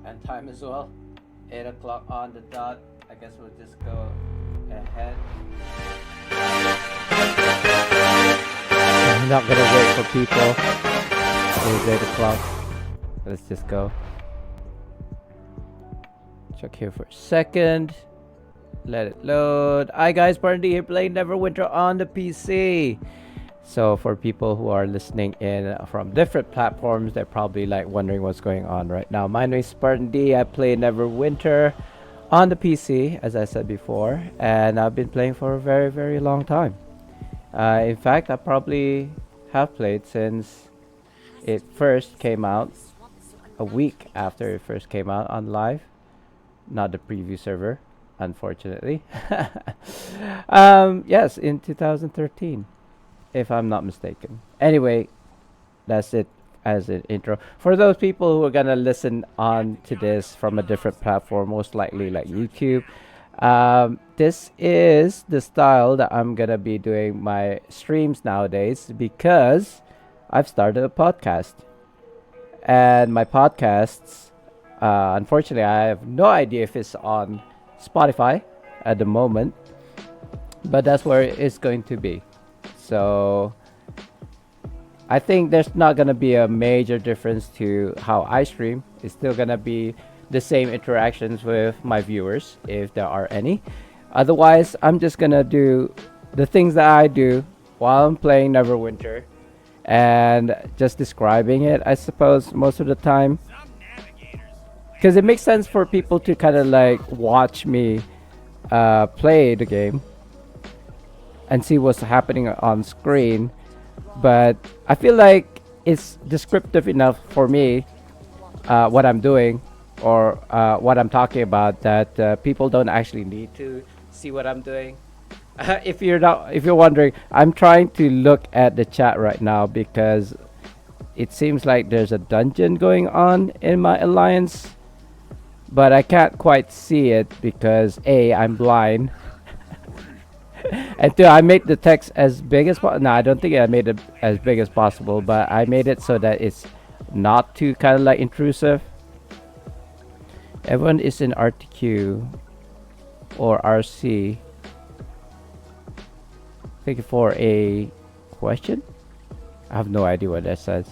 and time as well. 8 o'clock on the dot. I guess we'll just go ahead. I'm not gonna wait for people. It's 8 o'clock. Let's just go. Check here for a second. Let it load. Hi guys, SpartanDee here playing Neverwinter on the PC. So for people who are listening in from different platforms, they're probably like wondering what's going on right now. My name is SpartanDee. I play Neverwinter on the PC, as I said before, and I've been playing for a very, very long time. In fact, I probably have played since it first came out, a week after it first came out on live, not the preview server, unfortunately. Yes, in 2013. If I'm not mistaken. Anyway, that's it as an intro. For those people who are gonna listen on to this from a different platform, most likely like YouTube, this is the style that I'm gonna be doing my streams nowadays because I've started a podcast. And my podcasts, unfortunately, I have no idea if it's on Spotify at the moment, but that's where it's going to be. So I think there's not gonna be a major difference to how I stream. It's still gonna be the same interactions with my viewers if there are any. Otherwise, I'm just gonna do the things that I do while I'm playing Neverwinter and just describing it, I suppose, most of the time. Because it makes sense for people to kind of like watch me play the game and see what's happening on screen, but I feel like it's descriptive enough for me, what I'm doing or what I'm talking about, that people don't actually need to see what I'm doing. If you're wondering, I'm trying to look at the chat right now because it seems like there's a dungeon going on in my alliance, but I can't quite see it because A, I'm blind. And two, I made the text as big as possible. No, I don't think I made it as big as possible, but I made it so that it's not too kind of like intrusive. Everyone is in RTQ or RC. Thank you for a question. I have no idea what that says.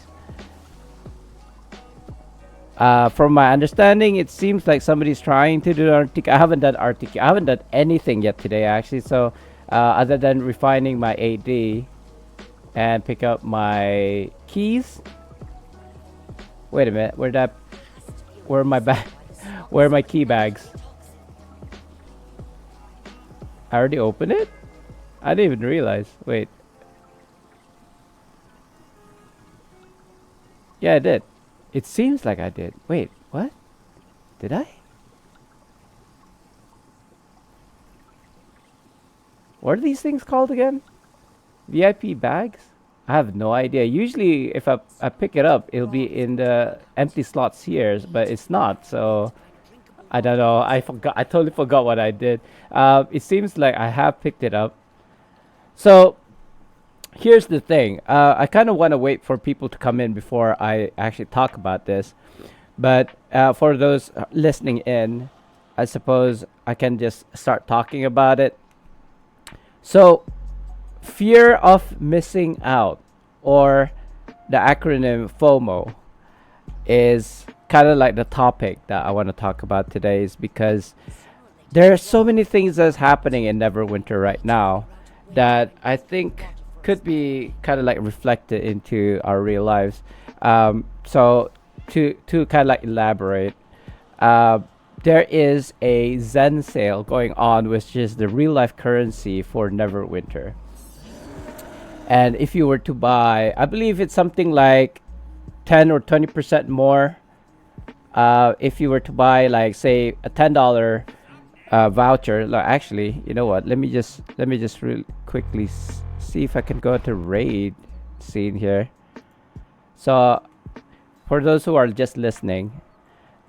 From my understanding, it seems like somebody's trying to do RTQ. I haven't done RTQ. I haven't done anything yet today, actually. So. Other than refining my AD and pick up my keys. Wait a minute, where are my bag? Where are my key bags? I already opened it? I didn't even realize. Wait. Yeah, I did. It seems like I did. Wait, what? Did I? What are these things called again? VIP bags? I have no idea. Usually if I pick it up, it'll be in the empty slots here, but it's not. So I don't know. I forgot. I totally forgot what I did. It seems like I have picked it up. So here's the thing. I kind of want to wait for people to come in before I actually talk about this. But for those listening in, I suppose I can just start talking about it. So, fear of missing out, or the acronym FOMO, is kind of like the topic that I want to talk about today, is because there are so many things that's happening in Neverwinter right now that I think could be kind of like reflected into our real lives. So to kind of like elaborate, there is a Zen sale going on, which is the real life currency for Neverwinter. And if you were to buy, I believe it's something like 10 or 20% more. If you were to buy, like, say, a $10 voucher. Like, actually, you know what? Let me just really quickly see if I can go to raid scene here. So, for those who are just listening,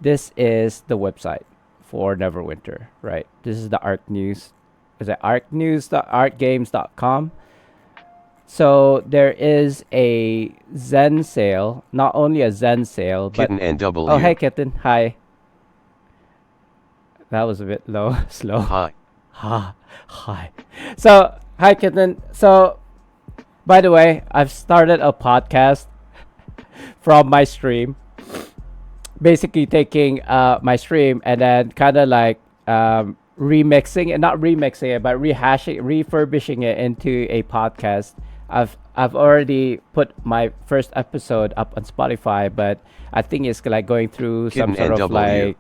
this is the website for Neverwinter, right? This is the Arc News. Is it arcnews.arcgames.com? So there is a Zen sale, not only a Zen sale, but Kitten and double oh, U. hey Kitten, hi. That was a bit low, slow. Hi. Hi. So, hi, Kitten. So, by the way, I've started a podcast from my stream. Basically, taking my stream and then kind of like remixing it, not remixing it, but rehashing, refurbishing it into a podcast. I've already put my first episode up on Spotify, but I think it's like going through some Kitten sort of NW. like,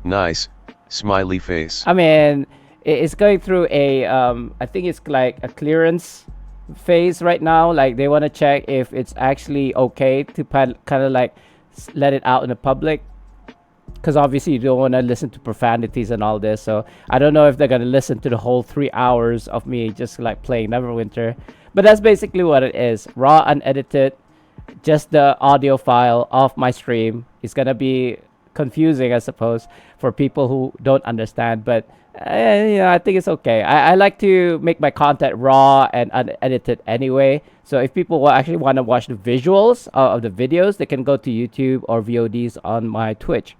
Nice. Smiley face. I mean, it's going through a I think it's like a clearance phase right now. Like they want to check if it's actually okay to kind of like let it out in the public, because obviously you don't want to listen to profanities and all this. So I don't know if they're gonna listen to the whole 3 hours of me just like playing Neverwinter. But that's basically what it is, raw, unedited, just the audio file of my stream. It's gonna be confusing, I suppose, for people who don't understand. But I think it's okay. I like to make my content raw and unedited anyway. So if people actually want to watch the visuals of the videos, they can go to YouTube or VODs on my Twitch.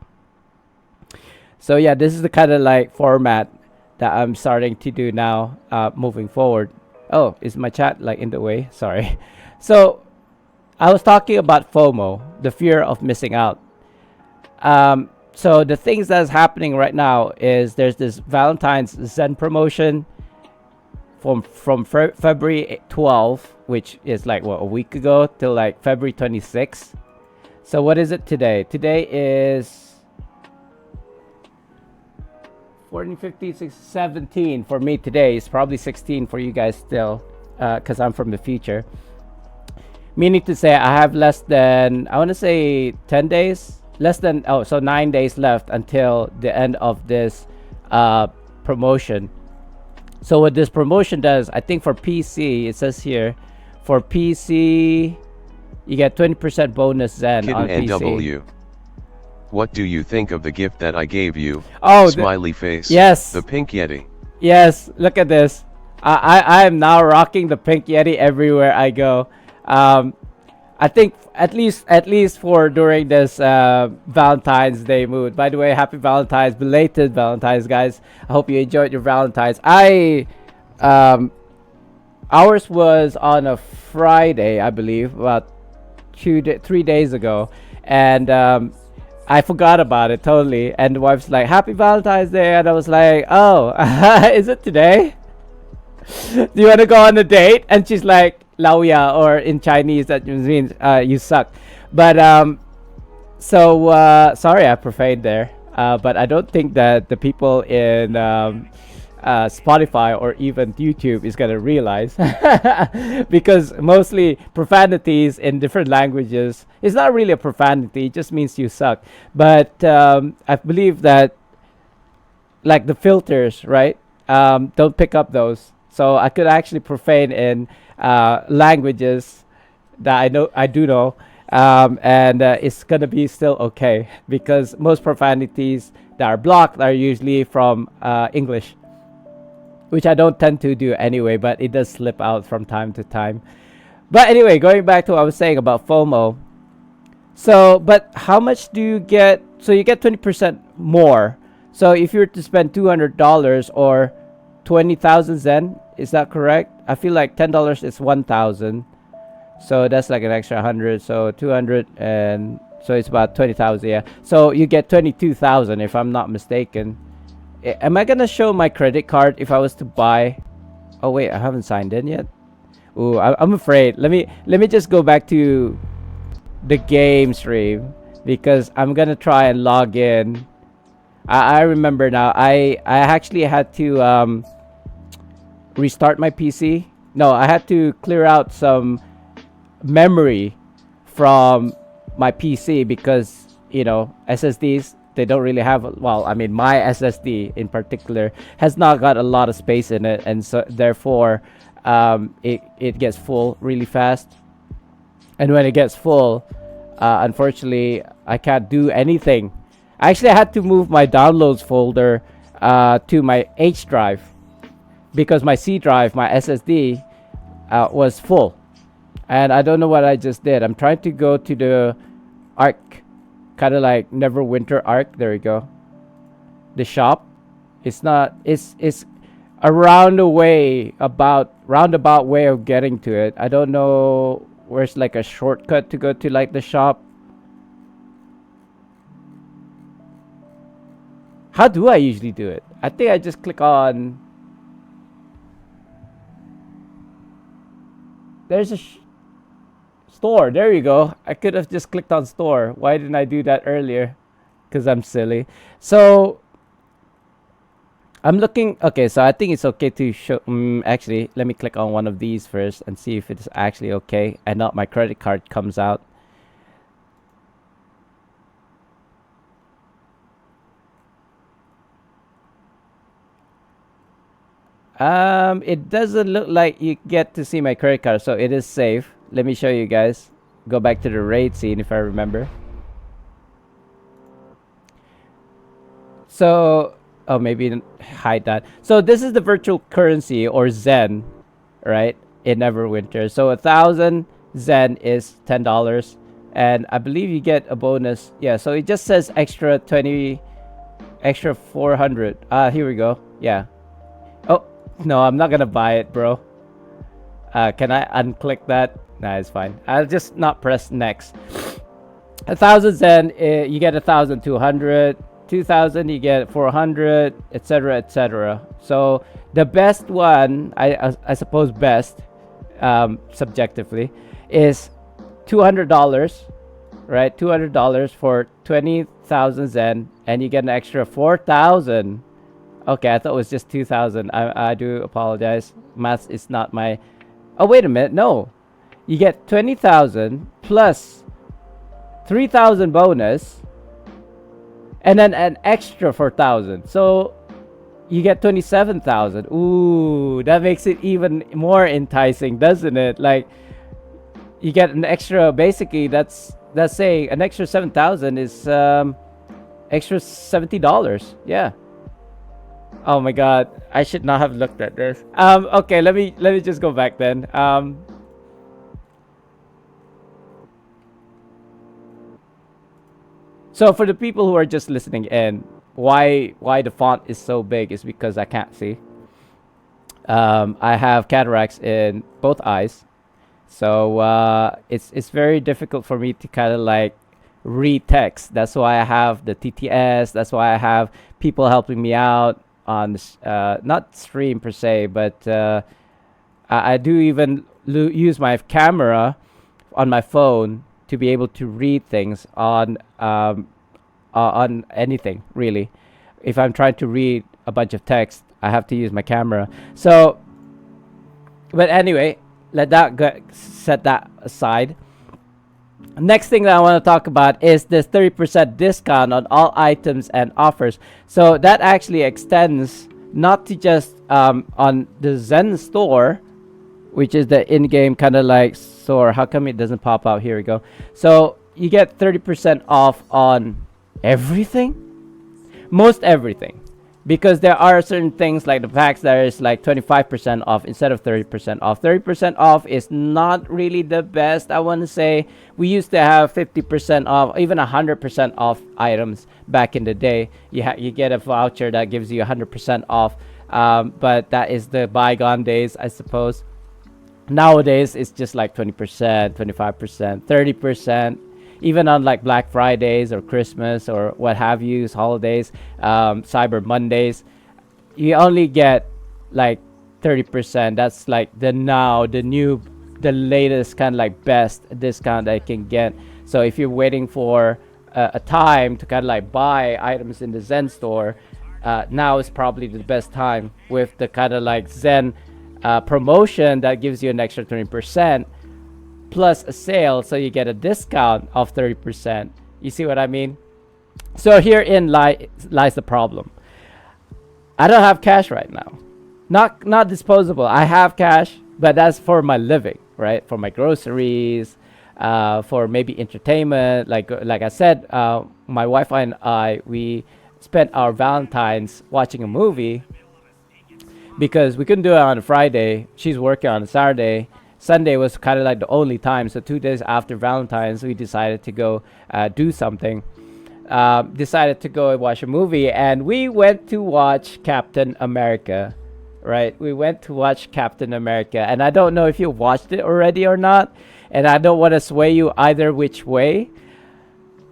So yeah, this is the kind of like format that I'm starting to do now, moving forward. Oh, is my chat like in the way? Sorry. So I was talking about FOMO, the fear of missing out. So the things that's happening right now is there's this Valentine's Zen promotion from February 12th, which is like what, a week ago, till like February 26th. So what is it today? Today is 14, 15, 16, 17 for me today. It's probably 16 for you guys still, because I'm from the future. Meaning to say I have less than, I want to say 10 days, less than, so 9 days left until the end of this promotion. So what this promotion does, I think for PC, it says here, for PC, you get 20% bonus Zen Kitten on PC. NW. What do you think of the gift that I gave you? Oh, Smiley face. yes. The pink Yeti. Yes, look at this. I am now rocking the pink Yeti everywhere I go. I think at least for during this Valentine's Day mood. By the way, happy Valentine's, belated Valentine's, guys. I hope you enjoyed your Valentine's. Ours was on a Friday, I believe, about 3 days ago, and I forgot about it totally. And the wife's like, "Happy Valentine's Day," and I was like, "Oh, is it today? Do you want to go on a date?" And she's like, "Lauya," or in Chinese that means you suck. But sorry, I profaned there. But I don't think that the people in Spotify or even YouTube is gonna realize, because mostly profanities in different languages. It's not really a profanity; it just means you suck. But I believe that like the filters, right? Don't pick up those. So I could actually profane in languages that I do know, and it's gonna be still okay, because most profanities that are blocked are usually from English, which I don't tend to do anyway, but it does slip out from time to time. But anyway, going back to what I was saying about FOMO. So, but how much do you get? So you get 20% more. So if you were to spend $200 or 20,000 Zen, is that correct? I feel like $10 is 1,000. So that's like an extra 100. So 200, and so it's about 20,000. Yeah. So you get 22,000 if I'm not mistaken. Am I gonna show my credit card if I was to buy? Oh wait, I haven't signed in yet. Ooh, I'm afraid. Let me just go back to the game stream, because I'm gonna try and log in. I remember now. I actually had to restart my PC. No, I had to clear out some memory from my PC, because SSDs, they don't really have, well, I mean, my SSD in particular has not got a lot of space in it, and so therefore it gets full really fast. And when it gets full, unfortunately I can't do anything. Actually, I had to move my downloads folder to my H drive, because my C drive, my SSD, was full. And I don't know what I just did. I'm trying to go to the Arc, kind of like Neverwinter Arc. There we go. the shop. It's not. It's a roundabout way of getting to it. I don't know where's like a shortcut to go to like the shop. How do I usually do it? I think I just click on. There's a store. There you go. I could have just clicked on store. Why didn't I do that earlier? Because I'm silly. So I'm looking. Okay, so I think it's okay to show. Actually, let me click on one of these first and see if it's actually okay and not my credit card comes out. It doesn't look like you get to see my credit card, so it is safe. Let me show you guys. Go back to the raid scene if I remember. So, oh, maybe hide that. So this is the virtual currency or Zen, right? In Neverwinter. So 1,000 Zen is $10, and I believe you get a bonus. Yeah. So it just says extra 20, extra 400. Here we go. Yeah. Oh no, I'm not gonna buy it, bro. Can I unclick that? Nah, it's fine. I'll just not press next. 1,000 Zen, you get 1,200. 2,000, you get 400, etc., etc. So the best one, I suppose best, subjectively, is $200, right? $200 for 20,000 Zen, and you get an extra 4,000. Okay, I thought it was just 2,000. I do apologize. Math is not my. Oh, wait a minute. No, you get 20,000 plus 3,000 bonus, and then an extra 4,000. So you get 27,000. Ooh, that makes it even more enticing, doesn't it? Like you get an extra. Basically, that's saying an extra 7,000 is extra $70. Yeah. Oh my god, I should not have looked at this. Okay, let me just go back then. So for the people who are just listening in, why the font is so big is because I can't see. I have cataracts in both eyes, so it's very difficult for me to kind of like read text. That's why I have the TTS. That's why I have people helping me out on not stream per se, but I do even use my camera on my phone to be able to read things on anything really. If I'm trying to read a bunch of text, I have to use my camera. So, but anyway, set that aside. Next thing that I want to talk about is this 30% discount on all items and offers. So that actually extends not to just on the Zen store, which is the in-game kind of like store. How come it doesn't pop out? Here we go. So you get 30% off on everything, most everything, because there are certain things like the packs that is like 25% off instead of 30% off. 30% off is not really the best, I want to say. We used to have 50% off, even 100% off items back in the day. You get a voucher that gives you 100% off, but that is the bygone days, I suppose. Nowadays it's just like 20%, 25%, 30%. Even on like Black Fridays or Christmas or what have you, holidays, Cyber Mondays, you only get like 30%. That's like the latest kind of like best discount I can get. So if you're waiting for a time to kind of like buy items in the Zen store, now is probably the best time with the kind of like Zen promotion that gives you an extra 20%. Plus a sale, so you get a discount of 30%. You see what I mean? So herein lies the problem. I don't have cash right now. Not disposable. I have cash, but that's for my living, right? For my groceries, for maybe entertainment. Like I said, my wife and I, we spent our Valentine's watching a movie because we couldn't do it on a Friday. She's working on a Saturday. Sunday was kind of like the only time. So 2 days after Valentine's, we decided to go do something. decided to go and watch a movie, and we went to watch Captain America. Right, we went to watch Captain America, and I don't know if you watched it already or not, and I don't want to sway you either which way.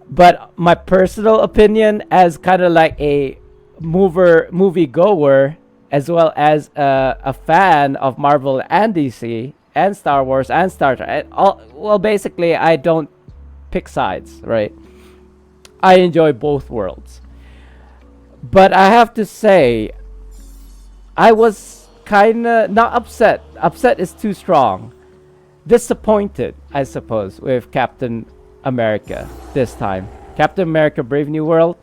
But my personal opinion, as kind of like a movie goer, as well as a fan of Marvel and DC and Star Wars and Star Trek, well, basically, I don't pick sides, right? I enjoy both worlds. But I have to say, I was kind of not upset. Upset is too strong. Disappointed, I suppose, with Captain America this time. Captain America Brave New World.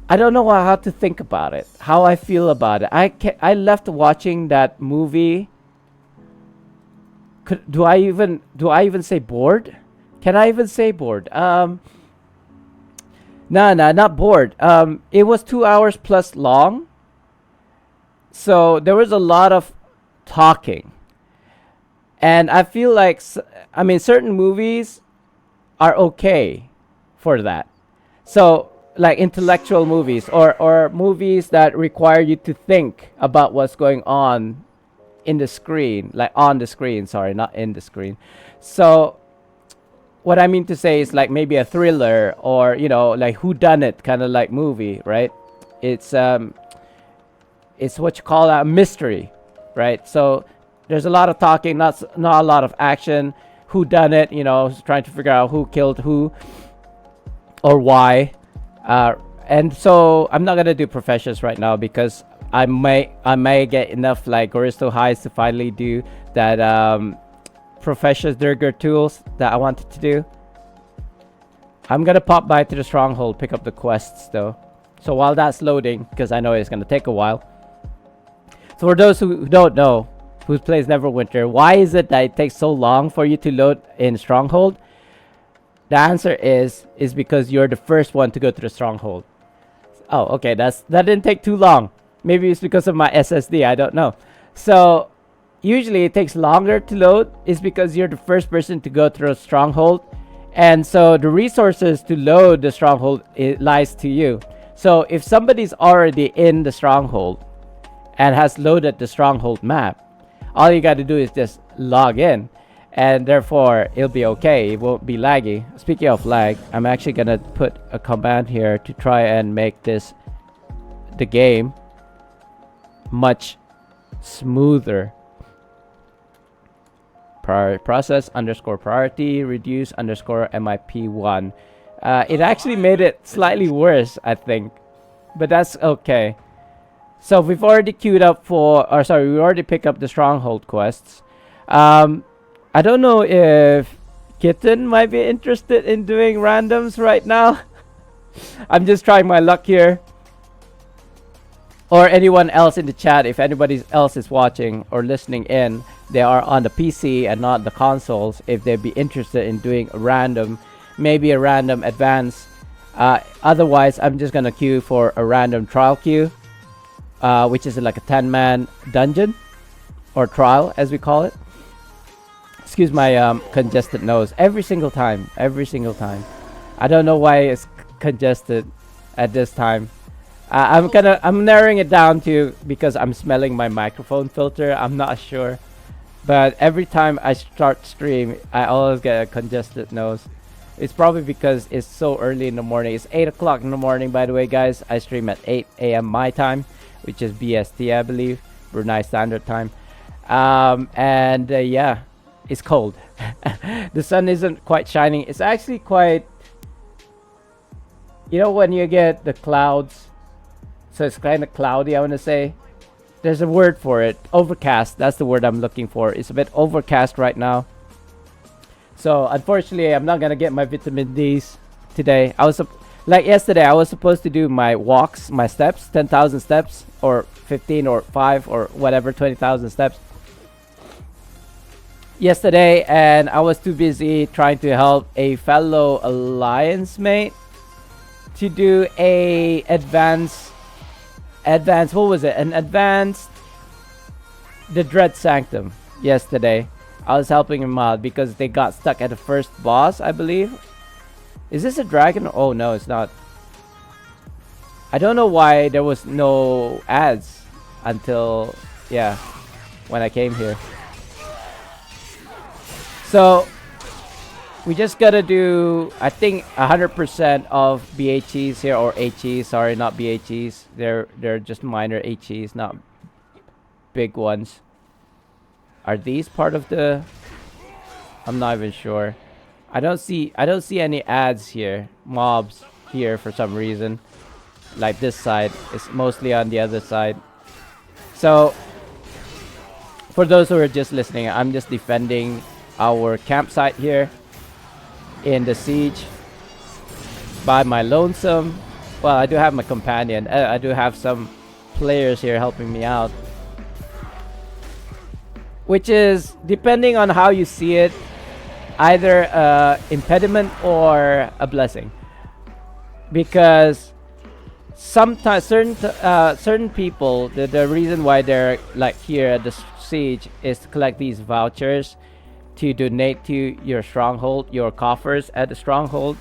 I don't know how to think about it, how I feel about it. I left watching that movie. Do I even say bored? Can I even say bored? No, not bored. It was 2 hours plus long. So there was a lot of talking. And I feel like, I mean, certain movies are okay for that. So, like intellectual movies or movies that require you to think about what's going on in the screen, like on the screen, sorry, not in the screen. So, what I mean to say is like maybe a thriller or, you know, like whodunit kind of like movie, right? It's what you call a mystery, right? So there's a lot of talking, not a lot of action. Who done it? You know, trying to figure out who killed who or why. And so I'm not gonna do professions right now because I may get enough like Goristo highs to finally do that professions Durger tools that I wanted to do. I'm gonna pop by to the stronghold, pick up the quests though. So while that's loading, because I know it's gonna take a while. So for those who don't know, who plays Neverwinter, why is it that it takes so long for you to load in Stronghold? The answer is because you're the first one to go to the Stronghold. Oh, okay, that didn't take too long. Maybe it's because of my SSD, I don't know. So usually it takes longer to load is because you're the first person to go through a Stronghold. And so the resources to load the Stronghold, it lies to you. So if somebody's already in the Stronghold and has loaded the Stronghold map, all you got to do is just log in, and therefore it'll be okay. It won't be laggy. Speaking of lag, I'm actually gonna put a command here to try and make the game much smoother. Process underscore priority reduce underscore MIP1. It actually made it slightly worse, I think, but that's okay. So we've already queued up for, or sorry, we already picked up the Stronghold quests. I don't know if Kitten might be interested in doing randoms right now. I'm just trying my luck here. Or anyone else in the chat, if anybody else is watching or listening in, they are on the PC and not the consoles, if they'd be interested in doing a random, maybe a random advance. Otherwise, I'm just gonna queue for a random trial queue. Which is like a 10-man dungeon or trial as we call it. Excuse my congested nose every single time. I don't know why it's congested at this time. I'm narrowing it down to because I'm smelling my microphone filter. I'm not sure, but every time I start stream I always get a congested nose. It's probably because it's so early in the morning. It's 8 o'clock in the morning, by the way, guys. I stream at 8 a.m. my time, which is BST, I believe, Brunei Standard Time. Yeah, it's cold. The sun isn't quite shining. It's actually quite, you know, when you get the clouds, so it's kind of cloudy, I want to say. There's a word for it. Overcast, that's the word I'm looking for. It's a bit overcast right now. So unfortunately, I'm not going to get my vitamin D's today. Like yesterday, I was supposed to do my walks, my steps, 10,000 steps, or 15 or 5 or whatever, 20,000 steps yesterday, and I was too busy trying to help a fellow alliance mate to do a advanced, what was it? An advanced, the Dread Sanctum yesterday. I was helping him out because they got stuck at the first boss, I believe. Is this a dragon? Oh no, it's not. I don't know why there was no ads until, yeah, when I came here. So we just gotta do, I think, 100% of BHEs here, or HEs. Sorry, not BHEs. They're just minor HEs, not big ones. Are these part of the? I'm not even sure. I don't see any ads here, mobs here for some reason. Like this side, it's mostly on the other side. So for those who are just listening, I'm just defending our campsite here in the siege by my lonesome. Well, I do have my companion. I do have some players here helping me out, which is, depending on how you see it, either a impediment or a blessing, because sometimes certain people, the reason why they're like here at the siege is to collect these vouchers to donate to your stronghold, your coffers at the stronghold.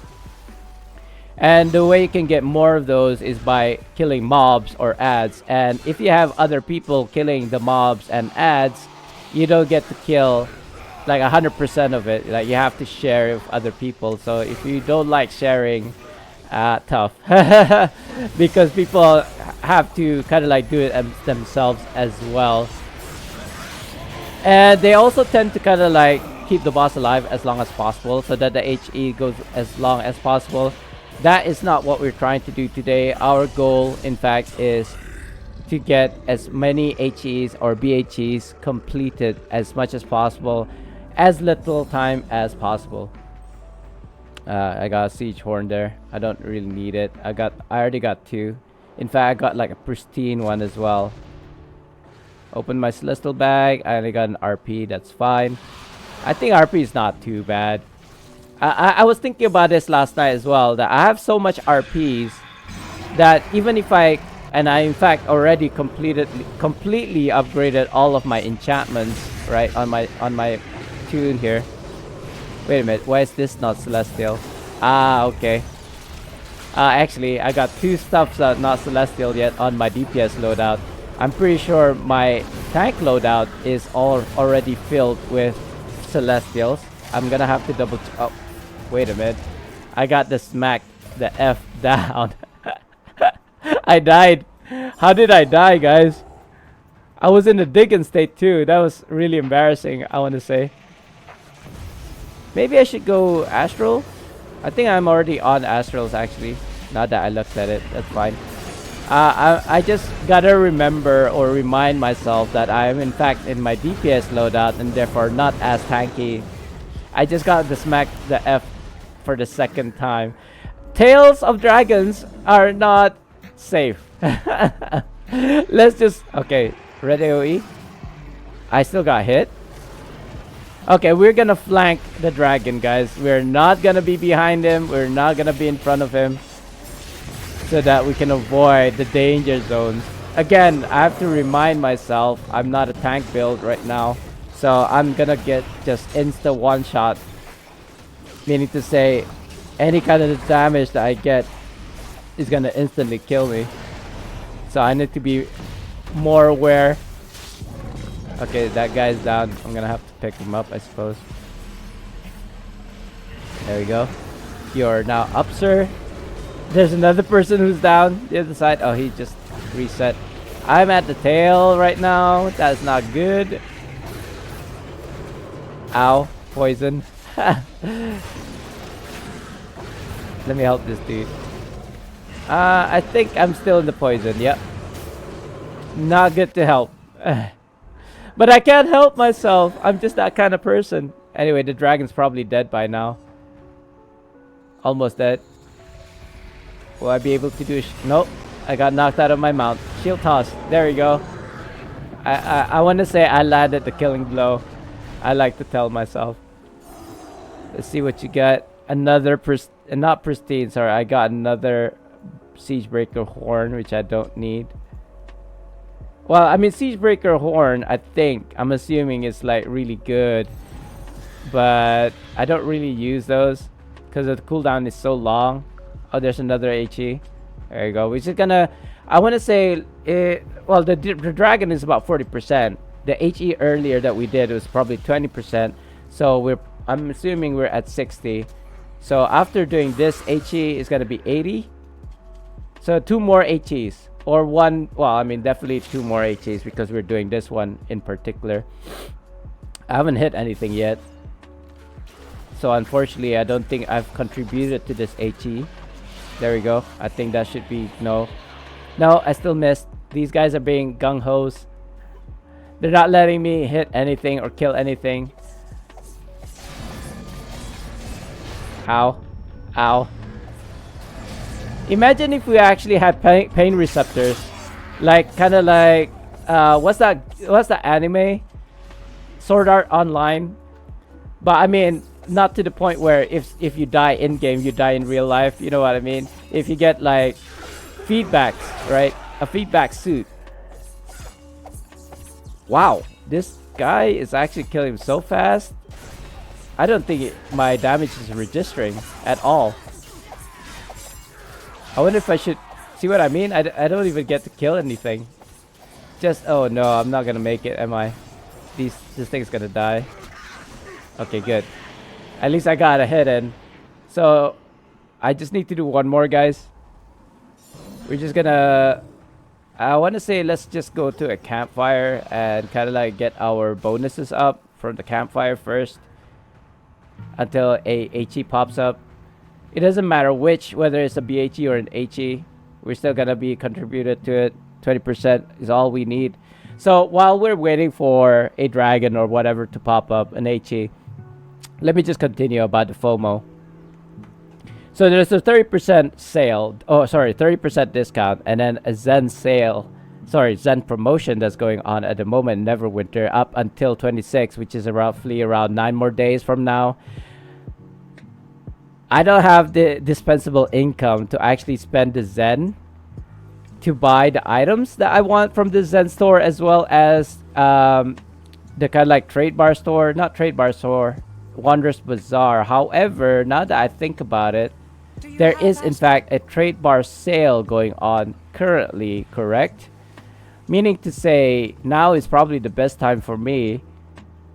And the way you can get more of those is by killing mobs or ads. And if you have other people killing the mobs and ads, you don't get to kill like 100% of it. Like, you have to share with other people. So if you don't like sharing, tough. Because people have to kind of like do it themselves as well. And they also tend to kind of like keep the boss alive as long as possible, so that the HE goes as long as possible. That is not what we're trying to do today. Our goal, in fact, is to get as many HEs or BHEs completed as much as possible, as little time as possible. I got a siege horn there. I don't really need it. I already got 2. In fact, I got like a pristine one as well. Open my celestial bag. I only got an RP. That's fine. I think RP is not too bad. I was thinking about this last night as well, that I have so much RPs that even if I in fact already completely upgraded all of my enchantments, right, on my tune here. Wait a minute, why is this not celestial? Okay. Actually, I got 2 stuffs that not celestial yet on my DPS loadout. I'm pretty sure my tank loadout is already filled with celestials. I'm gonna have to double oh, wait a minute. I got the smack the F down. I died. How did I die, guys? I was in the digging state too. That was really embarrassing, I want to say. Maybe I should go astral. I think I'm already on astrals actually. Now that I looked at it, that's fine. I just gotta remember or remind myself that I am in fact in my DPS loadout and therefore not as tanky. I just got to smack the F for the 2nd time. Tails of dragons are not safe. Let's just, okay, red AoE. I still got hit. Okay, we're gonna flank the dragon, guys. We're not gonna be behind him. We're not gonna be in front of him, so that we can avoid the danger zones. Again, I have to remind myself I'm not a tank build right now, so I'm gonna get just insta one shot, meaning to say any kind of damage that I get is gonna instantly kill me. So I need to be more aware. Okay, that guy's down. I'm gonna have to pick him up, I suppose. There we go. You're now up, sir. There's another person who's down the other side. Oh, he just reset. I'm at the tail right now. That's not good. Ow. Poison. Let me help this dude. I think I'm still in the poison. Yep. Not good to help. But I can't help myself. I'm just that kind of person. Anyway, the dragon's probably dead by now. Almost dead. Will I be able to do nope. I got knocked out of my mount. Shield toss. There we go. I want to say I landed the killing blow. I like to tell myself. Let's see what you got. Another not pristine, sorry. I got another Siegebreaker horn, which I don't need. Well, I mean, Siegebreaker horn, I'm assuming it's like really good. But I don't really use those, because the cooldown is so long. Oh, there's another HE. There you go. We're just gonna. I want to say it. Well, the dragon is about 40%. The HE earlier that we did was probably 20%. So I'm assuming we're at 60. So after doing this, HE is gonna be 80. So 2 more HEs or 1. Well, I mean definitely 2 more HEs because we're doing this one in particular. I haven't hit anything yet. So unfortunately, I don't think I've contributed to this HE. There we go. I think that should be no. No, I still missed. These guys are being gung-hos. They're not letting me hit anything or kill anything. Ow. Ow. Imagine if we actually had pain receptors. Like, kind of like... what's that anime? Sword Art Online. But I mean, not to the point where if you die in game, you die in real life. You know what I mean? If you get like feedbacks, right? A feedback suit. Wow, this guy is actually killing him so fast. I don't think my damage is registering at all. I wonder if I should see what I mean. I don't even get to kill anything. Just oh no, I'm not gonna make it, am I? This thing's gonna die. Okay, good. At least I got a hit in. So I just need to do one more, guys. We're just gonna... I want to say let's just go to a campfire and kind of like get our bonuses up from the campfire first. Until a HE pops up. It doesn't matter which, whether it's a BHE or an HE. We're still gonna be contributed to it. 20% is all we need. So while we're waiting for a dragon or whatever to pop up, an HE, let me just continue about the FOMO. So there's a 30% sale. Oh, sorry, 30% discount, and then a Zen sale. Sorry, Zen promotion that's going on at the moment, Neverwinter, up until 26, which is roughly around 9 more days from now. I don't have the dispensable income to actually spend the Zen to buy the items that I want from the Zen store, as well as the kind of like trade bar store, not trade bar store, Wanderer's Bazaar. However, now that I think about it, there is in fact a trade bar sale going on currently, correct? Meaning to say, now is probably the best time for me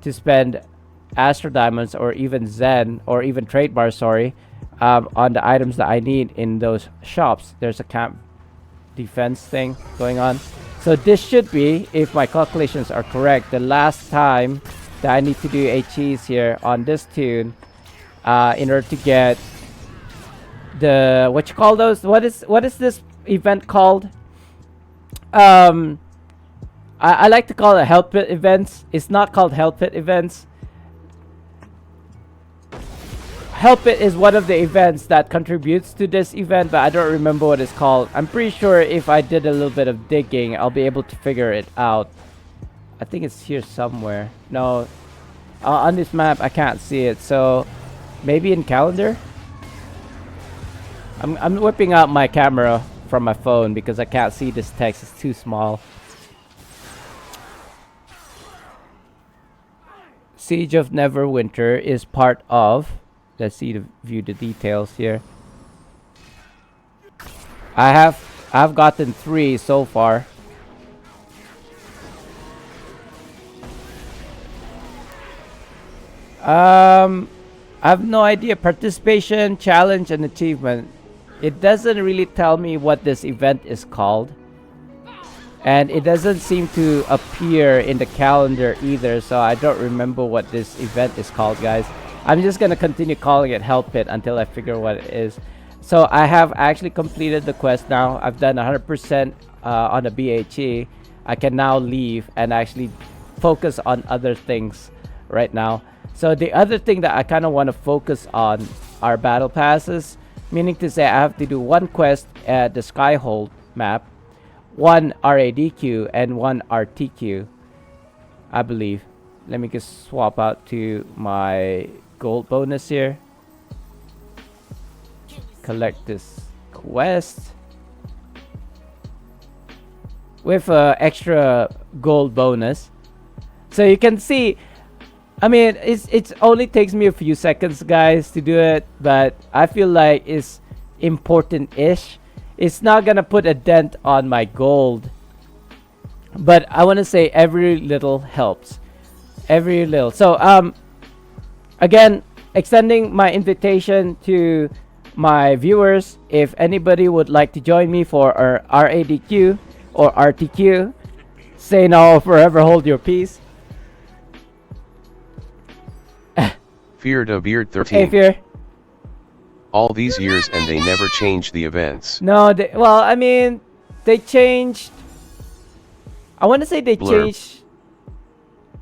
to spend Astro Diamonds or even Zen or even trade bar, sorry, on the items that I need in those shops. There's a camp defense thing going on. So this should be, if my calculations are correct, the last time that I need to do HEs here on this tune in order to get the what you call those? What is this event called? I like to call it Help Pit events. It's not called Help Pit events. Help It is one of the events that contributes to this event, but I don't remember what it's called. I'm pretty sure if I did a little bit of digging, I'll be able to figure it out. I think it's here somewhere. No, on this map I can't see it, so maybe in calendar. I'm whipping out my camera from my phone because I can't see this text. It's too small. Siege of Neverwinter is part of... Let's see to view the details here. I've gotten 3 so far. I have no idea. Participation, challenge, and achievement. It doesn't really tell me what this event is called. And it doesn't seem to appear in the calendar either, so I don't remember what this event is called, guys. I'm just gonna continue calling it Help It until I figure what it is. So I have actually completed the quest now. I've done 100% on the BHE. I can now leave and actually focus on other things right now. So the other thing that I kind of want to focus on are battle passes, meaning to say I have to do 1 quest at the Skyhold map, 1 RADQ, and 1 RTQ, I believe. Let me just swap out to my gold bonus here. Collect this quest with extra gold bonus. So you can see I mean, it's only takes me a few seconds, guys, to do it, but I feel like it's important-ish. It's not gonna put a dent on my gold, but I want to say every little helps. Every little. So again, extending my invitation to my viewers. If anybody would like to join me for our RADQ or RTQ, say no, forever hold your peace. Fear the Beard Hey, 13. Fear. All these years and they never changed the events. No, well, I mean, they changed. I want to say they Blurb. changed.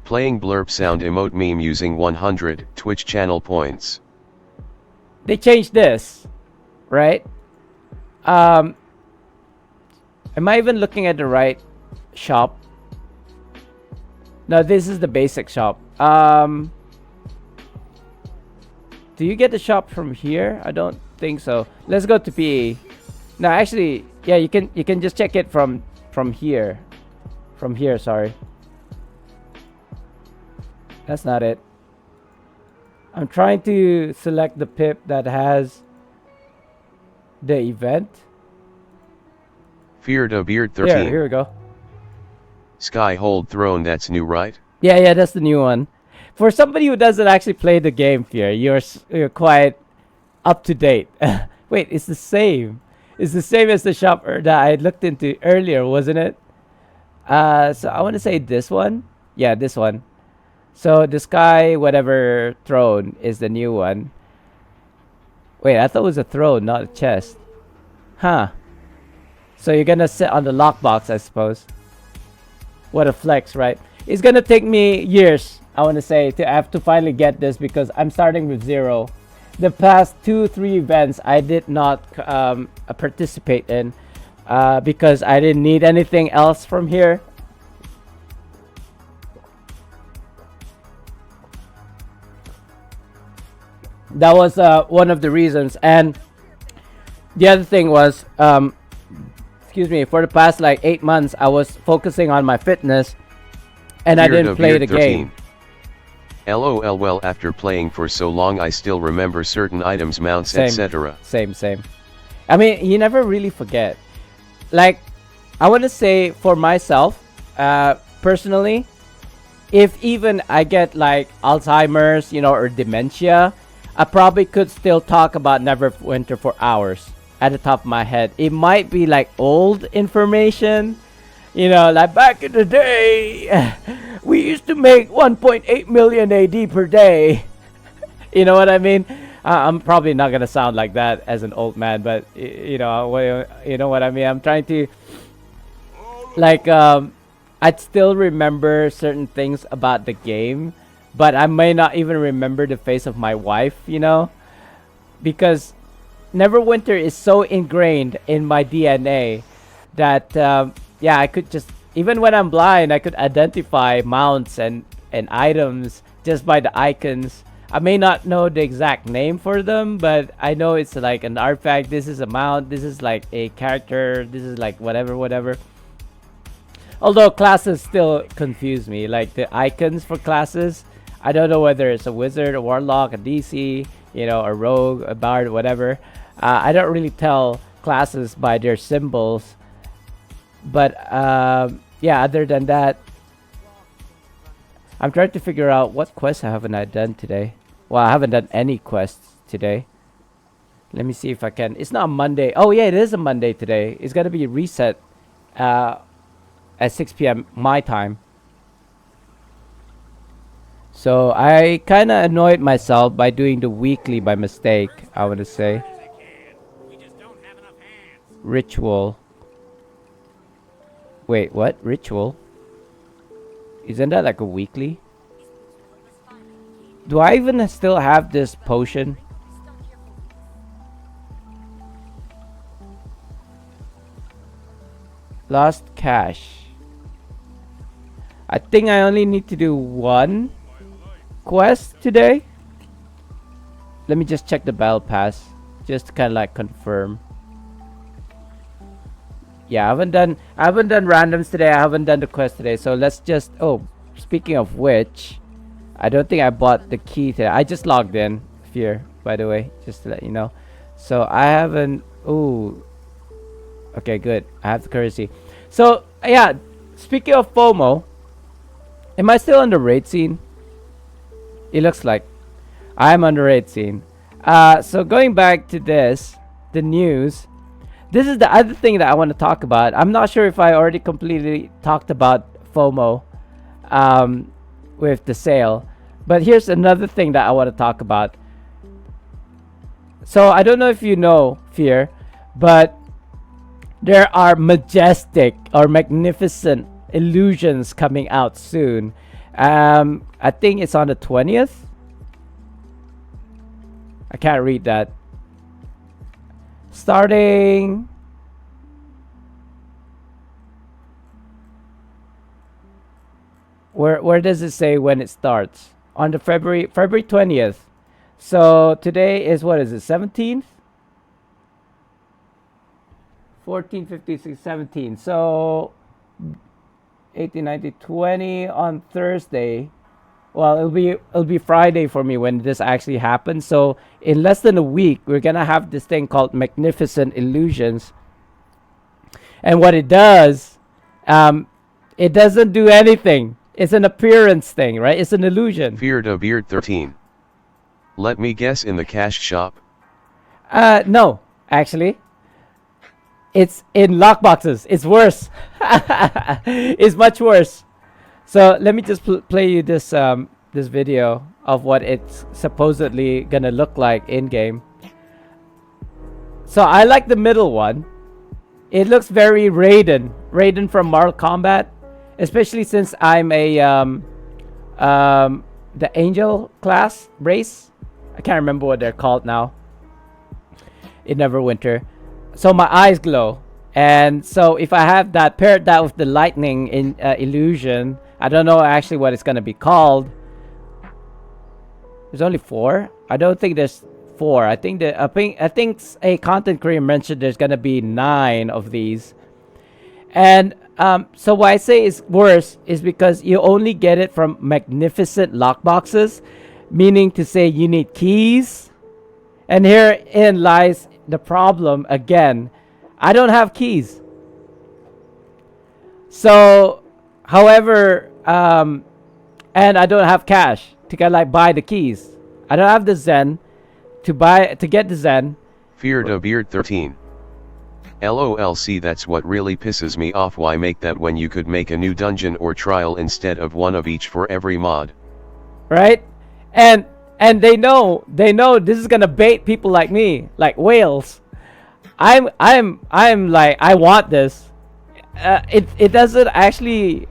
Playing blurb sound emote meme using 100 Twitch channel points. They changed this, right? Am I even looking at the right shop? No, this is the basic shop. Do you get the shop from here? I don't think so. Let's go to PE. No, actually, yeah, you can just check it from here. From here, sorry. That's not it. I'm trying to select the pip that has the event. Fear the Beard 13. Here we go. Sky Hold Throne, that's new, right? Yeah, that's the new one. For somebody who doesn't actually play the game, Fear, you're quite up to date. Wait, it's the same. It's the same as the shop that I looked into earlier, wasn't it? So I want to say this one. Yeah, this one. So the Sky whatever throne is the new one. Wait, I thought it was a throne, not a chest. Huh. So you're gonna sit on the lockbox, I suppose. What a flex, right? It's gonna take me years, I want to say, to have to finally get this because I'm starting with 0. The past 2-3 events I did not participate in because I didn't need anything else from here. That was one of the reasons. And the other thing was, excuse me, for the past like 8 months, I was focusing on my fitness and I didn't play the game. LOL, well, after playing for so long, I still remember certain items, mounts, etc. Same. I mean, you never really forget. Like, I want to say for myself, personally, if even I get like Alzheimer's, or dementia, I probably could still talk about Neverwinter for hours at the top of my head. It might be like old information, like back in the day, we used to make 1.8 million AD per day. You know what I mean? I'm probably not gonna sound like that as an old man, but you know what I mean. I'm trying to like I'd still remember certain things about the game, but I may not even remember the face of my wife, because Neverwinter is so ingrained in my DNA that I could just, even when I'm blind, I could identify mounts and items just by the icons. I may not know the exact name for them, but I know it's like an artifact. This is a mount. This is like a character. This is like whatever. Although classes still confuse me. Like the icons for classes, I don't know whether it's a wizard, a warlock, a DC, a rogue, a bard, whatever. I don't really tell classes by their symbols. But other than that, I'm trying to figure out what quests haven't I done today. Well, I haven't done any quests today. Let me see if I can. It's not Monday. Oh yeah, it is a Monday today. It's gonna be reset at 6 p.m. my time. So I kind of annoyed myself by doing the weekly by mistake, I want to say. Ritual. Wait, what? Ritual? Isn't that like a weekly? Do I even still have this potion? Lost cash. I think I only need to do one quest today. Let me just check the battle pass, just to kind of like confirm. Yeah, I haven't done randoms today. I haven't done the quest today. So let's just, speaking of which, I don't think I bought the key to that. I just logged in, Fear, by the way, just to let you know. So I haven't. Ooh. Okay, good. I have the currency. So yeah, speaking of FOMO, am I still on the raid scene? It looks like I'm on the raid scene. So going back to this, the news. This is the other thing that I want to talk about. I'm not sure if I already completely talked about FOMO with the sale, but here's another thing that I want to talk about. So I don't know if you know, Fear, but there are majestic or magnificent illusions coming out soon. I think it's on the 20th. I can't read that. Starting where does it say when it starts? On the February 20th. So today is, what is it, 17th? 14, 15, 16, 17. So 18, 19, 20 on Thursday. Well, it'll be Friday for me when this actually happens. So in less than a week, we're gonna have this thing called Magnificent Illusions. And what it does, it doesn't do anything. It's an appearance thing, right? It's an illusion. Fear the Beard 13. Let me guess, in the cash shop? No, actually. It's in lockboxes. It's worse. It's much worse. So let me just play you this this video of what it's supposedly gonna look like in game. So I like the middle one. It looks very Raiden from Mortal Kombat, especially since I'm a the Angel class race. I can't remember what they're called now. In Neverwinter. So my eyes glow, and so if I have that paired that with the lightning in illusion, I don't know actually what it's gonna be called. There's only 4. I don't think there's 4. I think a content creator mentioned there's gonna be 9 of these. And so why I say it's worse is because you only get it from magnificent lockboxes, meaning to say you need keys. And herein lies the problem again. I don't have keys. So, however, and I don't have cash to buy the keys. I don't have the Zen to get the Zen. Fear the Beard 13. LOLC, that's what really pisses me off. Why make that when you could make a new dungeon or trial instead of one of each for every mod? Right? And they know this is gonna bait people like me, like whales. I'm like, I want this. It doesn't actually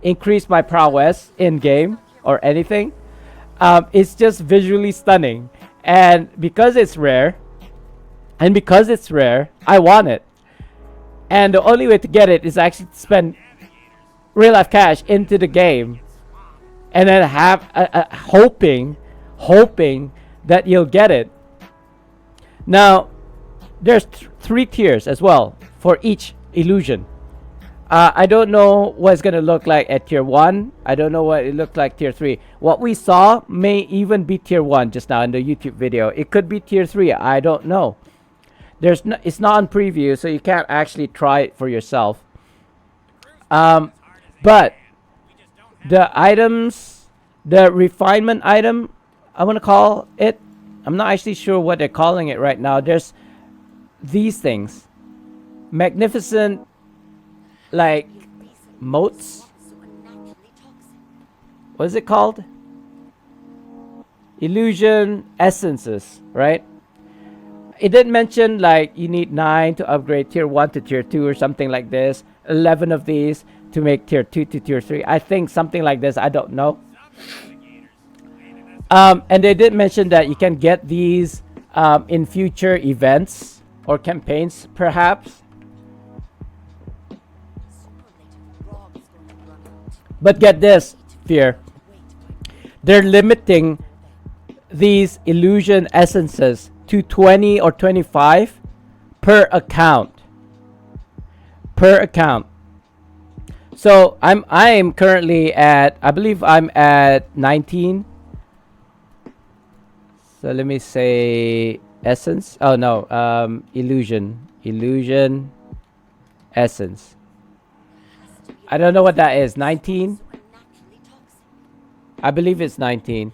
increase my prowess in game or anything. It's just visually stunning, and because it's rare, I want it. And the only way to get it is actually to spend real life cash into the game, and then have hoping that you'll get it. Now, there's 3 tiers as well for each illusion. I don't know what it's gonna look like at tier 1. I don't know what it looked like tier 3. What we saw may even be tier 1 just now in the YouTube video. It could be tier 3. I don't know. It's not on preview, so you can't actually try it for yourself. But the items, the refinement item, I want to call it. I'm not actually sure what they're calling it right now. There's these things. Magnificent, like, moats. What is it called? Illusion essences, right? It didn't mention, like, you need 9 to upgrade tier 1 to tier 2 or something like this. 11 of these to make tier 2 to tier 3. I think something like this. I don't know. And they did mention that you can get these in future events or campaigns, perhaps. But get this, Fear. They're limiting these illusion essences to 20 or 25 per account. So I'm currently at, I believe I'm at 19. So let me say essence. Oh no, illusion essence. I don't know what that is. 19. I believe it's 19.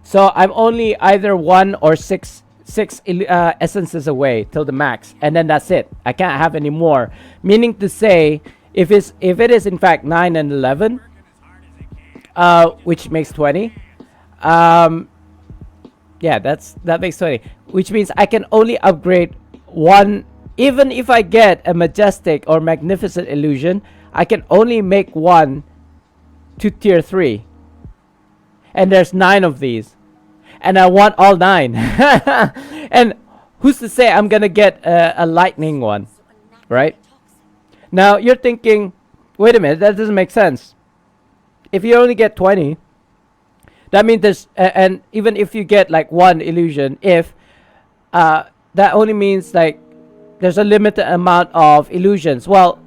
So I'm only either one or six essences away till the max, and then that's it. I can't have any more. Meaning to say, if it is in fact 9 and 11, which makes 20. Yeah, that makes 20, which means I can only upgrade one. Even if I get a majestic or magnificent illusion, I can only make one to tier 3. And there's 9 of these. And I want all 9. And who's to say I'm gonna get a lightning one, right? Now you're thinking, wait a minute, that doesn't make sense. If you only get 20, that means there's and even if you get like one illusion, if that only means like there's a limited amount of illusions. Well,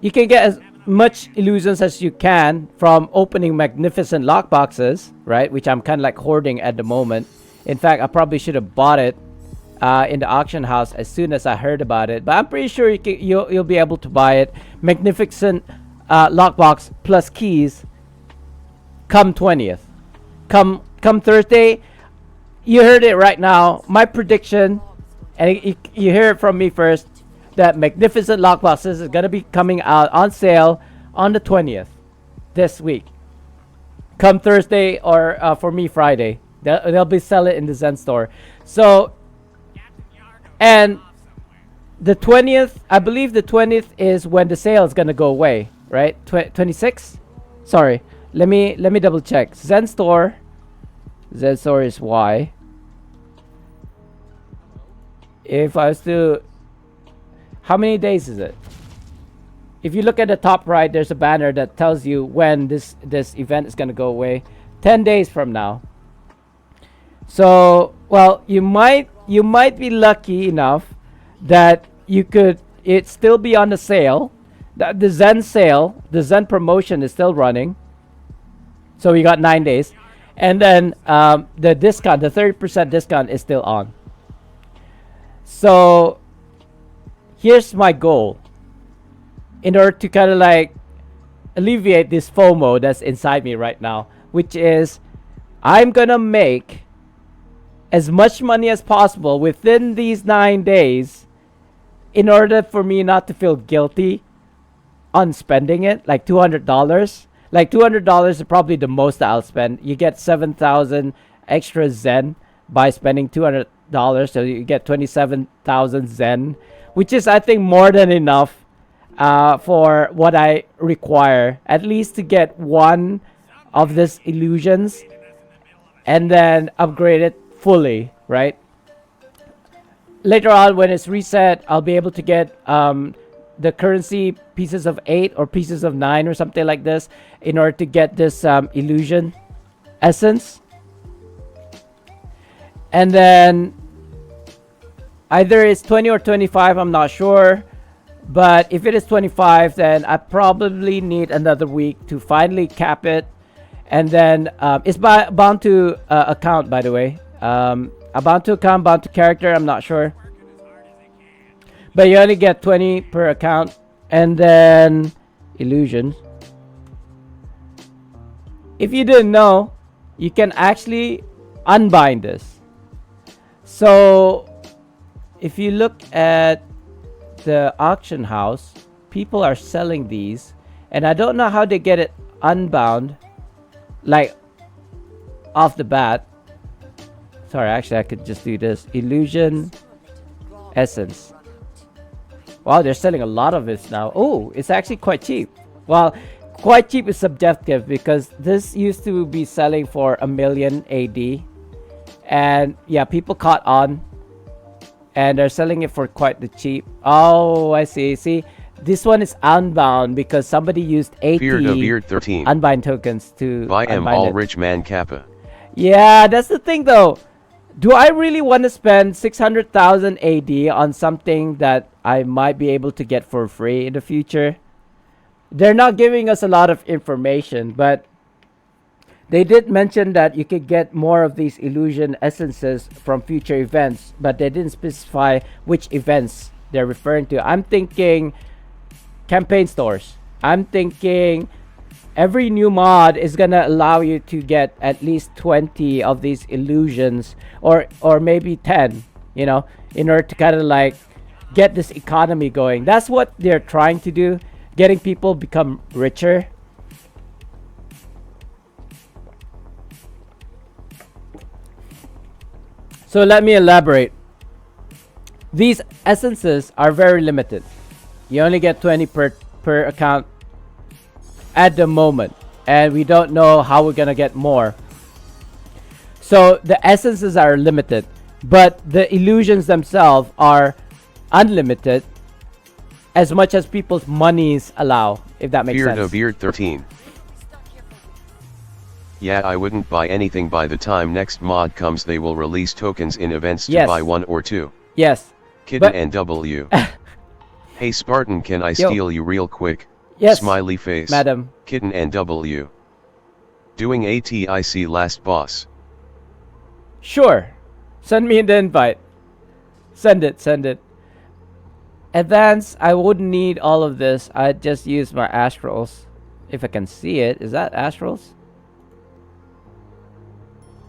you can get as much illusions as you can from opening magnificent lockboxes, right? Which I'm kind of like hoarding at the moment. In fact, I probably should have bought it in the auction house as soon as I heard about it. But I'm pretty sure you'll be able to buy it. Magnificent lockbox plus keys come 20th. Come Thursday. You heard it right now. My prediction, and you hear it from me first, that magnificent lockboxes is going to be coming out on sale on the 20th this week. Come Thursday, or for me Friday. They'll be selling in the Zen store. So, and the 20th, I believe the 20th is when the sale is going to go away, right? 26? Sorry. Let me double check. Zen store is Y. If I was to, how many days is it? If you look at the top right, there's a banner that tells you when this event is gonna go away. 10 days from now. So, well, you might be lucky enough that it still be on the sale. The Zen sale, the Zen promotion is still running. So we got 9 days, and then the discount, the 30% discount is still on. So here's my goal. In order to kind of like alleviate this FOMO that's inside me right now, which is I'm gonna make as much money as possible within these 9 days in order for me not to feel guilty on spending it, like $200. Like $200 is probably the most that I'll spend. You get 7,000 extra Zen by spending $200, so you get 27,000 Zen, which is I think more than enough for what I require, at least to get one of these illusions and then upgrade it fully, right? Later on, when it's reset, I'll be able to get the currency pieces of 8 or pieces of 9 or something like this in order to get this illusion essence. And then either it's 20 or 25, I'm not sure. But if it is 25, then I probably need another week to finally cap it. And then it's bound to account, by the way. Bound to account, bound to character, I'm not sure. But you only get 20 per account. And then illusions. If you didn't know, you can actually unbind this. So if you look at the auction house, people are selling these, and I don't know how they get it unbound, like off the bat. Sorry, actually I could just do this. Illusion essence. Wow, they're selling a lot of this now. Oh, it's actually quite cheap. Well, quite cheap is subjective because this used to be selling for 1 million AD. And yeah, people caught on. And they're selling it for quite the cheap. Oh, I see. See, this one is unbound because somebody used 80 13. unbind tokens to Buy am unbind all it. rich man kappa. Yeah, that's the thing though. Do I really want to spend 600,000 AD on something that I might be able to get for free in the future? They're not giving us a lot of information, but they did mention that you could get more of these illusion essences from future events, but they didn't specify which events they're referring to. I'm thinking campaign stores. I'm thinking every new mod is gonna allow you to get at least 20 of these illusions, or maybe 10, you know, in order to kind of like get this economy going. That's what they're trying to do, getting people become richer. So let me elaborate. These essences are very limited. You only get 20 per account at the moment, and we don't know how we're gonna get more. So the essences are limited, but the illusions themselves are unlimited, as much as people's monies allow, if that makes sense. Beard 13. Yeah, I wouldn't buy anything. By the time next mod comes, they will release tokens in events to buy 1 or 2. Yes. Kitten NW. Hey Spartan, can I steal you real quick? Yes. Smiley face. Madam. Kitten NW. Doing ATIC last boss. Sure. Send me the invite. Send it. Advance, I wouldn't need all of this. I'd just use my astrals. If I can see it. Is that astrals?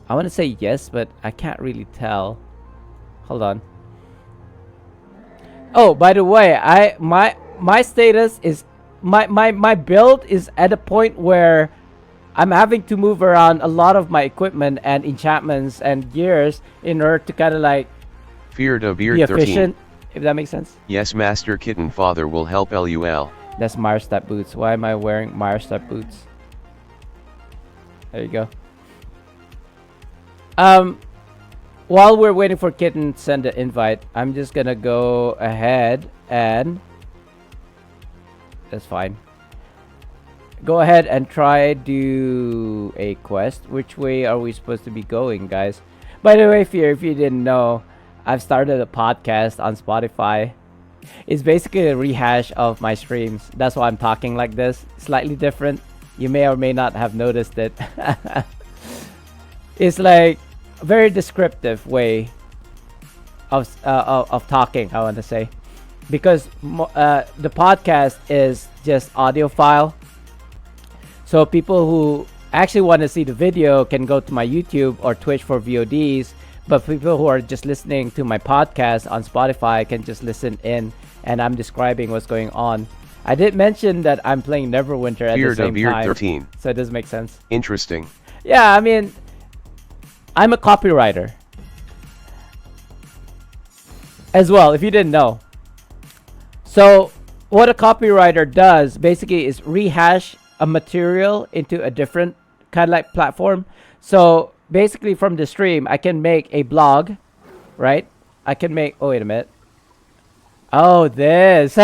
I want to say yes, but I can't really tell. Hold on. Oh, by the way, my status is my build is at a point where I'm having to move around a lot of my equipment and enchantments and gears in order to kind of like be efficient, 13. if that makes sense. Yes, Master Kitten Father will help LUL. That's Mire Step boots. Why am I wearing Mire Step boots? There you go. While we're waiting for Kitten to send the invite, I'm just gonna go ahead and that's fine. Go ahead and try do a quest. Which way are we supposed to be going, guys? By the way, if you didn't know, I've started a podcast on Spotify. It's basically a rehash of my streams. That's why I'm talking like this. Slightly different. You may or may not have noticed it. It's like a very descriptive way of talking, I want to say, because the podcast is just audio file. So people who actually want to see the video can go to my YouTube or Twitch for VODs, but people who are just listening to my podcast on Spotify can just listen in, and I'm describing what's going on. I did mention that I'm playing Neverwinter at the same time, 13. so it does make sense. Interesting. Yeah, I mean, I'm a copywriter as well, if you didn't know. So what a copywriter does basically is rehash a material into a different kind of like platform. So basically from the stream, I can make a blog, right? I can make, oh, wait a minute. Oh, this.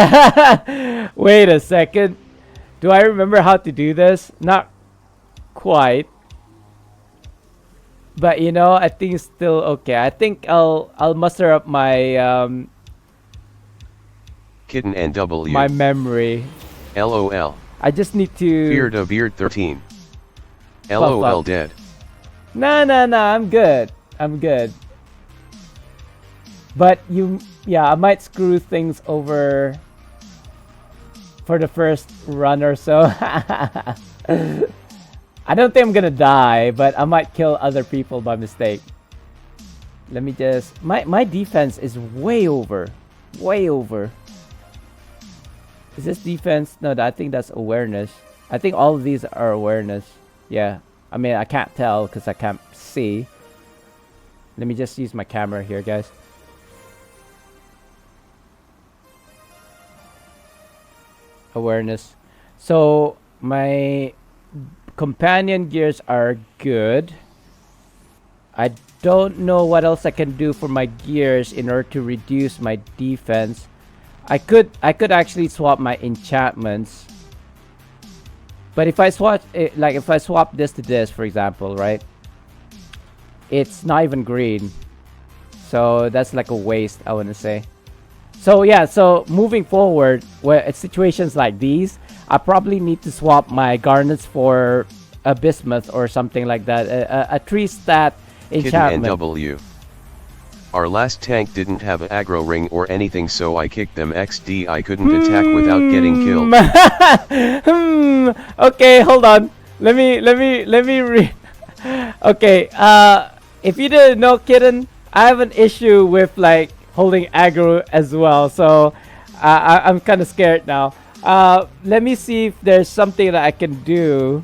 Wait a second. Do I remember how to do this? Not quite. But you know, I think it's still okay. I think I'll muster up my Kitten NW. my memory. LOL. I just need to Beard 13. LOL dead. No, I'm good. But I might screw things over for the first run or so. I don't think I'm gonna die, but I might kill other people by mistake. Let me just... My defense is way over. Is this defense? No, I think that's awareness. I think all of these are awareness. Yeah. I mean, I can't tell because I can't see. Let me just use my camera here, guys. Awareness. So, my companion gears are good. I don't know what else I can do for my gears in order to reduce my defense. I could actually swap my enchantments. But if I swap it, like if I swap this to this, for example, right? It's not even green. So that's like a waste, I want to say. So yeah, so moving forward, where it's situations like these, I probably need to swap my garnets for a bismuth or something like that. A 3-stat Kitten enchantment. NW. Our last tank didn't have an aggro ring or anything, so I kicked them XD. I couldn't attack without getting killed. Okay, hold on. Let me Okay, if you didn't know, Kitten, I have an issue with like holding aggro as well, so I'm kind of scared now. Let me see if there's something that I can do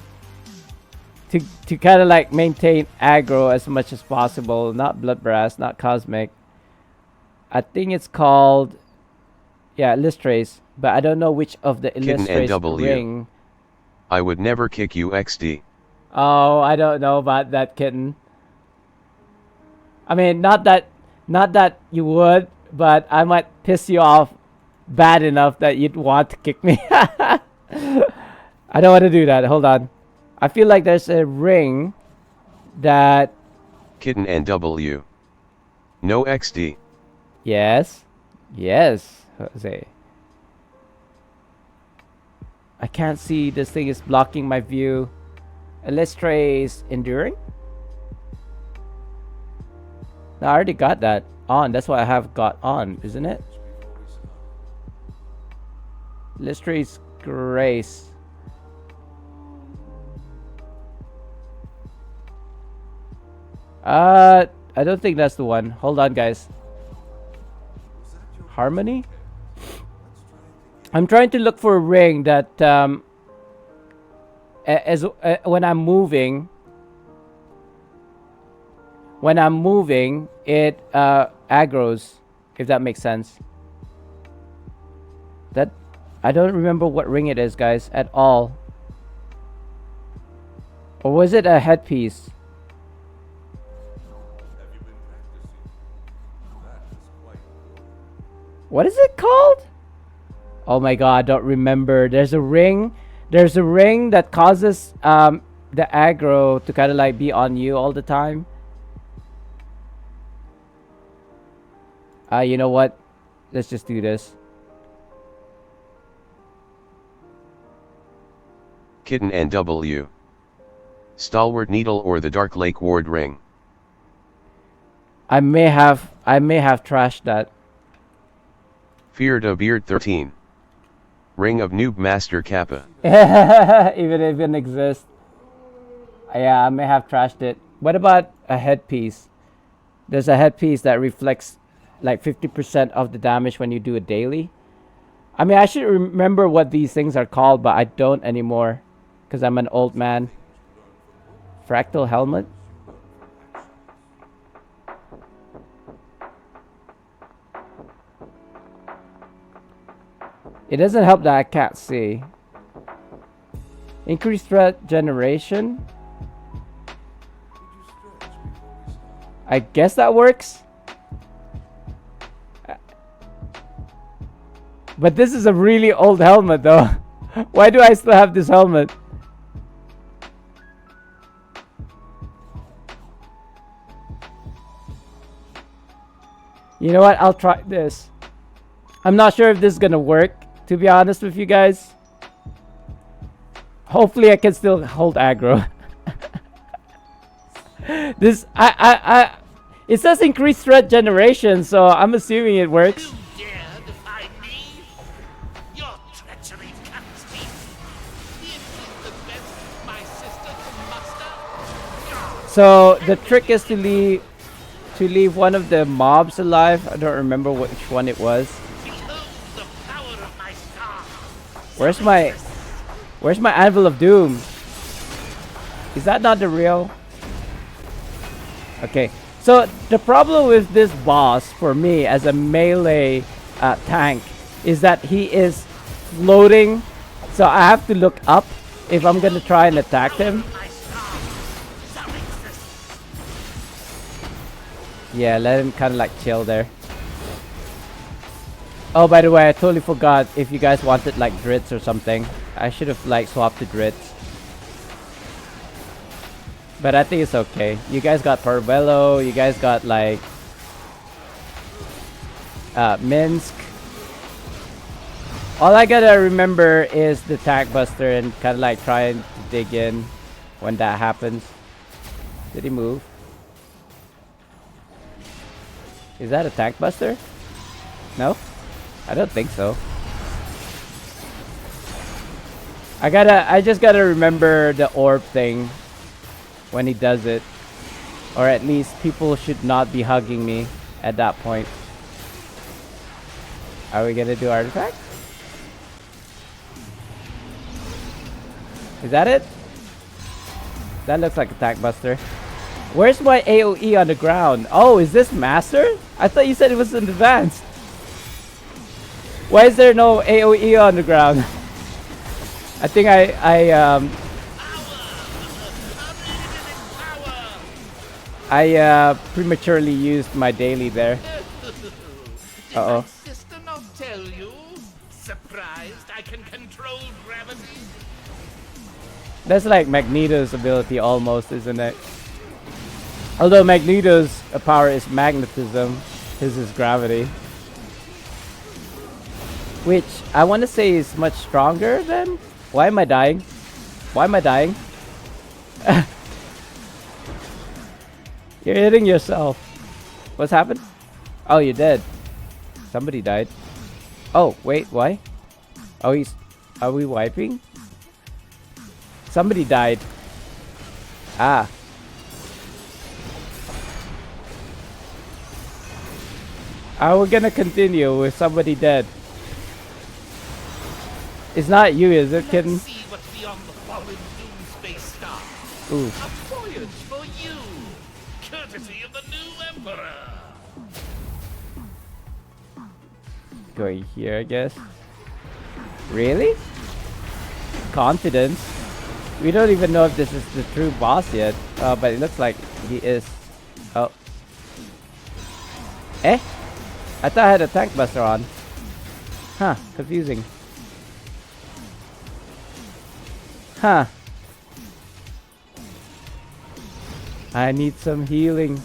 to kind of like maintain aggro as much as possible. Not blood brass, not cosmic. I think it's called, yeah, illustrates, but I don't know which of the Kitten illustrates NW. ring. I would never kick you XD. Oh, I don't know about that, Kitten. I mean, not that you would, but I might piss you off bad enough that you'd want to kick me. I don't want to do that. Hold on. I feel like there's a ring that... Kitten NW. No XD. Yes. Yes, Jose. I can't see. This thing is blocking my view. Illustrates enduring? No, I already got that on. That's what I have got on, isn't it? Illustrates grace. I don't think that's the one. Hold on, guys. Harmony? I'm trying to look for a ring that when I'm moving, it aggroes, if that makes sense. That I don't remember what ring it is, guys, at all. Or was it a headpiece? What is it called? Oh my god, I don't remember. There's a ring that causes the aggro to kind of like be on you all the time. You know what? Let's just do this. Kitten NW. Stalwart Needle or the Dark Lake Ward Ring. I may have trashed that. Feared a Beard 13. Ring of Noob Master Kappa. Even if it exists. Yeah, I may have trashed it. What about a headpiece? There's a headpiece that reflects like 50% of the damage when you do it daily. I mean, I should remember what these things are called, but I don't anymore because I'm an old man. Fractal helmet? It doesn't help that I can't see. Increased threat generation? I guess that works. But this is a really old helmet though. Why do I still have this helmet? You know what? I'll try this. I'm not sure if this is gonna work, to be honest with you guys. Hopefully I can still hold aggro. This it says increased threat generation, so I'm assuming it works. You dare defy me? Your treachery cuts me. This is the best my sister can muster. So the trick is to leave one of the mobs alive. I don't remember which one it was. Behold the power of my star. Where's my Anvil of Doom? Is that not the real? Okay, so the problem with this boss for me as a melee tank is that he is floating, so I have to look up if I'm gonna try and attack him. My star shall exist. Yeah, let him kind of like chill there. Oh, by the way, I totally forgot if you guys wanted like drits or something. I should have like swapped the drits. But I think it's okay. You guys got Parvello, you guys got like Minsk. All I gotta remember is the Tank Buster and kind of like trying to dig in when that happens. Did he move? Is that a Tank Buster? No? I don't think so. I just gotta remember the orb thing when he does it. Or at least people should not be hugging me at that point. Are we gonna do artifact? Is that it? That looks like a Tank Buster. Where's my AoE on the ground? Oh, is this master? I thought you said it was in advanced. Why is there no AoE on the ground? I think I prematurely used my daily there. Uh-oh. Did my sister not tell you? Surprised I can control gravity? That's like Magneto's ability almost, isn't it? Although Magneto's power is magnetism, his is gravity. Which I want to say is much stronger than... Why am I dying? Why am I dying? You're hitting yourself. What's happened? Oh, you're dead. Somebody died. Oh, wait, why? Oh, he's... Are we wiping? Somebody died. Ah. Are we gonna continue with somebody dead? It's not you, is it, kitten? Let's see what's beyond the fallen doom space star. Ooh. A voyage for you, courtesy of the new emperor. Going here, I guess. Really? Confidence? We don't even know if this is the true boss yet. But it looks like he is. Oh. Eh? I thought I had a Tank Buster on. Huh. Confusing. Huh. I need some healing.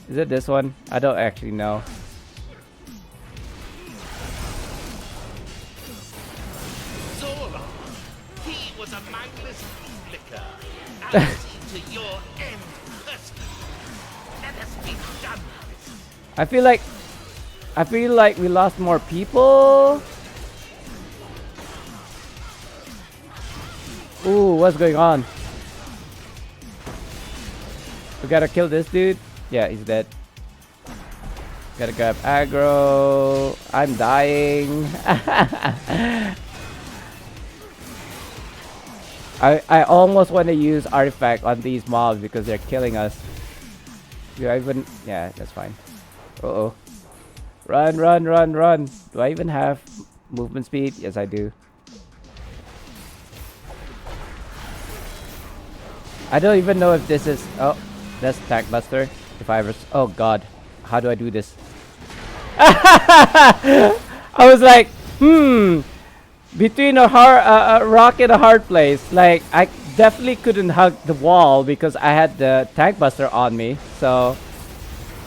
Is it this one? I don't actually know. Zora, he was a mindless flicker. I'll see to your end personally. Let us be done with this. I feel like we lost more people. Ooh, what's going on? We gotta kill this dude. Yeah, he's dead. Gotta grab aggro. I'm dying. I almost want to use artifact on these mobs because they're killing us. Do I even... Yeah, that's fine. Uh-oh. Run, run, run, run. Do I even have movement speed? Yes, I do. I don't even know if this is... Oh, that's Tank Buster. If I ever... Oh, God. How do I do this? I was like, between a rock and a hard place. Like, I definitely couldn't hug the wall because I had the Tank Buster on me. So,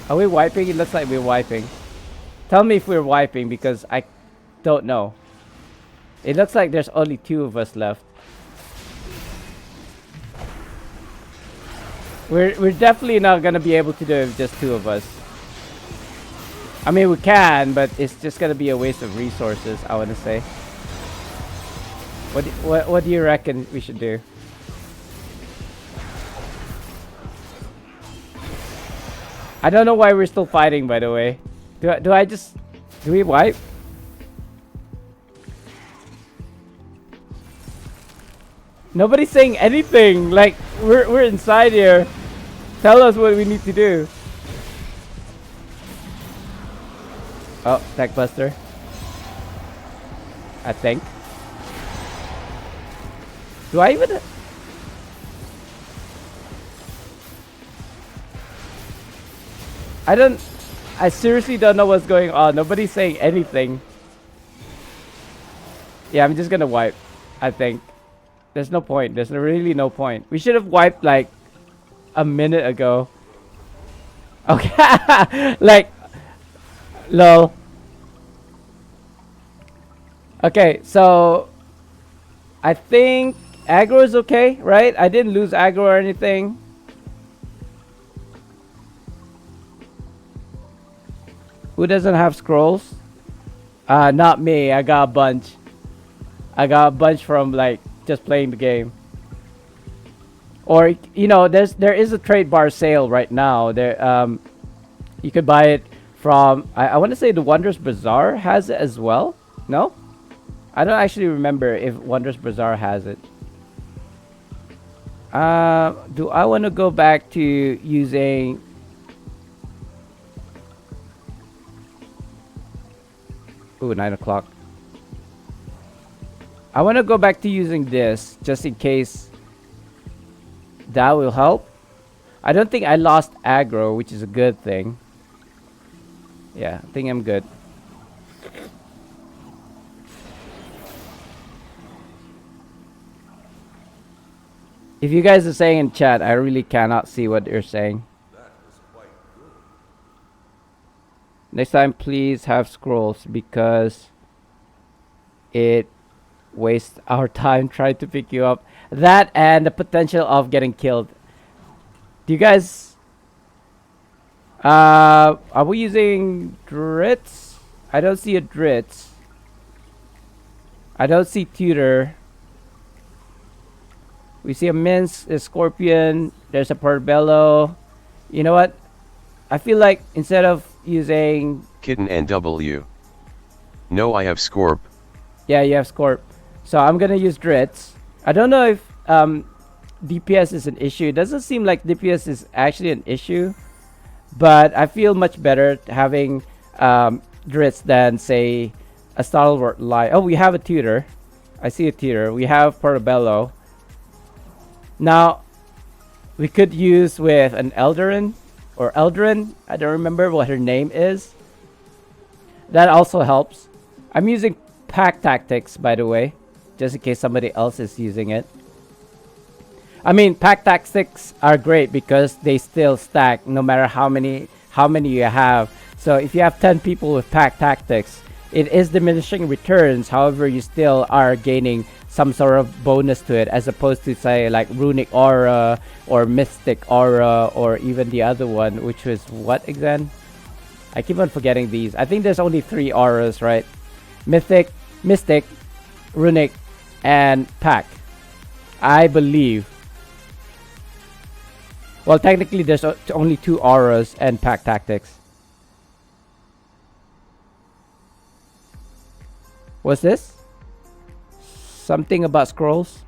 are we wiping? It looks like we're wiping. Tell me if we're wiping because I don't know. It looks like there's only 2 of us left. We're definitely not gonna be able to do it with just 2 of us. I mean, we can, but it's just gonna be a waste of resources, I wanna say. What do you reckon we should do? I don't know why we're still fighting, by the way. Do we wipe? Nobody's saying anything. Like, we're inside here. Tell us what we need to do. Oh, Tank Buster. I think. Do I even... I seriously don't know what's going on. Nobody's saying anything. Yeah, I'm just gonna wipe. I think. There's no point. There's really no point. We should have wiped like a minute ago. Okay. Like, lol. Okay, so I think aggro is okay, right? I didn't lose aggro or anything. Who doesn't have scrolls? Not me. I got a bunch. I got a bunch from like just playing the game. Or you know, there is a trade bar sale right now. There you could buy it from I want to say the Wondrous Bazaar has it as well. No? I don't actually remember if Wondrous Bazaar has it. Do I want to go back to using? Ooh, 9 o'clock. I want to go back to using this just in case that will help. I don't think I lost aggro, which is a good thing. Yeah, I think I'm good. If you guys are saying in chat, I really cannot see what you're saying. Next time, please have scrolls because it wastes our time trying to pick you up. That and the potential of getting killed. Do you guys... are we using Dritz? I don't see a Dritz. I don't see Tutor. We see a Minsk, a Scorpion. There's a Portobello. You know what? I feel like instead of using... Kitten NW. No, I have Scorp. Yeah, you have Scorp. So I'm gonna use Dritz. I don't know if DPS is an issue. It doesn't seem like DPS is actually an issue. But I feel much better having Dritz than, say, a Stalwart Lion. Oh, we have a Tutor. I see a Tutor. We have Portobello. Now, we could use with an Eldarin or Eldrin. I don't remember what her name is. That also helps. I'm using Pack Tactics, by the way, just in case somebody else is using it. I mean, Pack Tactics are great because they still stack no matter how many you have. So if you have 10 people with Pack Tactics, it is diminishing returns. However, you still are gaining some sort of bonus to it, as opposed to say like Runic Aura or Mystic Aura or even the other one, which was what again? I keep on forgetting these. I think there's only 3 auras, right? Mythic, Mystic, Runic, and Pack. I believe. Well, technically there's only 2 auras and Pack Tactics. What's this? Something about scrolls?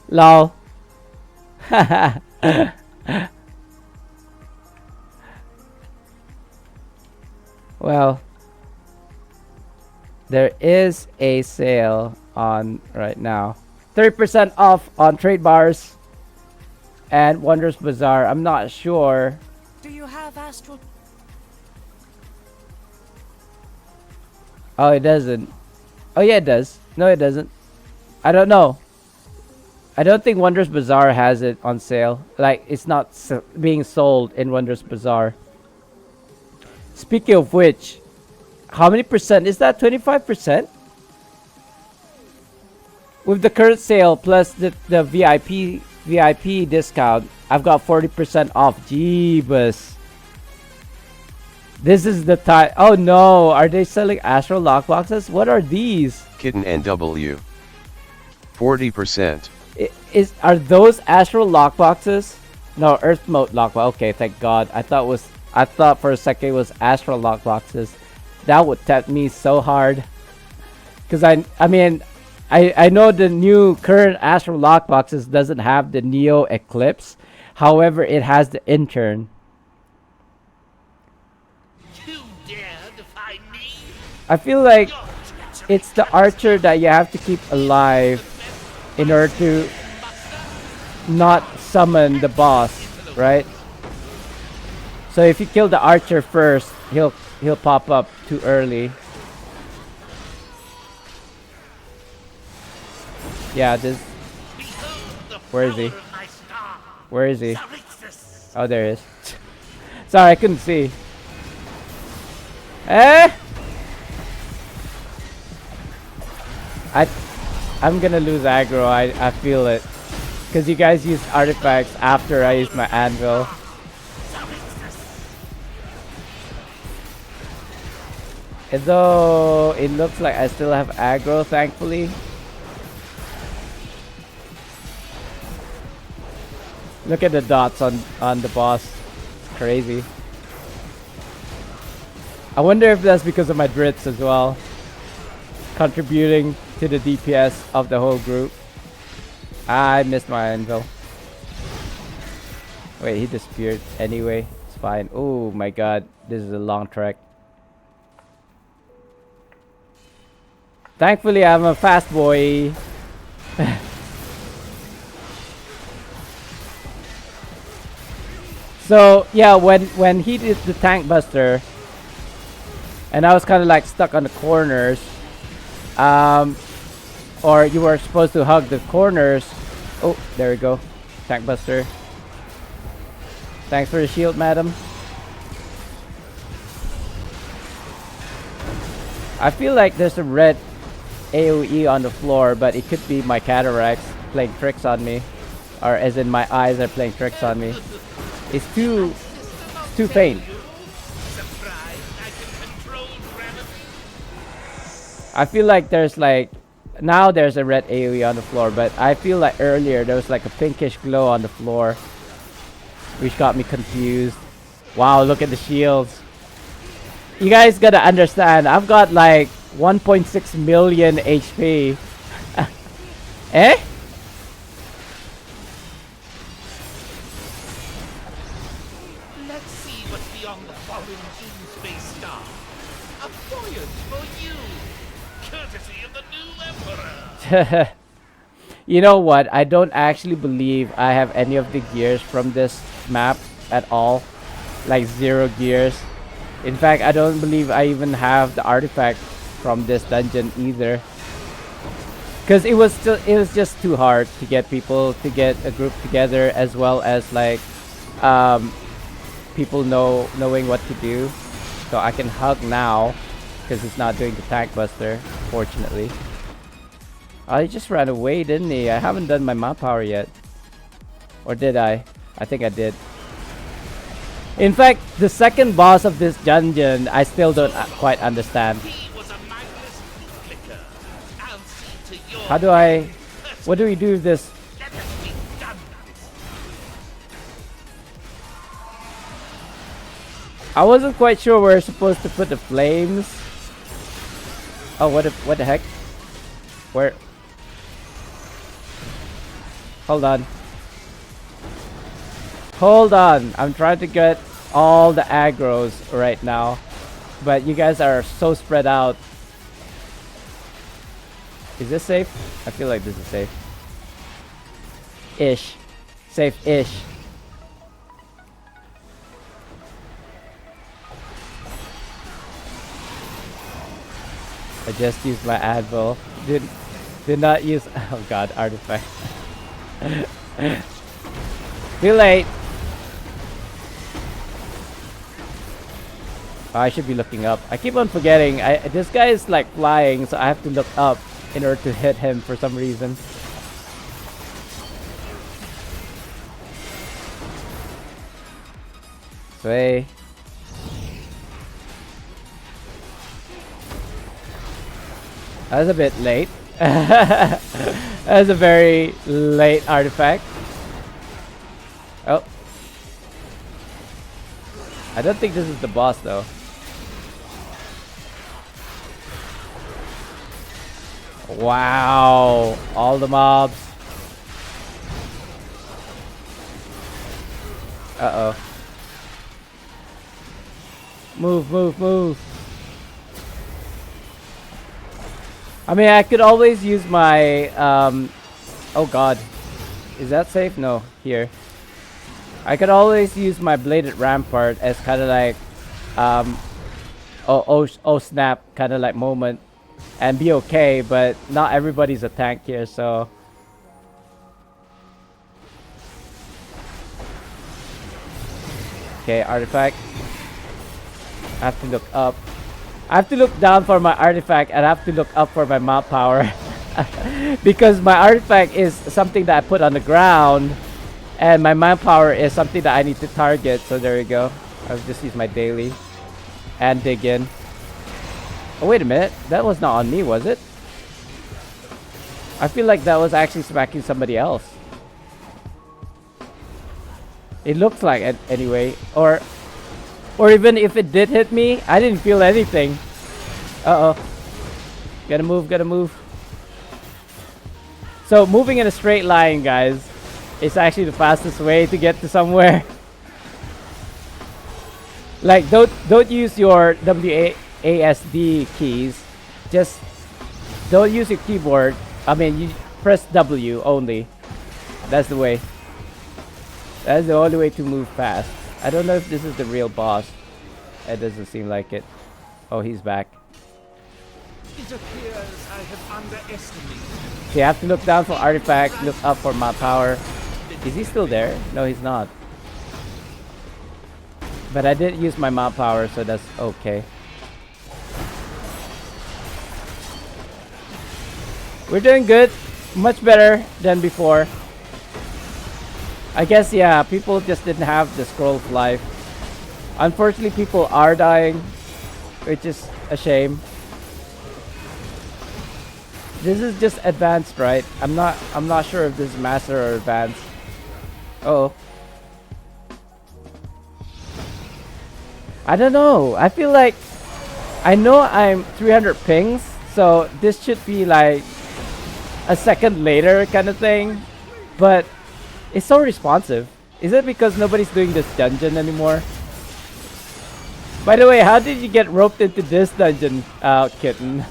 Lol. Well, there is a sale on right now. 30% off on trade bars and Wondrous Bazaar. I'm not sure. Do you have astral? Oh, it doesn't. Oh, yeah, it does. No, it doesn't. I don't know. I don't think Wondrous Bazaar has it on sale. Like, it's not being sold in Wondrous Bazaar. Speaking of which, how many percent? Is that 25%? With the current sale plus the VIP discount, I've got 40% off. Jeebus. This is the time. Oh no, are they selling Astral Lockboxes? What are these? Kitten NW. 40%. Are those Astral Lockboxes? No, Earth Mode Lockbox. Okay, thank God. I thought for a second it was Astral Lockboxes. That would tempt me so hard. Cause I mean, I know the new current Astral Lockboxes doesn't have the Neo Eclipse. However, it has the Intern. You dare defy me? I feel like it's the Archer that you have to keep alive in order to not summon the boss, right? So if you kill the Archer first, he'll pop up too early. Yeah, this. Behold the Where is he? power of my star. Where is he? Sarixus. Oh, there he is. Sorry, I couldn't see. Eh? I'm gonna lose aggro. I feel it. Because you guys use artifacts after I use my anvil. Though it looks like I still have aggro, thankfully. Look at the dots on the boss. It's crazy. I wonder if that's because of my Drits as well. Contributing to the DPS of the whole group. I missed my anvil. Wait, he disappeared anyway. It's fine. Oh my god, this is a long trek. Thankfully, I'm a fast boy. So yeah, when he did the tank buster, and I was kind of like stuck on the corners, or you were supposed to hug the corners. Oh, there we go, tank buster. Thanks for the shield, madam. I feel like there's a red AoE on the floor, but it could be my cataracts playing tricks on me, or as in my eyes are playing tricks on me. It's too faint. I feel like there's like now there's a red AoE on the floor, but I feel like earlier there was like a pinkish glow on the floor, which got me confused. Wow, look at the shields. You guys gotta understand, I've got like 1.6 million HP. Eh? Let's see what's beyond the fallen in-space star. A voyage for you, courtesy of the new Emperor. You know what? I don't actually believe I have any of the gears from this map at all. Like 0 gears. In fact, I don't believe I even have the artifact from this dungeon either. Because it was just too hard to get people to get a group together, as well as like people knowing what to do. So I can hug now because it's not doing the tank buster, fortunately. Oh, he just ran away, didn't he? I haven't done my map power yet. Or did I? I think I did. In fact, the second boss of this dungeon, I still don't quite understand. How do I... What do we do with this? I wasn't quite sure where we're supposed to put the flames. Oh, what the heck? Where? Hold on. Hold on. I'm trying to get all the aggros right now. But you guys are so spread out. Is this safe? I feel like this is safe. Ish. Safe-ish. I just used my anvil. Did not use... Oh god, artifact. Too late. Oh, I should be looking up. I keep on forgetting. This guy is like flying, so I have to look up in order to hit him for some reason. Sway. That was a bit late. That was a very late artifact. Oh. I don't think this is the boss though. Wow. All the mobs. Uh-oh. Move, move, move. I mean, I could always use my, oh god. Is that safe? No, here. I could always use my bladed rampart as kind of like, oh snap, kind of like moment, and be okay. But not everybody's a tank here, so Okay, artifact. I have to look up. I have to look down for my artifact and I have to look up for my mount power. Because my artifact is something that I put on the ground and my mount power is something that I need to target. So there you go. I'll just use my daily and dig in. Oh, wait a minute. That was not on me, was it? I feel like that was actually smacking somebody else. It looks like it anyway. Or even if it did hit me, I didn't feel anything. Uh-oh. Gotta move, gotta move. So moving in a straight line, guys, is actually the fastest way to get to somewhere. Like, don't use your WASD keys. Just don't use your keyboard. I mean, you press W only. That's the way. That's the only way to move fast. I don't know if this is the real boss. It doesn't seem like it. Oh, he's back. It appears I have underestimated. So you have to look down for artifact, look up for map power. Is he still there? No, he's not. But I did use my map power, so that's okay. We're doing good. Much better than before. I guess, yeah, people just didn't have the scroll of life. Unfortunately, people are dying, which is a shame. This is just advanced, right? I'm not sure if this is master or advanced. Uh oh. I don't know. I feel like I know I'm 300 pings, so this should be like a second later kind of thing, but it's so responsive. Is it because nobody's doing this dungeon anymore? By the way, how did you get roped into this dungeon, Kitten?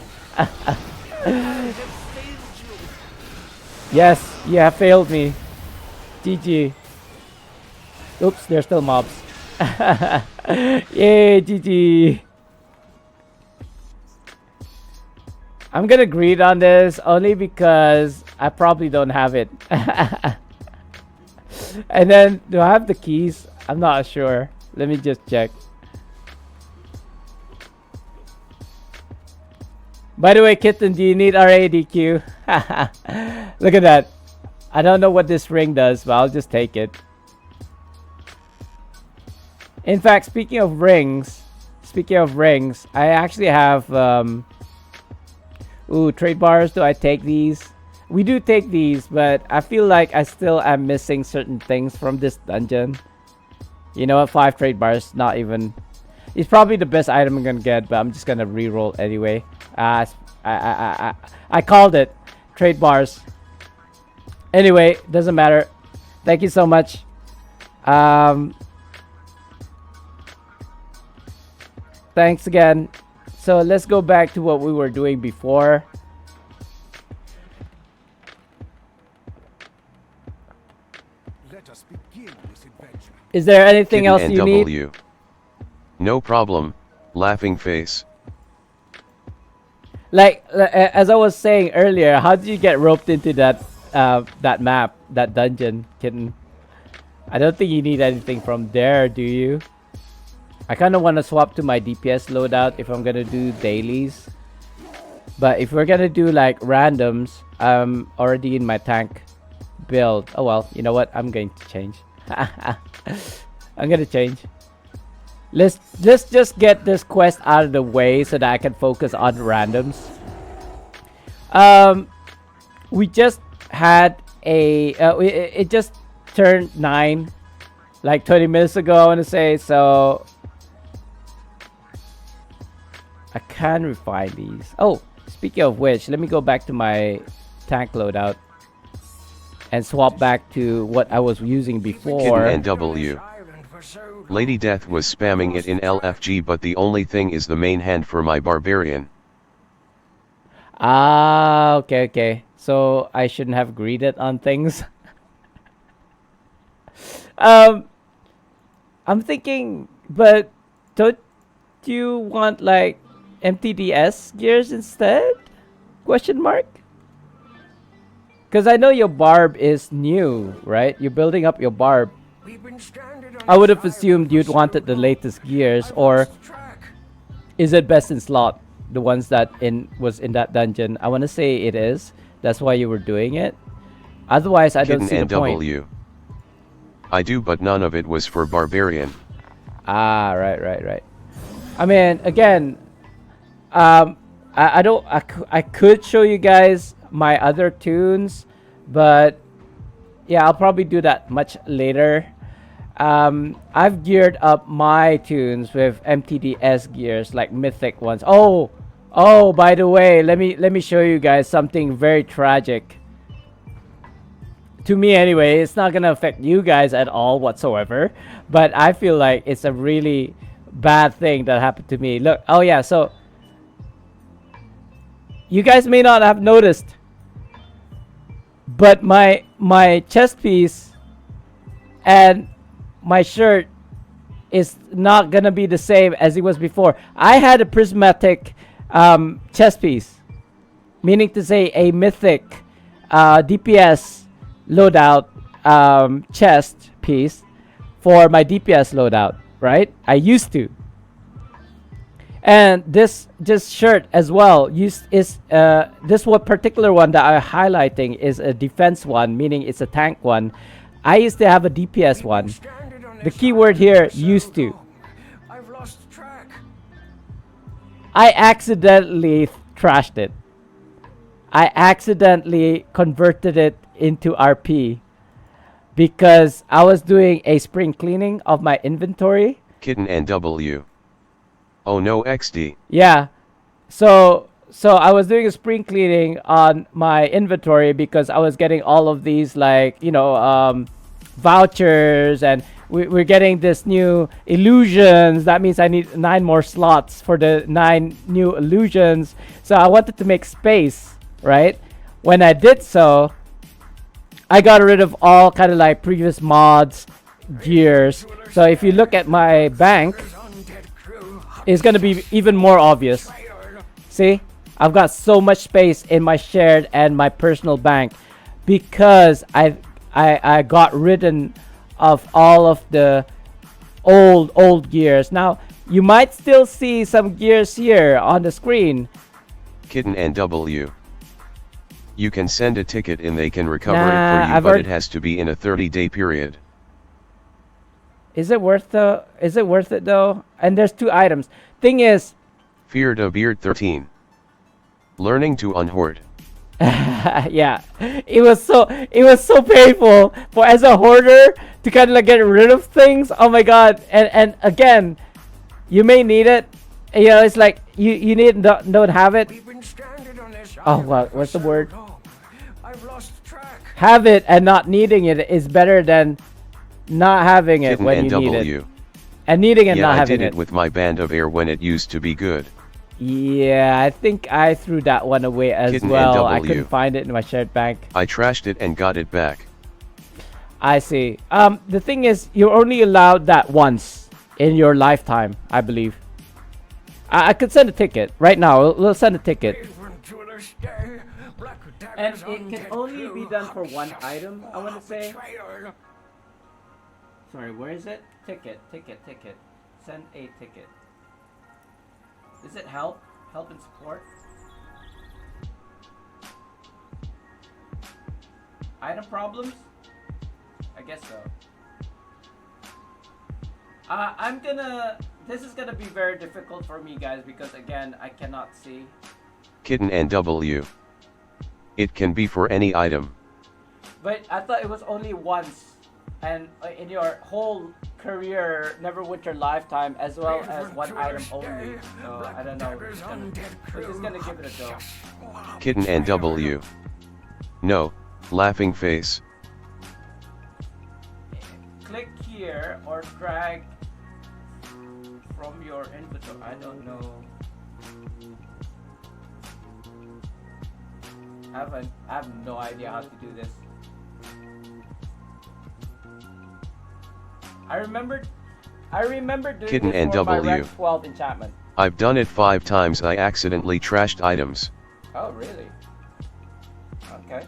Yes, you have failed me. GG. Oops, there's still mobs. Yay, GG. I'm gonna greed on this only because I probably don't have it. And then, do I have the keys? I'm not sure. Let me just check. By the way, Kitten, do you need RADQ? Look at that. I don't know what this ring does, but I'll just take it. In fact, speaking of rings, I actually have trade bars. Do I take these? We do take these, but I feel like I still am missing certain things from this dungeon. You know what? 5 trade bars, not even. It's probably the best item I'm gonna get, but I'm just gonna re-roll anyway. I called it. Trade bars. Anyway, doesn't matter. Thank you so much. Thanks again. So let's go back to what we were doing before. Let us begin this adventure. Is there anything Kitten else you need? NW. No problem. Laughing face. Like as I was saying earlier, how did you get roped into that that map, that dungeon, Kitten? I don't think you need anything from there, do you? I kind of want to swap to my DPS loadout if I'm gonna do dailies. But if we're gonna do like randoms, I'm already in my tank build. Oh well, you know what? I'm going to change. I'm gonna change. Let's just get this quest out of the way so that I can focus on randoms. We just had a it just turned 9 like 20 minutes ago, I want to say, so I can refine these. Oh, speaking of which, let me go back to my tank loadout and swap back to what I was using before. Kitten NW. Lady Death was spamming it in LFG, but the only thing is the main hand for my barbarian. Ah, okay. So I shouldn't have greeted on things. I'm thinking, but don't you want like MTDS gears instead? Question mark? Because I know your barb is new, right? You're building up your barb. We've been stranded I would have assumed you'd wanted the latest gears, or is it best in slot? The ones that was in that dungeon. I want to say it is. That's why you were doing it. Otherwise, I don't see the point. NW. I do, but none of it was for Barbarian. Ah, right. I mean, again, I could show you guys my other tunes, but yeah, I'll probably do that much later. I've geared up my tunes with MTDS gears, like mythic ones. Oh, by the way, let me show you guys something very tragic. To me anyway, it's not gonna affect you guys at all whatsoever, but I feel like it's a really bad thing that happened to me. Look, oh yeah, so you guys may not have noticed, but my chest piece and my shirt is not gonna be the same as it was before. I had a prismatic chest piece, meaning to say a mythic DPS loadout chest piece for my DPS loadout, right? I used to. And this shirt as well this one particular one that I'm highlighting is a defense one, meaning it's a tank one. I used to have a DPS one. The keyword here, used to. I've lost track. I accidentally trashed it. I accidentally converted it into RP because I was doing a spring cleaning of my inventory. Kitten NW. Oh no, XD. Yeah. So I was doing a spring cleaning on my inventory because I was getting all of these, like, vouchers, and we're getting this new illusions. That means I need 9 more slots for the 9 new illusions. So I wanted to make space, right? When I did so, I got rid of all kind of like previous mods, gears. So if you look at my bank, it's gonna be even more obvious. See, I've got so much space in my shared and my personal bank because I got rid of all of the old gears. Now you might still see some gears here on the screen. Kitten NW. You can send a ticket and they can recover Nah, it for you, I've but already- it has to be in a 30-day period. Is it worth it though? And there's 2 items. Thing is, Fear the Beard 13. Learning to unhoard. yeah, it was so painful for as a hoarder to kind of like get rid of things. Oh my god! And again, you may need it. It's like you need don't have it. We've been stranded on this Oh, island what's for the so word? long. I've lost track. Have it and not needing it is better than not having it Kitten when you need NW. it, and needing and Yeah, not I having did it. it with my Band of Air when it used to be good. Yeah, I think I threw that one away as Kitten well. I NW. couldn't find it in my shared bank. I trashed it and got it back. I see. The thing is, you're only allowed that once in your lifetime, I believe. I could send a ticket right now. We'll send a ticket. And it can only be done for 1 item, I want to say. Sorry, where is it? Ticket. Send a ticket. Is it help? Help and support? Item problems? I guess so. This is gonna be very difficult for me, guys, because again, I cannot see. Kitten NW. It can be for any item. But I thought it was only once, and in your whole career, Neverwinter lifetime, as well as 1 item only. So I don't know. We're just gonna give it a go. Kitten NW. No, laughing face. Click here or drag from your inventory. I don't know. I have no idea how to do this. I remember doing Kitten this for my NW. rank 12 enchantment. I've done it 5 times. I accidentally trashed items. Oh, really? Okay.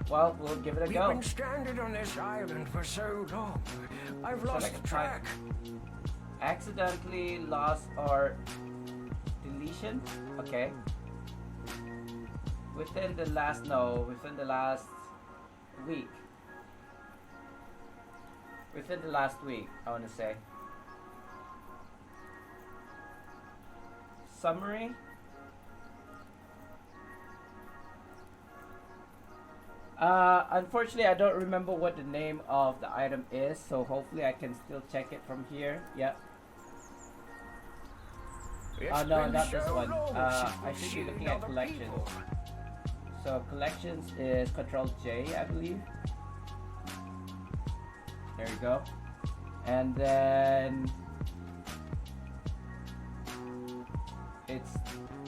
Well, we'll give it a We've go. been stranded on this island for so long. I've So lost like a type. track. Accidentally lost or deletion. Okay. Within the last week. Within the last week, I want to say. Summary. Unfortunately, I don't remember what the name of the item is, so hopefully I can still check it from here. Yep. Oh no, not this one. I should be looking at collections. So collections is Control J, I believe. There you go. And then it's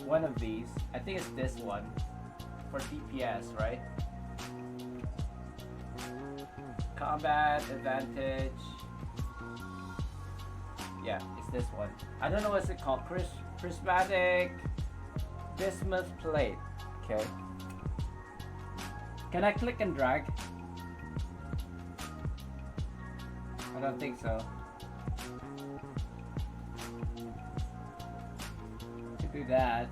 one of these. I think it's this one for DPS, right? Combat advantage. Yeah, it's this one. I don't know what's it called. Prismatic bismuth plate. Okay. Can I click and drag? I don't think so. To do that,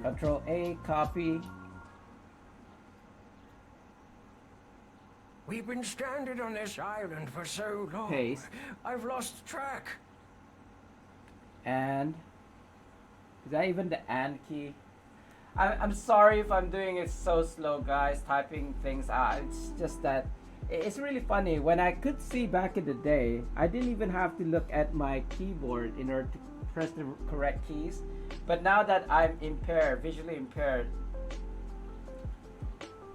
Control A, copy. We've been stranded on this island for so long. Paste. I've lost track. And is that even the and key? I'm sorry if I'm doing it so slow, guys, typing things out. It's just that it's really funny. When I could see back in the day, I didn't even have to look at my keyboard in order to press the correct keys. But now that I'm impaired, visually impaired,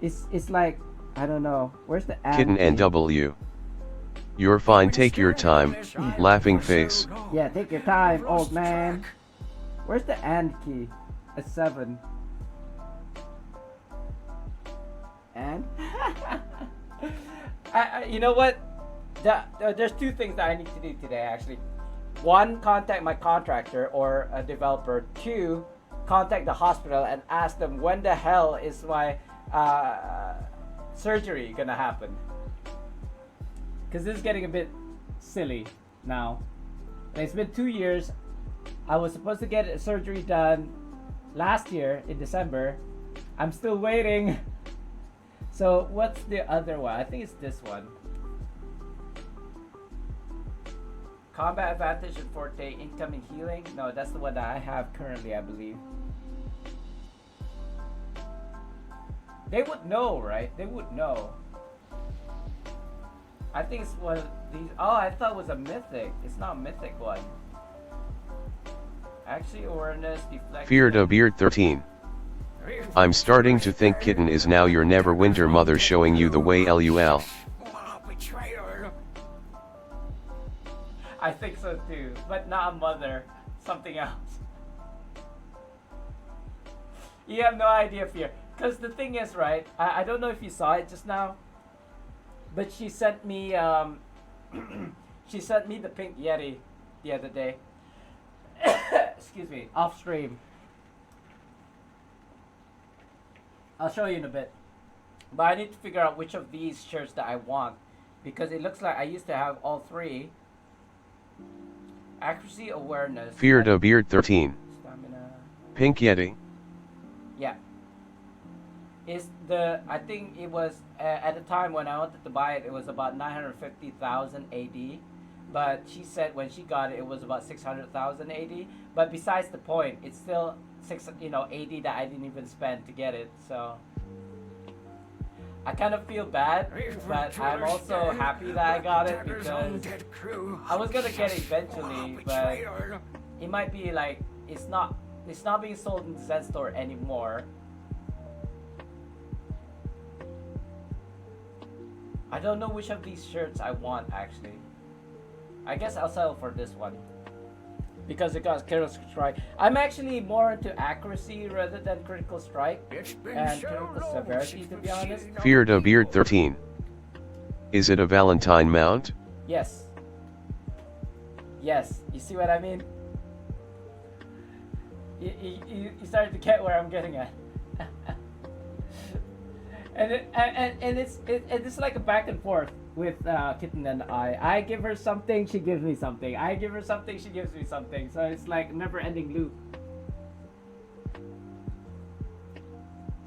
it's like, I don't know. Where's the and Kitten key? NW. You're fine, take your time. Laughing face. Yeah, take your time, old man. Where's the and key? A 7. And you know what? There's two things that I need to do today, actually. One, contact my contractor or a developer. Two, contact the hospital and ask them when the hell is my surgery gonna happen. Because this is getting a bit silly now. And it's been 2 years. I was supposed to get a surgery done last year in December. I'm still waiting. So what's the other one? I think it's this one. Combat advantage and forte incoming healing. No, that's the one that I have currently, I believe. They would know, right? They would know. I think it's one of these. Oh, I thought it was a mythic. It's not a mythic one. Actually, awareness, deflection. Feared a beard 13. I'm starting to think Kitten is now your Neverwinter mother showing you the way LUL. Betrayal. I think so too, but not a mother. Something else. You have no idea, Fear. Because the thing is, right, I don't know if you saw it just now, but she sent me she sent me the pink Yeti the other day. Excuse me, off stream. I'll show you in a bit. But I need to figure out which of these shirts that I want, because it looks like I used to have all three. Accuracy, awareness. Feared a beard 13. Stamina. Pink Yeti. Yeah. Is the I think it was at the time when I wanted to buy it, it was about 950,000 AD, but she said when she got it, it was about 600,000 AD. But besides the point, it's still 80 that I didn't even spend to get it. So I kind of feel bad, but I'm also happy that I got it because I was gonna get it eventually, but it might be like it's not being sold in the Zen store anymore. I don't know which of these shirts I want, actually. I guess I'll settle for this one, because it got critical strike. I'm actually more into accuracy rather than critical strike and critical severity, to be honest. Feared a beard 13. Is it a Valentine mount? Yes. Yes. You see what I mean? You started to get where I'm getting at. And it's like a back and forth with Kitten and I. I give her something, she gives me something. I give her something, she gives me something. So it's like a never-ending loop.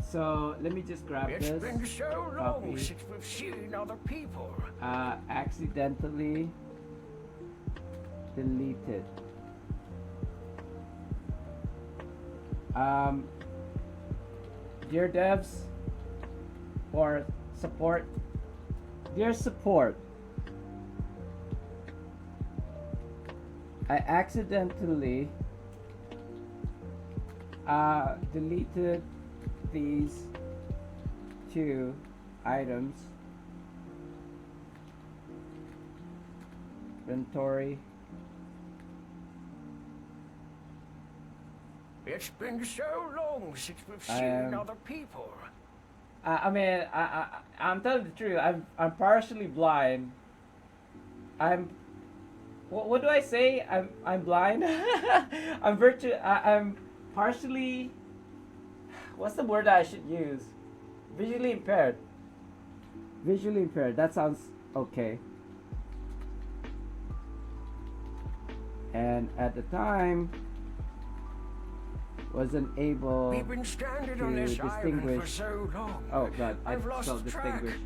So let me just grab It's this. been so long Copy. since we've seen other people. Accidentally deleted. Dear devs or support, dear support, I accidentally deleted these two items. Inventory. It's been so long since we've seen other people. I'm telling the truth. I'm partially blind. What do I say? I'm blind. I'm partially. What's the word that I should use? Visually impaired. Visually impaired. That sounds okay. And at the time, wasn't able We've been stranded to on this island for distinguish. so long. Oh god, I I've lost spelled track. distinguish.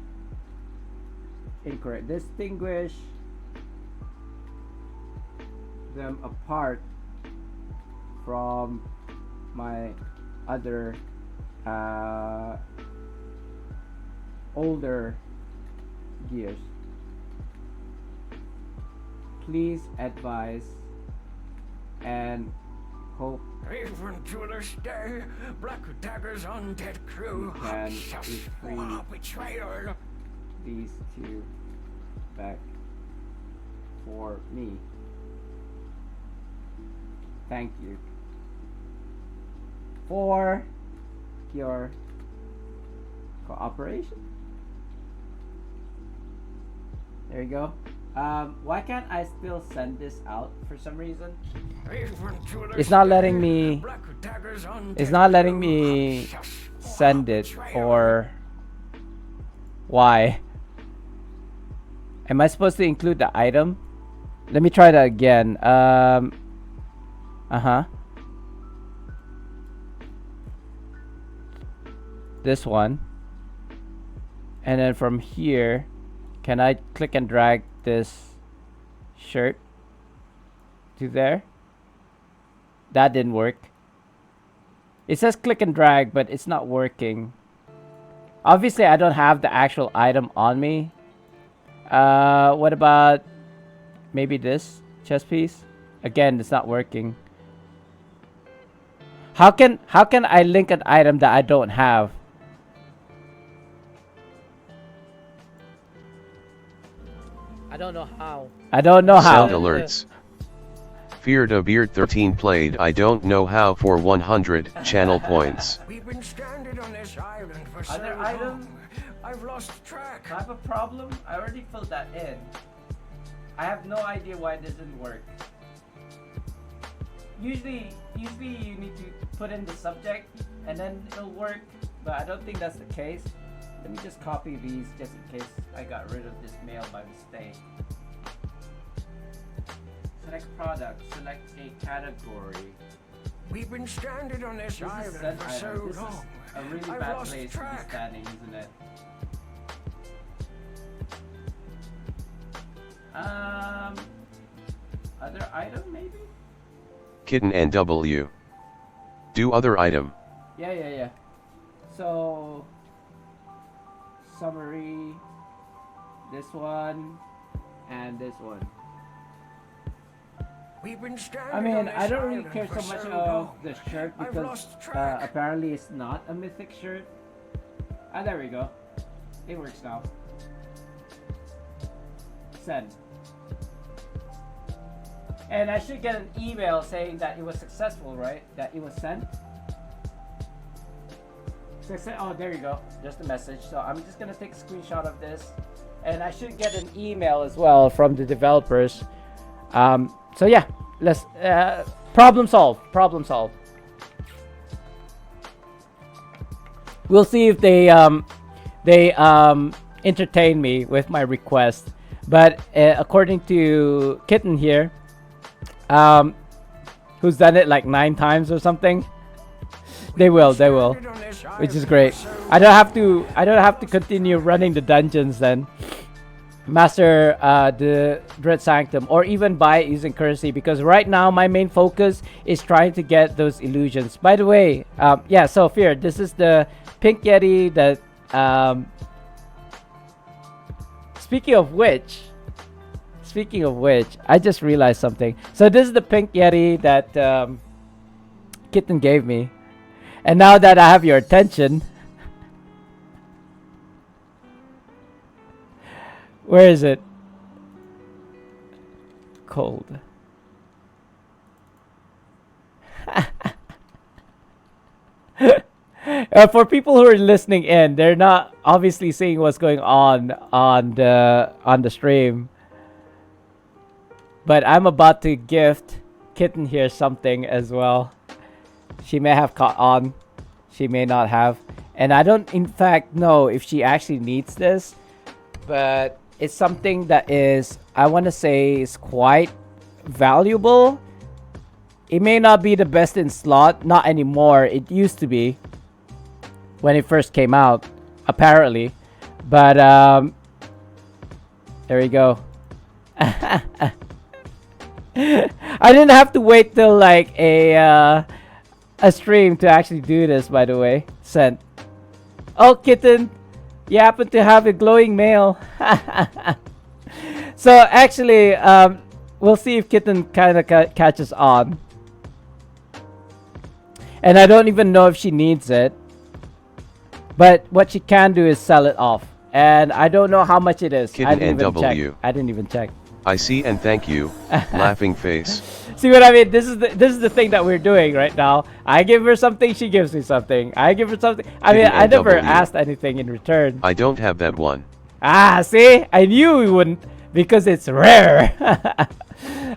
Incorrect. Distinguish them apart from my other older gears. Please advise and hope Even to this day, Black Dagger's undead crew You can just be free. a betrayal. these two back for me. Thank you for your cooperation. There you go. Why can't I still send this out for some reason? Even to this It's not day, letting me. Black Dagger's undead It's not letting crew me just send a it, betrayal. or why? Am I supposed to include the item? Let me try that again. This one. And then from here, can I click and drag this shirt to there? That didn't work. It says click and drag, but it's not working. Obviously, I don't have the actual item on me. What about maybe this chest piece? Again, it's not working. How can I link an item that I don't have? I don't know how. I don't know how. Sound alerts. Feared a Beard 13 played I don't know how for 100 channel points. We've been stranded on this island for so Other long. item? I've lost track. I have a problem. I already filled that in. I have no idea why it doesn't work. Usually you need to put in the subject and then it'll work, but I don't think that's the case. Let me just copy these just in case I got rid of this mail by mistake. Select product, select a category. We've been stranded on this This is island sent for item. so This is long. a really I've bad lost place track. to be standing, isn't it? Other item maybe? Kitten NW. Do other item. Yeah. So, summary, this one, and this one. We've been stranded I on mean, this I don't really island care for so much so of long. the shirt I've because lost track. apparently it's not a mythic shirt. Ah, there we go. It works now. Send. And I should get an email saying that it was successful, right? That it was sent. Oh, there you go. Just a message. So I'm just gonna take a screenshot of this, and I should get an email as well from the developers. So yeah, let's problem solved. Problem solved. We'll see if they they entertain me with my request. But according to Kitten here, who's done it like 9 times or something, they will, which is great. I don't have to continue running the dungeons then. Master the Dread Sanctum, or even buy it using currency, because right now my main focus is trying to get those illusions. By the way, yeah, so Fear, this is the pink Yeti that speaking of which, I just realized something. So this is the pink Yeti that Kitten gave me, and now that I have your attention, where is it? Cold. For people who are listening in, they're not obviously seeing what's going on the stream. But I'm about to gift Kitten here something as well. She may have caught on. She may not have. And I don't in fact know if she actually needs this. But it's something that is, I want to say, is quite valuable. It may not be the best in slot. Not anymore. It used to be when it first came out, apparently. But there you go. I didn't have to wait till like a stream to actually do this, by the way. Sent. Oh, Kitten, you happen to have a glowing mail. So actually, we'll see if Kitten kind of catches on. And I don't even know if she needs it. But what she can do is sell it off. And I don't know how much it is. Kitten I didn't even check. NW. I didn't even check. I see and thank you. Laughing face. See what I mean? This is the thing that we're doing right now. I give her something, she gives me something. I give her something. I mean, I never asked anything in return. I don't have that one. Ah, see? I knew we wouldn't, because it's rare.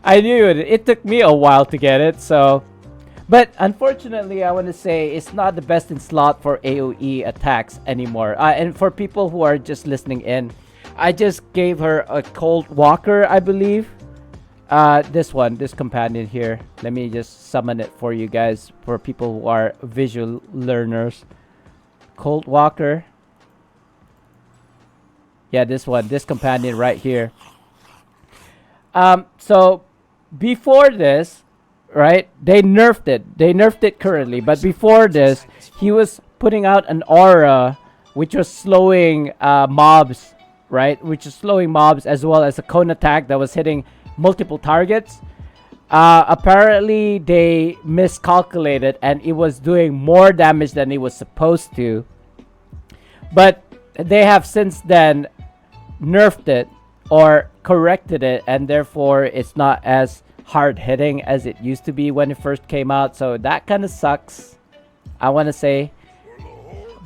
I knew it. It took me a while to get it, so. But unfortunately, I want to say it's not the best in slot for AoE attacks anymore. And for people who are just listening in, I just gave her a Cold Walker, I believe. This companion here. Let me just summon it for you guys, for people who are visual learners. Cold Walker. Yeah, this companion right here. So before this, right, they nerfed it currently, but before this he was putting out an aura which was slowing mobs, right, which is slowing mobs, as well as a cone attack that was hitting multiple targets. Apparently they miscalculated and it was doing more damage than it was supposed to, but they have since then nerfed it or corrected it, and therefore it's not as hard hitting as it used to be when it first came out. So that kind of sucks, I want to say,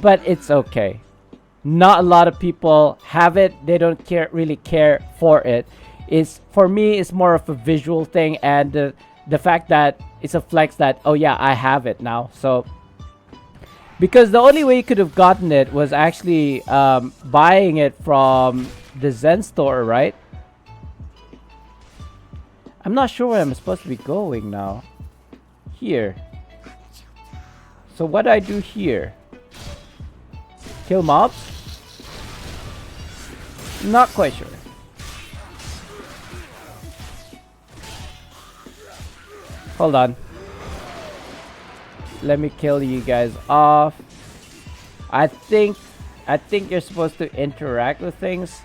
but it's okay. Not a lot of people have it. They don't really care for it. It's, for me, it's more of a visual thing, and the fact that it's a flex that, oh yeah, I have it now. So because the only way you could have gotten it was actually buying it from the Zen store, right? I'm not sure where I'm supposed to be going now. Here. So what do I do here? Kill mobs? Not quite sure. Hold on. Let me kill you guys off. I think you're supposed to interact with things.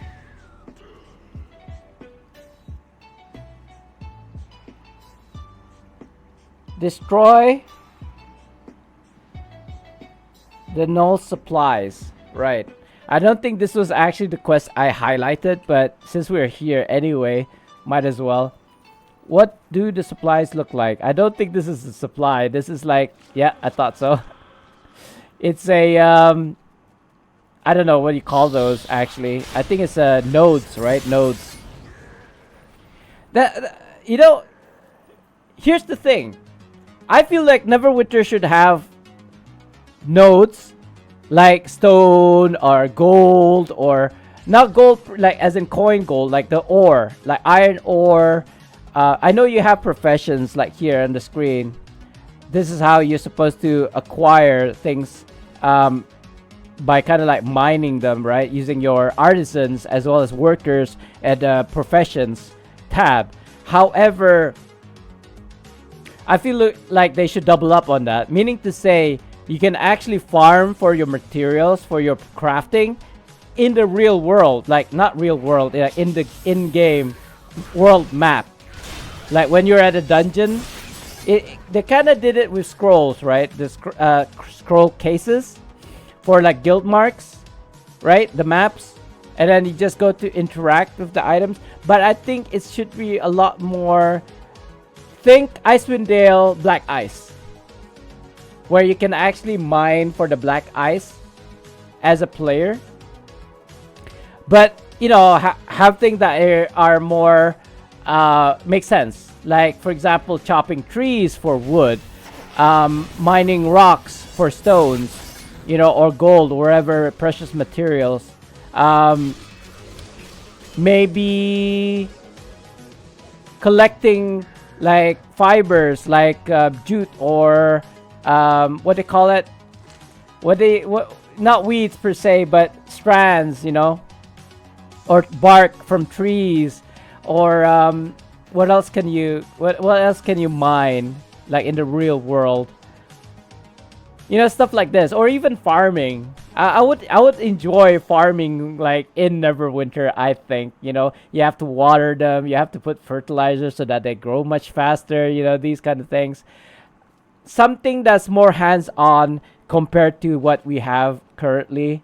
Destroy the null supplies. Right. I don't think this was actually the quest I highlighted, but since we're here anyway, might as well. What do the supplies look like? I don't think this is a supply. This is like, yeah, I thought so. It's a, I don't know what you call those actually. I think it's nodes, right? Nodes. You know, here's the thing. I feel like Neverwinter should have nodes like stone or gold, or not gold like as in coin gold, like the ore, like iron ore. I know you have professions like here on the screen. This is how you're supposed to acquire things, by kind of like mining them, right? Using your artisans as well as workers at the professions tab. However, I feel like they should double up on that, meaning to say you can actually farm for your materials for your crafting in the real world, like not real world, in the in-game world map. Like when you're at a dungeon, they kind of did it with scrolls, right? The scroll cases for like guild marks, right? The maps, and then you just go to interact with the items. But I think it should be a lot more. Think Icewind Dale Black Ice, where you can actually mine for the black ice as a player. But you know, have things that are more make sense. Like for example, chopping trees for wood, mining rocks for stones, you know, or gold, wherever precious materials. Maybe collecting like fibers, like jute, or what they call it, what not weeds per se, but strands, you know, or bark from trees, or what else can you mine like in the real world, you know, stuff like this. Or even farming. I would enjoy farming like in Neverwinter. I think, you know, you have to water them, you have to put fertilizer so that they grow much faster, you know, these kind of things. Something that's more hands-on compared to what we have currently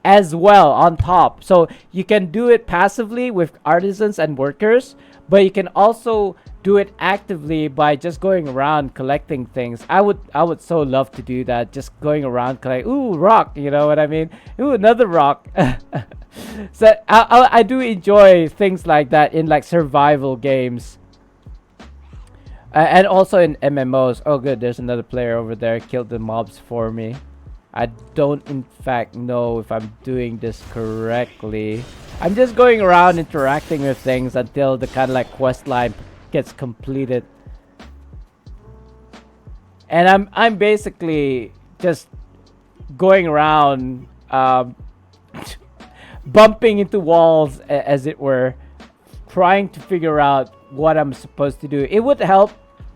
as well on top. So you can do it passively with artisans and workers, but you can also do it actively by just going around collecting things. I would so love to do that, just going around collect. Ooh, rock, you know what I mean? Ooh, another rock. So I do enjoy things like that in like survival games, and also in MMOs. Oh good, there's another player over there, killed the mobs for me. I don't in fact know if I'm doing this correctly. I'm just going around interacting with things until the kind of like quest line gets completed. And I'm basically just going around bumping into walls, as it were, trying to figure out what I'm supposed to do. It would help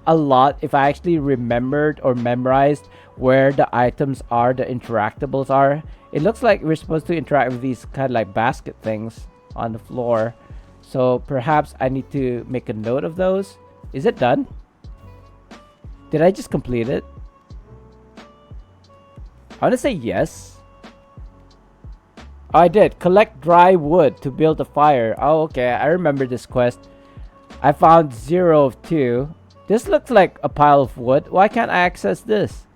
a lot if I actually remembered or memorized where the items are, the interactables are. It looks like we're supposed to interact with these kind of like basket things on the floor. So perhaps I need to make a note of those. Is it done? Did I just complete it? I want to say yes. Oh, I did. Collect dry wood to build a fire. Oh, okay. I remember this quest. I found 0 of 2. This looks like a pile of wood. Why can't I access this?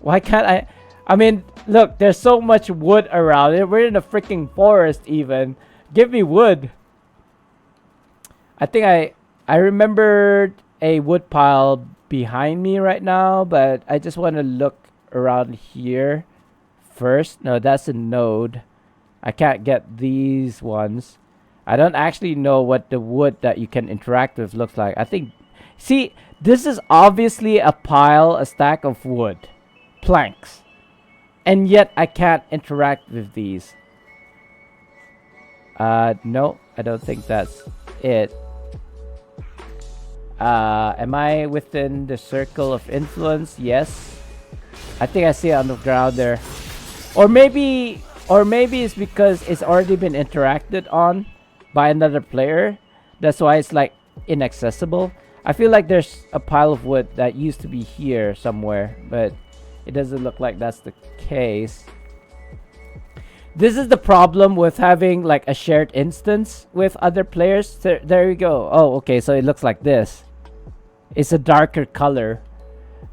Why can't I? I mean, look, there's so much wood around it. We're in a freaking forest even. Give me wood. I think I remembered a wood pile behind me right now, but I just want to look around here first. No, that's a node. I can't get these ones. I don't actually know what the wood that you can interact with looks like. I think, see, this is obviously a pile, a stack of wood, planks, and yet I can't interact with these. No, I don't think that's it. Am I within the circle of influence? Yes. I think I see it on the ground there. Or maybe it's because it's already been interacted on by another player. That's why it's like inaccessible. I feel like there's a pile of wood that used to be here somewhere, but it doesn't look like that's the case. This is the problem with having like a shared instance with other players. There we go. Oh, okay, so it looks like this. It's a darker color.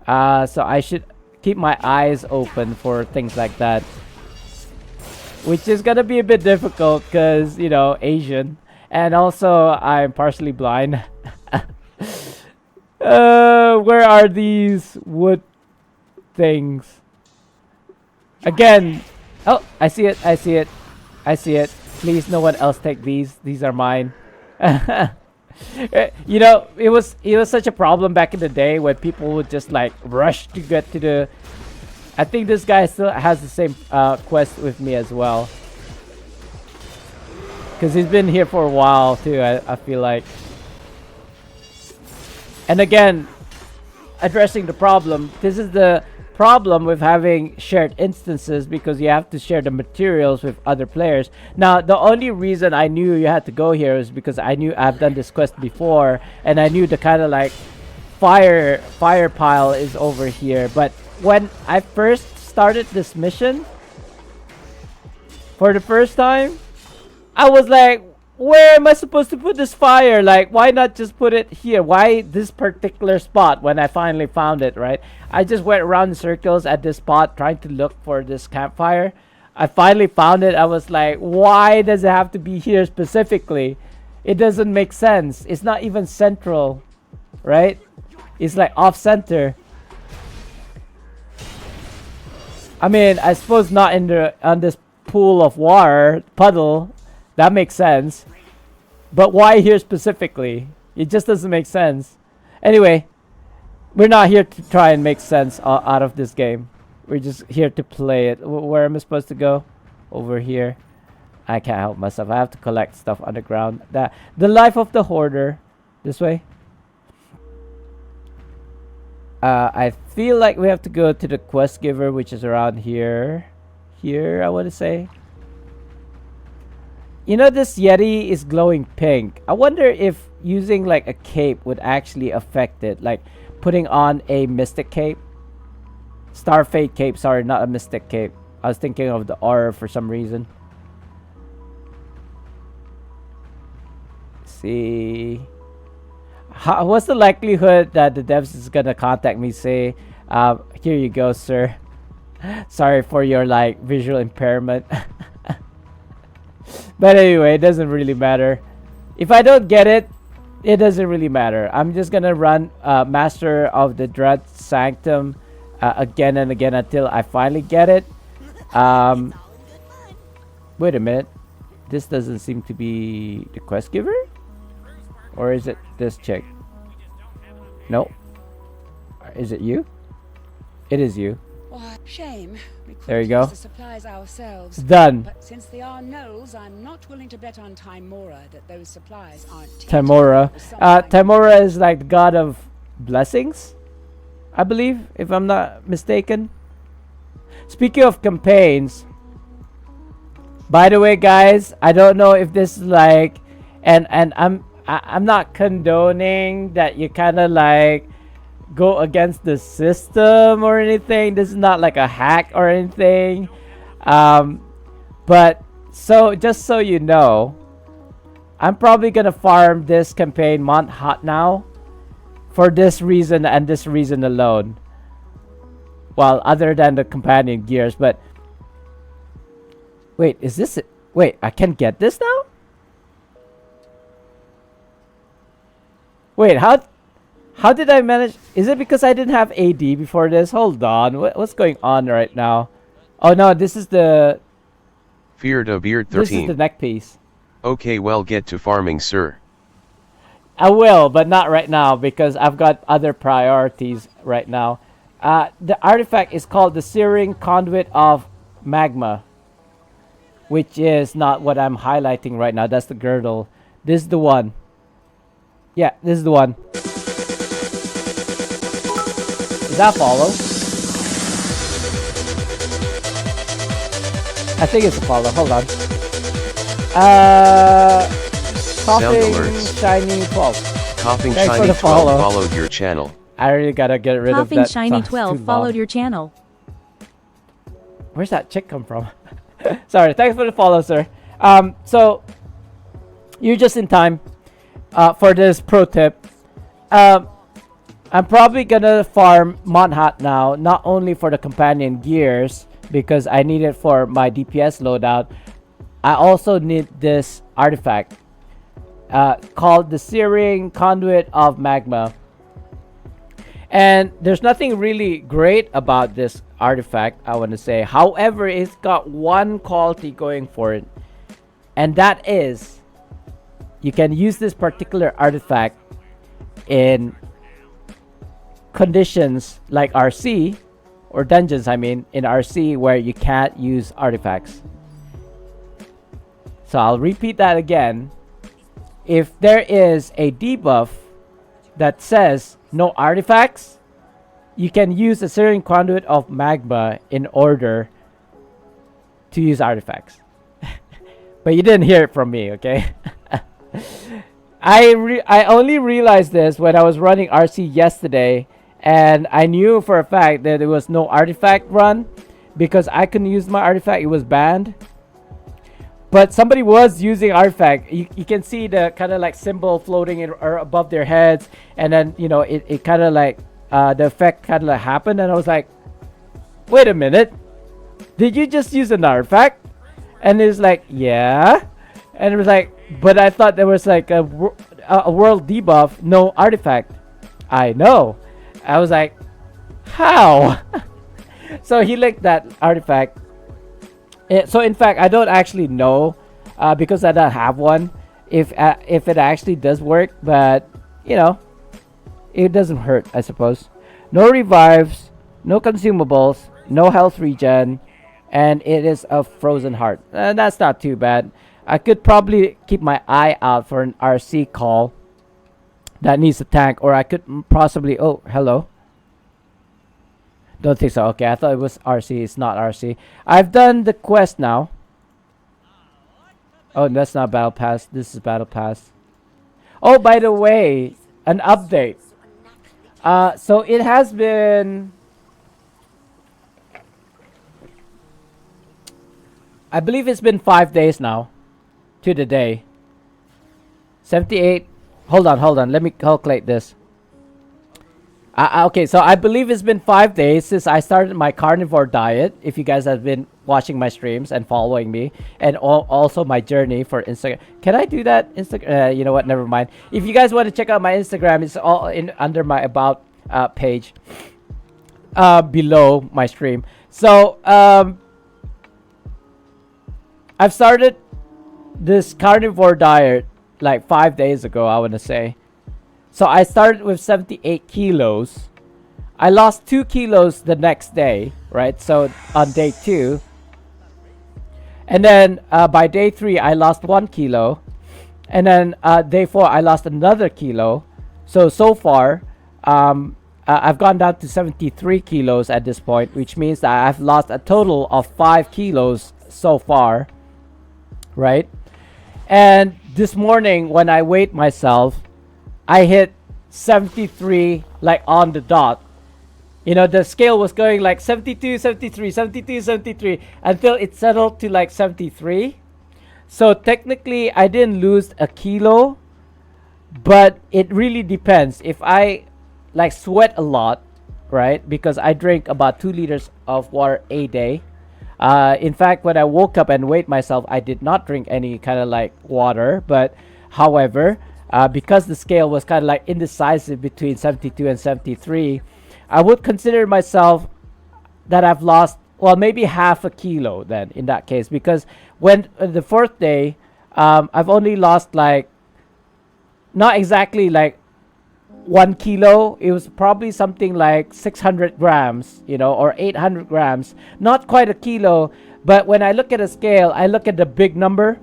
So I should keep my eyes open for things like that. Which is gonna be a bit difficult because, you know, Asian. And also, I'm partially blind. Where are these wood things? Again. Oh, I see it. I see it. I see it. Please, no one else take these. These are mine. You know, it was such a problem back in the day when people would just like rush to get to the. I think this guy still has the same quest with me as well. Because he's been here for a while too, I feel like. And again, addressing the problem, this is the problem with having shared instances because you have to share the materials with other players. Now, the only reason I knew you had to go here is because I knew I've done this quest before and I knew the kind of like fire pile is over here. But when I first started this mission for the first time, I was like, where am I supposed to put this fire? Like, why not just put it here? Why this particular spot when I finally found it, right? I just went around in circles at this spot trying to look for this campfire. I finally found it. I was like, why does it have to be here specifically? It doesn't make sense. It's not even central, right? It's like off center. I mean, I suppose not in the on this pool of water puddle. That makes sense. But why here specifically? It just doesn't make sense. Anyway, we're not here to try and make sense out of this game. We're just here to play it. Where am I supposed to go? Over here. I can't help myself. I have to collect stuff underground. The life of the hoarder. This way. I feel like we have to go to the quest giver, which is around here. Here, I want to say. You know, this Yeti is glowing pink. I wonder if using like a cape would actually affect it. Like putting on a mystic cape. Starfade cape, sorry, not a mystic cape. I was thinking of the aura for some reason. See. What's the likelihood that the devs is gonna contact me, say, here you go, sir. Sorry for your like visual impairment. But anyway, it doesn't really matter. If I don't get it, it doesn't really matter. I'm just gonna run Master of the Dread Sanctum again and again until I finally get it. Wait a minute. This doesn't seem to be the quest giver? Or is it this chick? No. Is it you? It is you. Why, shame. We could There you go. use the supplies ourselves. Done. But since they are gnolls, I'm not willing to bet on Timora that those supplies aren't tainted Timora. with something. Timora is like the god of blessings, I believe, if I'm not mistaken. Speaking of campaigns, by the way, guys, I don't know if this is like, and I'm not condoning that you kind of like go against the system or anything. This is not like a hack or anything. But so just so you know, I'm probably gonna farm this campaign Mount Hot now for this reason and this reason alone. Well, other than the companion gears, but wait, is this it? Wait, I can get this now? Wait, how did I manage? Is it because I didn't have AD before this? Hold on, what's going on right now? Oh no, this is the Feared a beard this is 13. the neck piece. Okay, well, get to farming, sir. I will, but not right now because I've got other priorities right now. The artifact is called the Searing Conduit of Magma, which is not what I'm highlighting right now. That's the girdle. This is the one. Yeah, this is the one. Does that follow? I think it's a follow. Hold on. Coughing alerts. Shiny 12. Coughing Thanks for Shiny the 12 follow. followed your channel. I really gotta get rid of Coughing that. Shiny It's 12 too followed long. your channel. Where's that chick come from? Sorry, thanks for the follow, sir. So you're just in time for this pro tip. I'm probably gonna farm Monhat now, not only for the companion gears because I need it for my DPS loadout. I also need this artifact called the Searing Conduit of Magma. And there's nothing really great about this artifact, I want to say. However, it's got one quality going for it, and that is you can use this particular artifact in conditions like RC, or dungeons, I mean, in RC where you can't use artifacts. So I'll repeat that again. If there is a debuff that says no artifacts, you can use a certain conduit of magma in order to use artifacts. But you didn't hear it from me, okay? I only realized this when I was running RC yesterday, and I knew for a fact that there was no artifact run because I couldn't use my artifact. It was banned. But somebody was using artifact. You can see the kind of like symbol floating in, or above their heads, and then you know it kind of like the effect kind of like happened, and I was like, wait a minute, did you just use an artifact? And it's like, yeah, and it was like, but I thought there was like a world debuff, no artifact. I know. I was like, how? So he linked that artifact. So in fact, I don't actually know because I don't have one if it actually does work, but you know, it doesn't hurt, I suppose. No revives, no consumables, no health regen, and it is a frozen heart. That's not too bad. I could probably keep my eye out for an RC call that needs a tank, or I could possibly. Oh, hello. Don't think so. Okay, I thought it was RC. It's not RC. I've done the quest now. Oh, that's not battle pass. This is battle pass. Oh, by the way, an update. So it has been, I believe it's been 5 days now to the day. 78. Hold on. Let me calculate this. Okay, so I believe it's been 5 days since I started my carnivore diet. If you guys have been watching my streams and following me, and also my journey for Instagram. Can I do that? Instagram. You know what? Never mind. If you guys want to check out my Instagram, it's all in under my about page below my stream. So I've started this carnivore diet like 5 days ago, I want to say. So I started with 78 kilos. I lost 2 kilos the next day, right? So on day 2. And then by day 3, I lost 1 kilo. And then day 4, I lost another kilo. So far, I've gone down to 73 kilos at this point, which means that I've lost a total of 5 kilos so far, right? And this morning when I weighed myself, I hit 73 like on the dot. You know, the scale was going like 72, 73, 72, 73 until it settled to like 73. So technically I didn't lose a kilo, but it really depends. If I like sweat a lot, right? Because I drink about 2 liters of water a day. In fact, when I woke up and weighed myself, I did not drink any kind of like water, but however, because the scale was kind of like indecisive between 72 and 73, I would consider myself that I've lost, well, maybe half a kilo then in that case, because when the 4th day, I've only lost like, not exactly like 1 kilo. It was probably something like 600 grams, you know, or 800 grams, not quite a kilo. But when I look at a scale, I look at the big number.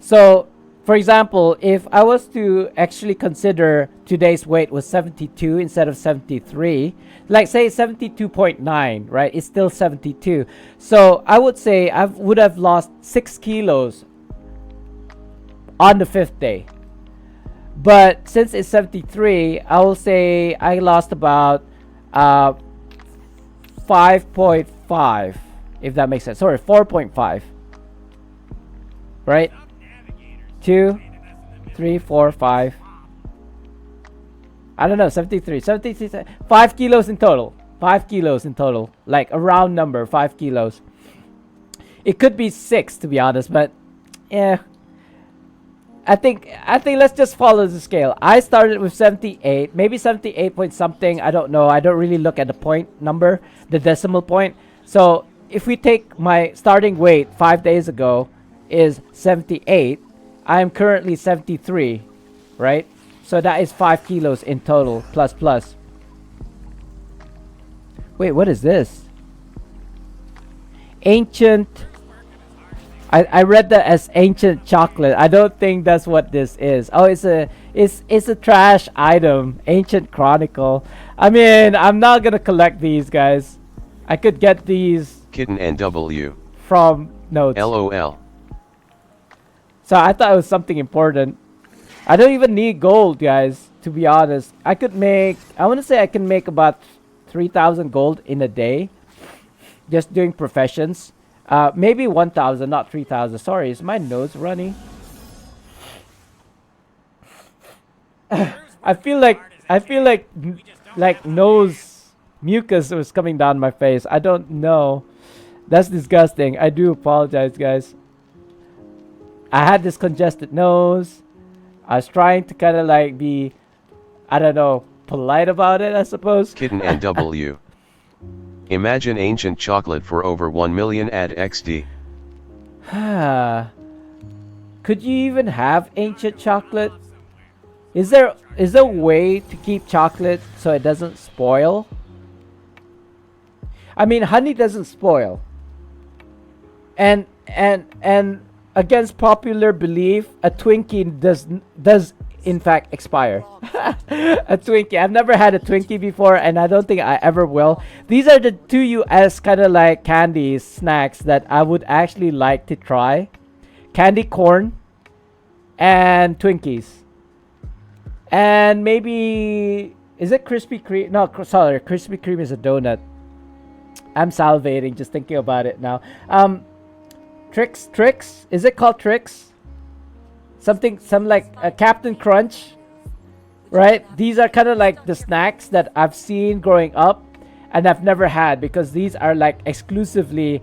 So for example, if I was to actually consider today's weight was 72 instead of 73, like say 72.9, right? It's still 72. So I would say I would have lost 6 kilos on the 5th day. But since it's 73, I will say I lost about 5.5, if that makes sense. Sorry, 4.5. Right? 2, 3, 4, 5. I don't know, 73, 5 kilos in total. 5 kilos in total. Like a round number, 5 kilos. It could be 6 to be honest, but yeah. I think let's just follow the scale. I started with 78, maybe 78 point something. I don't know. I don't really look at the point number, the decimal point. So if we take my starting weight 5 days ago is 78, I am currently 73, right? So that is 5 kilos in total, plus plus. Wait, what is this? Ancient. I read that as ancient chocolate. I don't think that's what this is. Oh, it's a trash item. Ancient Chronicle. I mean, I'm not gonna collect these, guys. I could get these Kitten NW. from notes. LOL. So I thought it was something important. I don't even need gold, guys, to be honest. I want to say I can make about 3,000 gold in a day just doing professions. Maybe 1,000, not 3,000. Sorry, is my nose runny? I feel like nose mucus was coming down my face. I don't know. That's disgusting. I do apologize, guys. I had this congested nose. I was trying to kind of like be, I don't know, polite about it, I suppose. Kitten NW. Imagine ancient chocolate for over 1 million ad XD. Could you even have ancient chocolate? Is there a way to keep chocolate so it doesn't spoil? I mean, honey doesn't spoil. And against popular belief, a Twinkie does in fact expire. A Twinkie. I've never had a Twinkie before, and I don't think I ever will. These are the two US kind of like candies, snacks that I would actually like to try. Candy corn and Twinkies. And maybe, is it Krispy Kreme? No, sorry, Krispy Kreme is a donut. I'm salivating just thinking about it now. Trix? Is it called Trix? Some like a Captain Crunch, right? These are kind of like the snacks that I've seen growing up and I've never had because these are like exclusively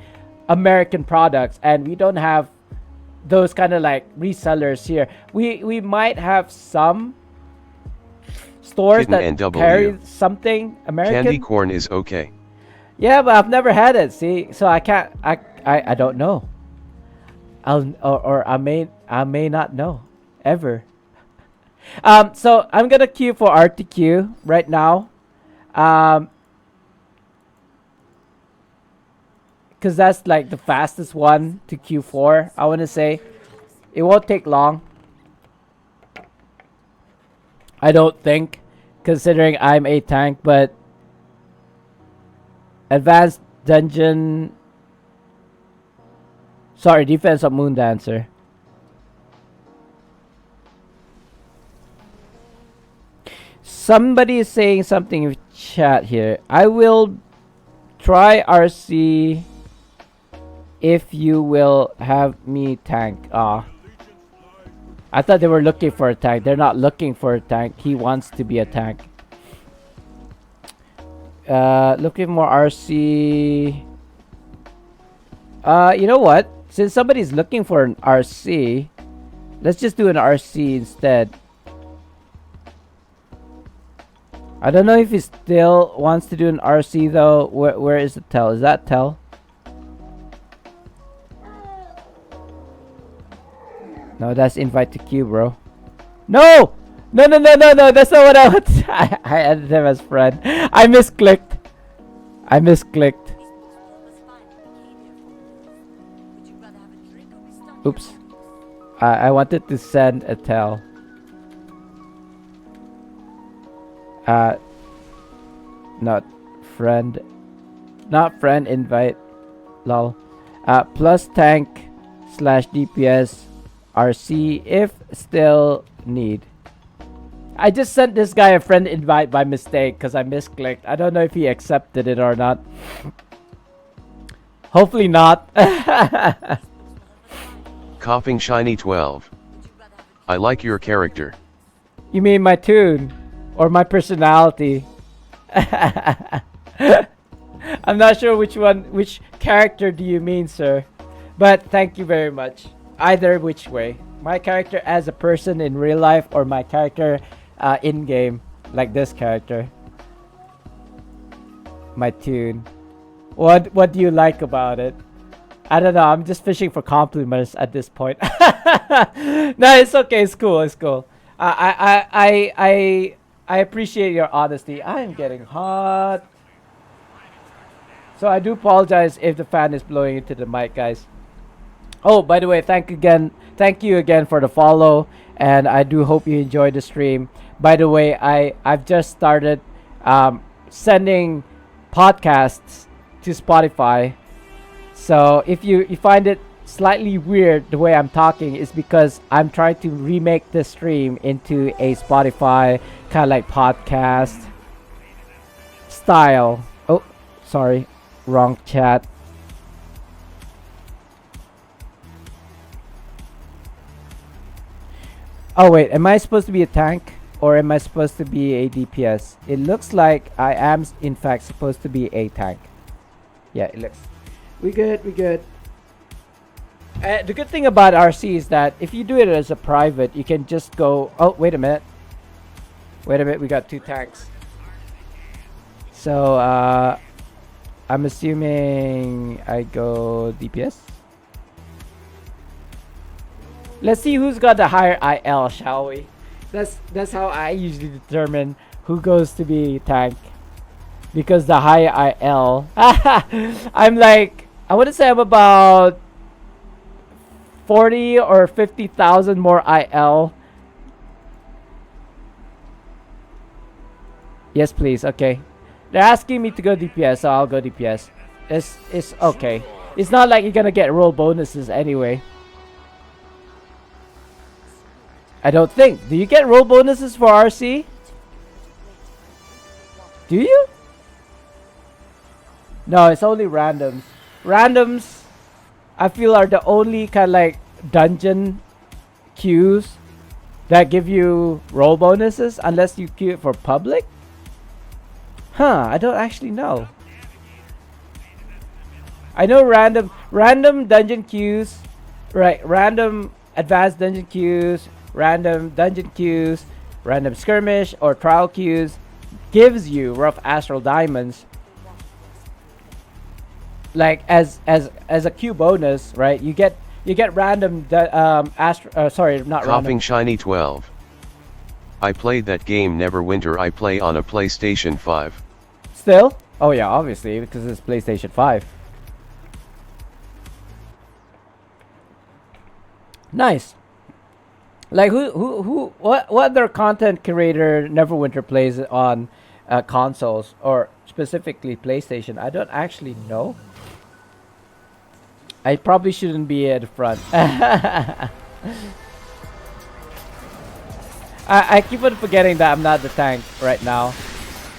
American products and we don't have those kind of like resellers here. We might have some stores Kitten that NW. carry something American. Candy corn is okay. Yeah, but I've never had it. See, so I can't. I don't know. I may not know ever. So I'm gonna queue for RTQ right now. Because that's like the fastest one to queue for. I want to say it won't take long. I don't think, considering I'm a tank, but advanced dungeon. Sorry, defense of Moon Dancer. Somebody is saying something in chat here. I will try RC if you will have me tank. I thought they were looking for a tank. They're not looking for a tank. He wants to be a tank. Looking more RC. You know what? Since somebody's looking for an RC, let's just do an RC instead. I don't know if he still wants to do an RC though. Where is the tell? Is that tell? No, that's invite to queue, bro. No! No, that's not what I want. I added him as friend. I misclicked. Oops. I wanted to send a tell. Not friend invite. Lol. Plus tank / DPS RC if still need. I just sent this guy a friend invite by mistake because I misclicked. I don't know if he accepted it or not. Hopefully not. Coughing Shiny 12. I like your character. You mean my tune or my personality? I'm not sure which character do you mean, sir. But thank you very much. Either which way. my character as a person in real life or my character in game, like this character. My tune. What do you like about it? I don't know. I'm just fishing for compliments at this point. No, it's okay. It's cool. It's cool. I appreciate your honesty. I am getting hot. So I do apologize if the fan is blowing into the mic, guys. Oh, by the way, thank you again for the follow, and I do hope you enjoyed the stream. By the way, I've just started sending podcasts to Spotify. So if you find it slightly weird the way I'm talking, is because I'm trying to remake this stream into a Spotify kind of like podcast style. Oh, sorry, wrong chat. Oh wait, am I supposed to be a tank or am I supposed to be a DPS? It looks like I am in fact supposed to be a tank. Yeah, it looks. We good. The good thing about RC is that if you do it as a private, you can just go. Oh, wait a minute. We got 2 tanks. So I'm assuming I go DPS. Let's see who's got the higher IL, shall we? That's how I usually determine who goes to be tank. Because the higher IL, I'm like, I want to say I'm about 40 or 50,000 more IL. Yes, please. Okay. They're asking me to go DPS, so I'll go DPS. It's okay. It's not like you're gonna get roll bonuses anyway. I don't think. Do you get roll bonuses for RC? Do you? No, it's only randoms. Randoms, I feel, are the only kind of like dungeon queues that give you roll bonuses unless you queue it for public. Huh, I don't actually know. I know random dungeon queues, right? Random advanced dungeon queues, random dungeon queues, random skirmish or trial queues gives you rough astral diamonds. Like as a queue bonus, right? You get random sorry, not Coughing random. Shiny 12. I played that game Neverwinter. I play on a PlayStation 5. Still? Oh yeah, obviously because it's PlayStation 5. Nice. Like what other content creator Neverwinter plays on consoles or specifically PlayStation? I don't actually know. I probably shouldn't be at the front. I keep on forgetting that I'm not the tank right now.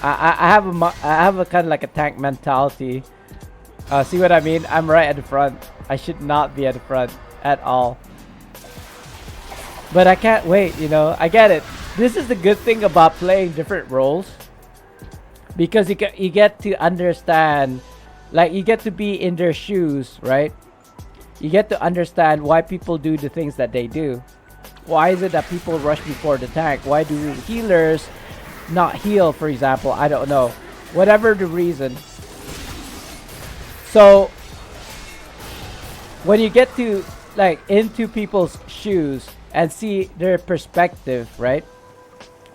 I have a kind of like a tank mentality. See what I mean? I'm right at the front. I should not be at the front at all. But I can't wait, you know. I get it. This is the good thing about playing different roles, because you get to understand, like you get to be in their shoes, right? You get to understand why people do the things that they do. Why is it that people rush before the tank? Why do healers not heal, for example? I don't know. Whatever the reason. So when you get to like into people's shoes and see their perspective, right?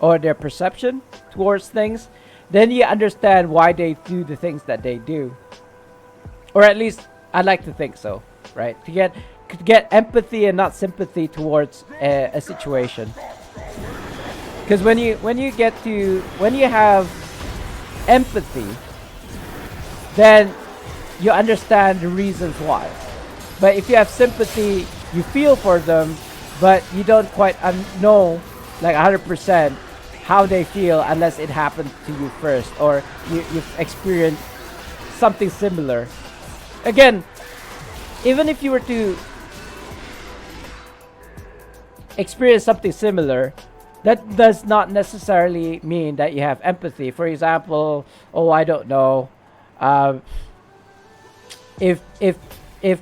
Or their perception towards things, then you understand why they do the things that they do. Or at least I'd like to think so, right? To get empathy and not sympathy towards a situation. Because when you have empathy, then you understand the reasons why. But if you have sympathy, you feel for them, but you don't quite know like 100% how they feel unless it happened to you first, or you've experienced something similar. Again, even if you were to experience something similar, that does not necessarily mean that you have empathy. For example, I don't know, if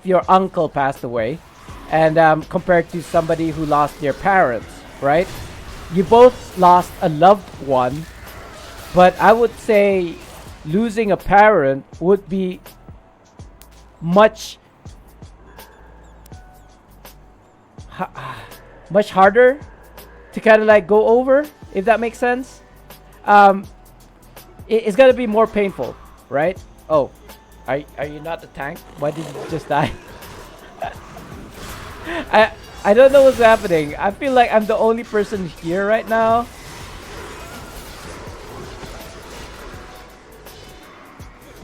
your uncle passed away and compared to somebody who lost their parents, right? You both lost a loved one, but I would say losing a parent would be much much harder to kind of like go over, if that makes sense. It's gonna be more painful, right? Oh, are you not the tank? Why did you just die? I don't know what's happening. I feel like I'm the only person here right now.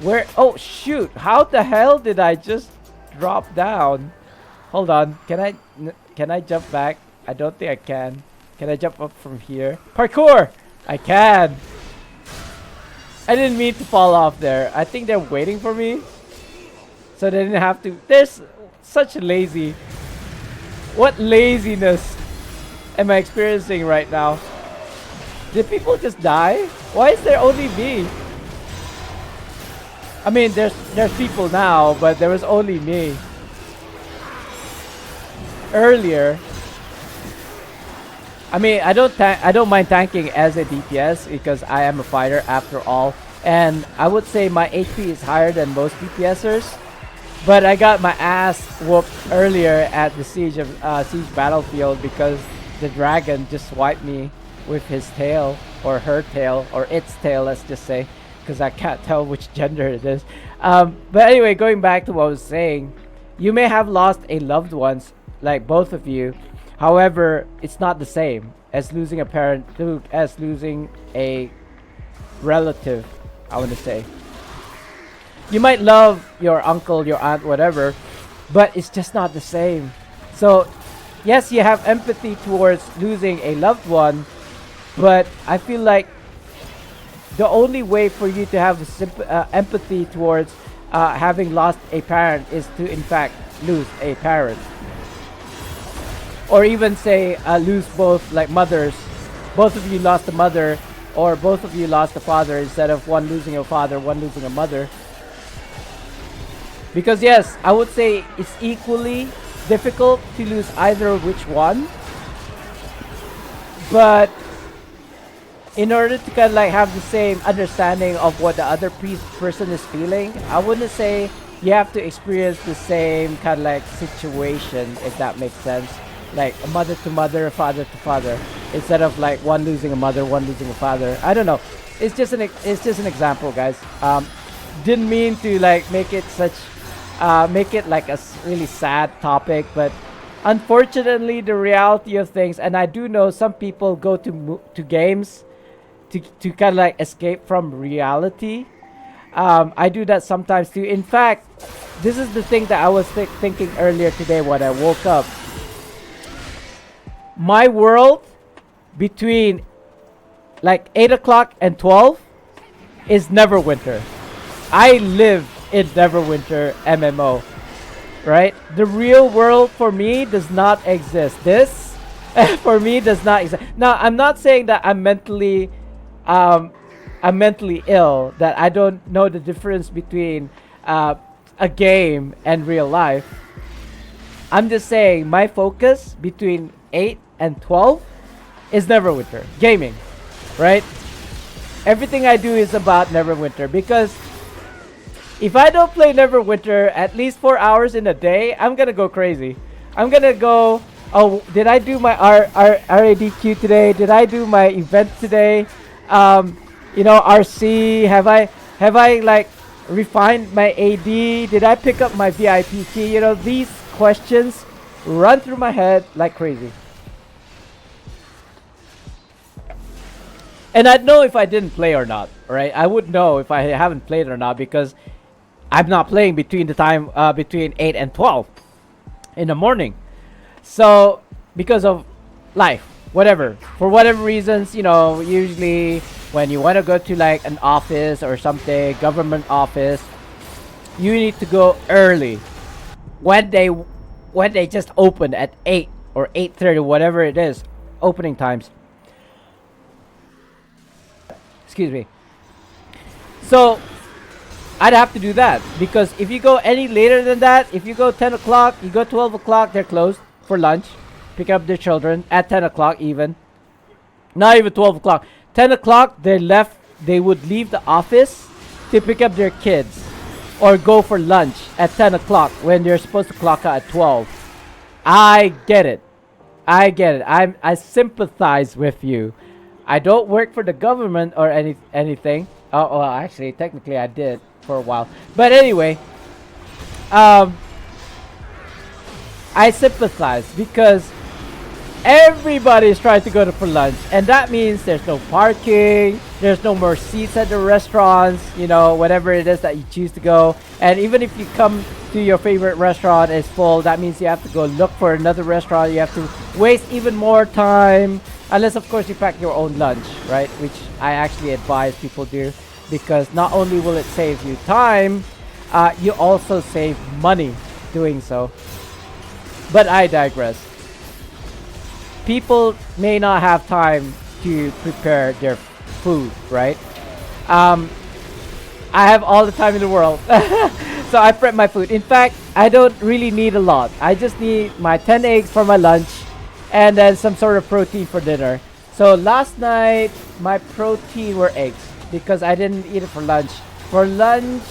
Where? Oh shoot! How the hell did I just drop down? Hold on. Can I jump back? I don't think I can. Can I jump up from here? Parkour! I can. I didn't mean to fall off there. I think they're waiting for me, so they didn't have to. There's such lazy. What laziness am I experiencing right now? Did people just die? Why is there only me? I mean, there's people now, but there was only me earlier. I mean, I don't mind tanking as a DPS because I am a fighter after all, and I would say my HP is higher than most DPSers. But I got my ass whooped earlier at the siege battlefield because the dragon just swiped me with his tail, or her tail, or its tail, let's just say, because I can't tell which gender it is. But anyway, going back to what I was saying, you may have lost a loved one, like both of you. However, it's not the same as losing a parent, as losing a relative, I want to say. You might love your uncle, your aunt, whatever, but it's just not the same. So, yes, you have empathy towards losing a loved one, but I feel like the only way for you to have empathy towards having lost a parent is to, in fact, lose a parent. Or even say lose both, like mothers. Both of you lost a mother, or both of you lost a father, instead of one losing a father, one losing a mother. Because yes, I would say it's equally difficult to lose either of which one. But in order to kind of like have the same understanding of what the other person is feeling, I wouldn't say you have to experience the same kind of like situation, if that makes sense. Like a mother to mother, a father to father, instead of like one losing a mother, one losing a father. I don't know. It's just an example, guys. Didn't mean to like make it like a really sad topic, but unfortunately, the reality of things, and I do know some people go to games to kind of like escape from reality. I do that sometimes too. In fact, this is the thing that I was thinking earlier today when I woke up. My world between like 8 o'clock and 12 is Neverwinter. I live in Neverwinter MMO, right? The real world for me does not exist. This for me does not exist. Now, I'm not saying that I'm mentally ill, that I don't know the difference between a game and real life. I'm just saying my focus between 8 and 12 is Neverwinter gaming, right? Everything I do is about Neverwinter, because if I don't play Neverwinter at least 4 hours in a day, I'm gonna go crazy. I'm gonna go, oh, did I do my RADQ today? Did I do my event today? You know, RC, have I like refined my AD? Did I pick up my VIP key? You know, these questions run through my head like crazy. And I'd know if I didn't play or not, right? I would know if I haven't played or not, because I'm not playing between the time between 8 and 12 in the morning. So because of life, whatever, for whatever reasons, you know, usually when you want to go to like an office or something, government office, you need to go early when they just open at 8 or 8:30, whatever it is, opening times. Excuse me. So I'd have to do that because if you go any later than that, if you go 10 o'clock, you go 12 o'clock, they're closed for lunch. Pick up their children at 10 o'clock even. Not even 12 o'clock. 10 o'clock, they would leave the office to pick up their kids or go for lunch at 10 o'clock when they're supposed to clock out at 12. I get it. I sympathize with you. I don't work for the government or anything. Oh, well, actually, technically I did for a while. But anyway, I sympathize because everybody is trying to go to for lunch, and that means there's no parking, there's no more seats at the restaurants, you know, whatever it is that you choose to go. And even if you come to your favorite restaurant is full, that means you have to go look for another restaurant. You have to waste even more time, unless of course you pack your own lunch, right? Which I actually advise people do, because not only will it save you time, you also save money doing so. But I digress. People may not have time to prepare their food, right? I have all the time in the world. So I prep my food. In fact, I don't really need a lot. I just need my 10 eggs for my lunch and then some sort of protein for dinner. So last night, my protein were eggs because I didn't eat it for lunch. For lunch,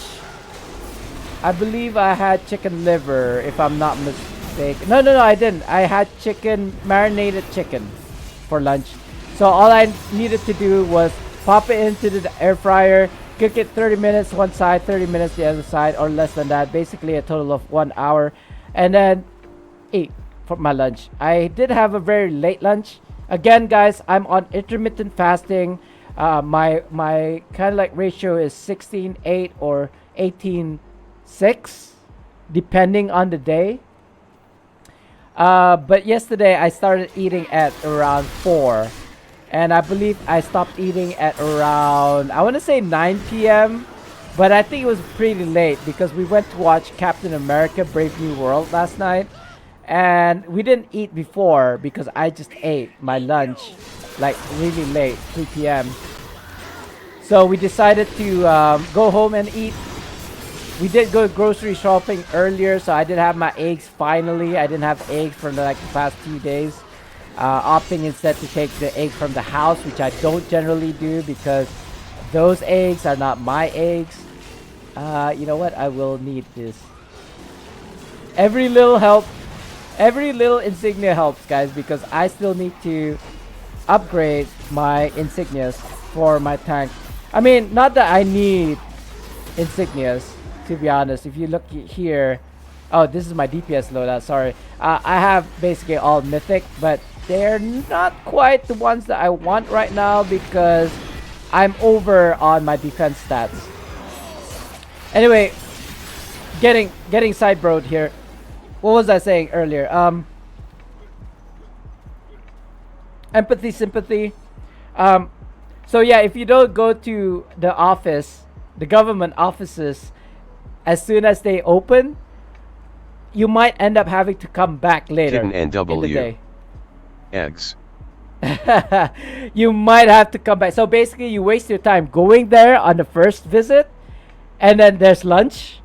I believe I had chicken liver, if I'm not mistaken. No, I didn't. I had marinated chicken for lunch. So all I needed to do was pop it into the air fryer, cook it 30 minutes one side, 30 minutes the other side, or less than that. Basically a total of 1 hour. And then eat for my lunch. I did have a very late lunch. Again, guys, I'm on intermittent fasting. My kind of like ratio is 16:8 or 18:6, depending on the day. But yesterday I started eating at around 4. And I believe I stopped eating at around, I want to say 9 p.m. But I think it was pretty late because we went to watch Captain America Brave New World last night. And we didn't eat before because I just ate my lunch like really late, 3 p.m. So we decided to go home and eat. We did go grocery shopping earlier, so I did have my eggs finally. I didn't have eggs for like the past 2 days. Opting instead to take the egg from the house, which I don't generally do because those eggs are not my eggs. You know what? I will need this. Every little insignia helps, guys, because I still need to upgrade my insignias for my tank. I mean, not that I need insignias, to be honest. If you look here, oh, this is my DPS loadout, sorry. I have basically all mythic, but they're not quite the ones that I want right now because I'm over on my defense stats. Anyway, getting sidebroed here. What was I saying earlier? Empathy, sympathy. So yeah, if you don't go to the office, the government offices, as soon as they open, you might end up having to come back later in the day. Eggs. You might have to come back. So basically, you waste your time going there on the first visit, and then there's lunch,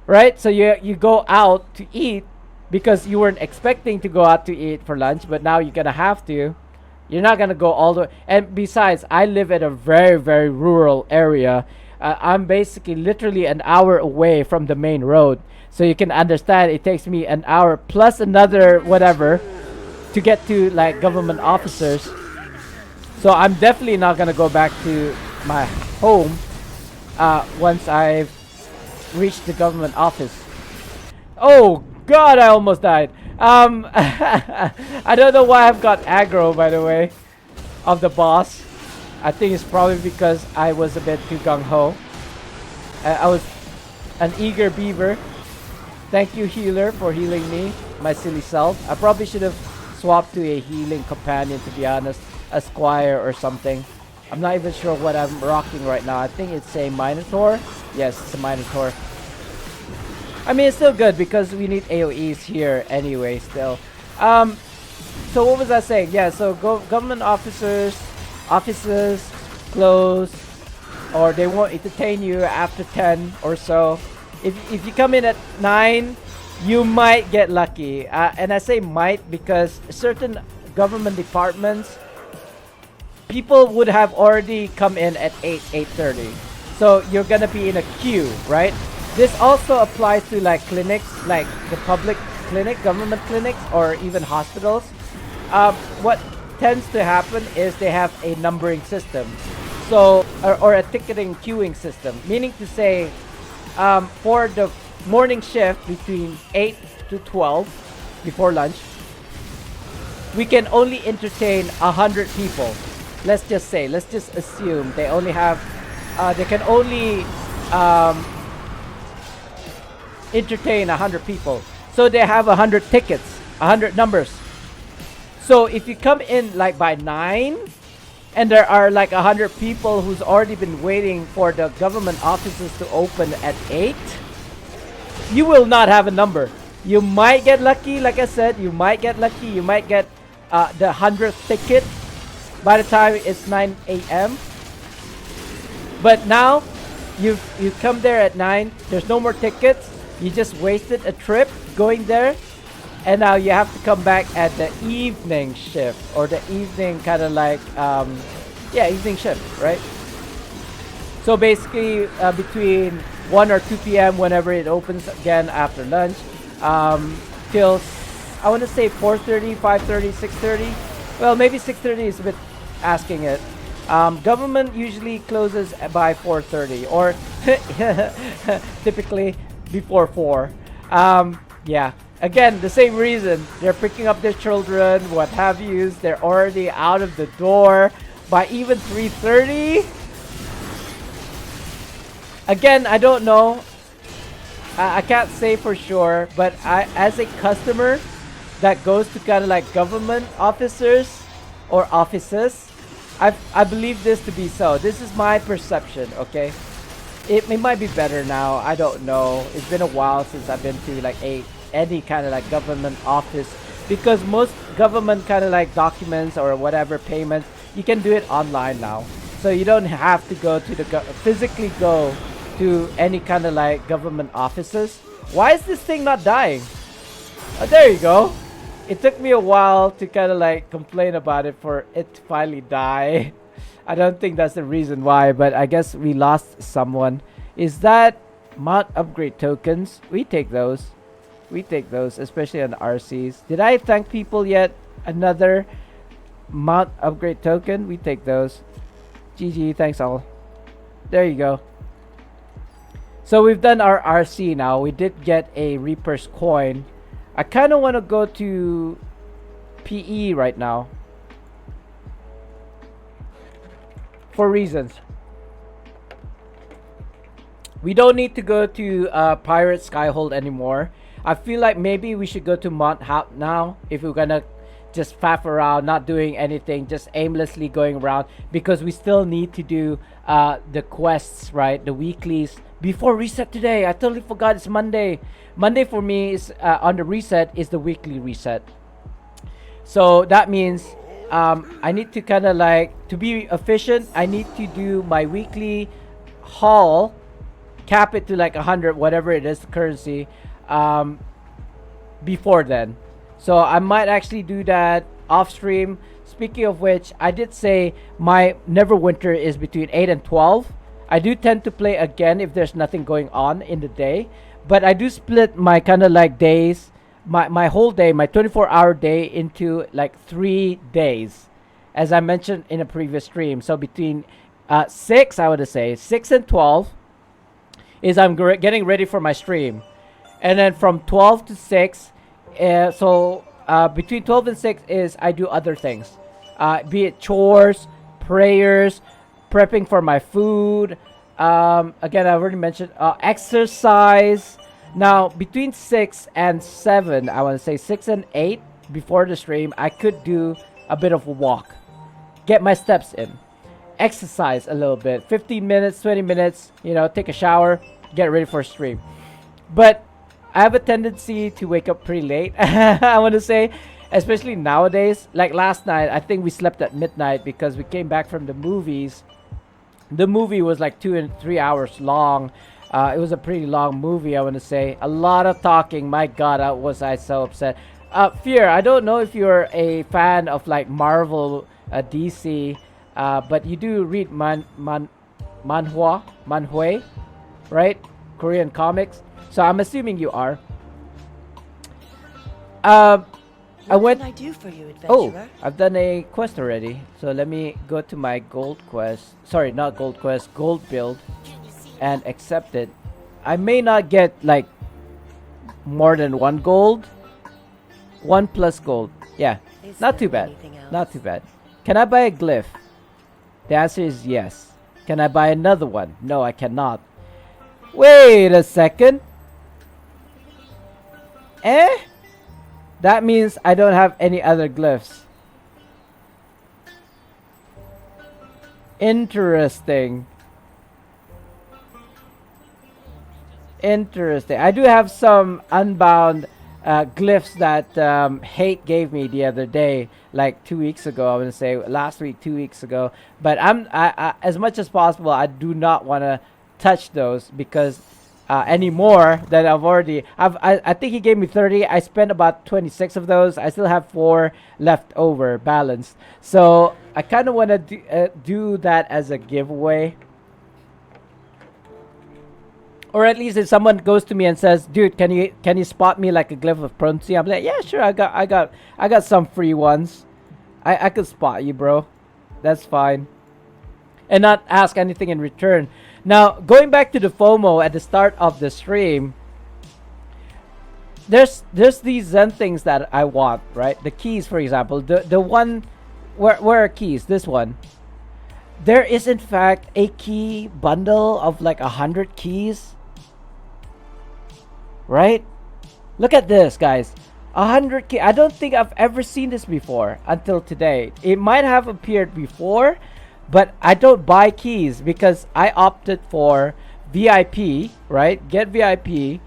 right? So you go out to eat because you weren't expecting to go out to eat for lunch, but now you're gonna have to. You're not gonna go all the way. And besides, I live in a very, very rural area. I'm basically literally an hour away from the main road. So you can understand it takes me an hour plus another whatever to get to like government officers. So I'm definitely not gonna go back to my home once I've reached the government office. Oh god, I almost died. I don't know why I've got aggro, by the way, of the boss. I think it's probably because I was a bit too gung-ho. I was an eager beaver. Thank you, healer, for healing me, my silly self. I probably should have swapped to a healing companion, to be honest. A squire or something. I'm not even sure what I'm rocking right now. I think it's a Minotaur. Yes, it's a Minotaur. I mean, it's still good because we need AoEs here anyway still. So what was I saying? Yeah, so government offices closed. or they won't entertain you after 10 or so. If you come in at 9, you might get lucky. And I say might because certain government departments, people would have already come in at 8:30. So you're gonna be in a queue, right? This also applies to like clinics, like the public clinic, government clinics, or even hospitals. What tends to happen is they have a numbering system, so or a ticketing queuing system, meaning to say, for the morning shift between 8 to 12 before lunch, we can only entertain 100 people. Let's just assume they only have, they can only entertain 100 people. So they have 100 tickets, 100 numbers. So if you come in like by 9, and there are like 100 people who's already been waiting for the government offices to open at 8, you will not have a number. You might get lucky, like I said, you might get lucky, you might get the 100th ticket by the time it's 9 a.m. But now, you come there at 9, there's no more tickets, you just wasted a trip going there, and now you have to come back at the evening shift, or the evening kind of like, evening shift, right? So basically, between 1 or 2 p.m. whenever it opens again after lunch, till, I want to say 4:30, 5:30, 6:30. Well, maybe 6:30 is a bit asking it. Government usually closes by 4:30, or typically before 4. Yeah. Again, the same reason. They're picking up their children, what have you. They're already out of the door by even 3:30. Again, I don't know. I can't say for sure, but as a customer that goes to kind of like government officers or offices, I believe this to be so. This is my perception, okay? It might be better now. I don't know. It's been a while since I've been to like any kind of like government office, because most government kind of like documents or whatever payments, you can do it online now. So you don't have to go to the physically go to any kind of like government offices. Why is this thing not dying? Oh, there you go. It took me a while to kind of like complain about it for it to finally die. I don't think that's the reason why, but I guess we lost someone. Is that mod upgrade tokens? We take those. We take those, especially on the RCs. Did I thank people yet? Another mod upgrade token? We take those. GG, thanks all. There you go. So we've done our RC now. We did get a Reaper's coin. I kind of want to go to PE right now. For reasons. We don't need to go to Pirate Skyhold anymore. I feel like maybe we should go to Mount Hap now if we're gonna just faff around, not doing anything, just aimlessly going around, because we still need to do the quests, right? The weeklies before reset today. I totally forgot it's Monday. Monday for me is on the reset is the weekly reset. So that means I need to kind of like, to be efficient, I need to do my weekly haul, cap it to like 100, whatever it is, the currency, before then. So I might actually do that off stream. Speaking of which, I did say my Neverwinter is between 8 and 12. I do tend to play again if there's nothing going on in the day, but I do split my kind of like days, my whole day, my 24-hour day, into like 3 days, as I mentioned in a previous stream. So between 6, I would say 6 and 12 is I'm getting ready for my stream, and then from 12 to 6, between 12 and 6 is I do other things, be it chores, prayers, prepping for my food. Again, I already mentioned exercise. Now between 6 and 7, I want to say 6 and 8 before the stream, I could do a bit of a walk, get my steps in, exercise a little bit, 15 minutes, 20 minutes, you know, take a shower, get ready for a stream. But I have a tendency to wake up pretty late. I want to say, especially nowadays. Like last night, I think we slept at midnight because we came back from the movies The movie was like 2 and 3 hours long. It was a pretty long movie, I want to say. A lot of talking. My God, was I so upset. Fear, I don't know if you're a fan of like Marvel, DC, but you do read manhwa, right? Korean comics. So I'm assuming you are. I What went. can I do for you, Oh, adventurer? I've done a quest already. So let me go to my gold quest. Sorry, not gold quest, gold build, and accept it. I may not get like more than 1 gold. 1 plus gold. Yeah, Is not there too bad. anything else? Not too bad. Can I buy a glyph? The answer is yes. Can I buy another one? No, I cannot. Wait a second. Eh? That means I don't have any other glyphs. Interesting. Interesting. I do have some unbound glyphs that Hate gave me the other day, like 2 weeks ago. I want to say last week, 2 weeks ago. But I as much as possible, I do not want to touch those because any more than I think he gave me 30. I spent about 26 of those. I still have 4 left over, balanced. So I kind of want to do that as a giveaway. Or at least if someone goes to me and says, "Dude, can you spot me like a glyph of Pronsi?" I'm like, "Yeah, sure. I got some free ones. I could spot you, bro. That's fine." And not ask anything in return. Now, going back to the FOMO at the start of the stream, there's these Zen things that I want, right? The keys, for example, the one where are keys? This one. There is in fact a key bundle of like 100 keys. Right? Look at this, guys. 100 key. I don't think I've ever seen this before until today. It might have appeared before, but I don't buy keys because I opted for VIP, right? Get VIP,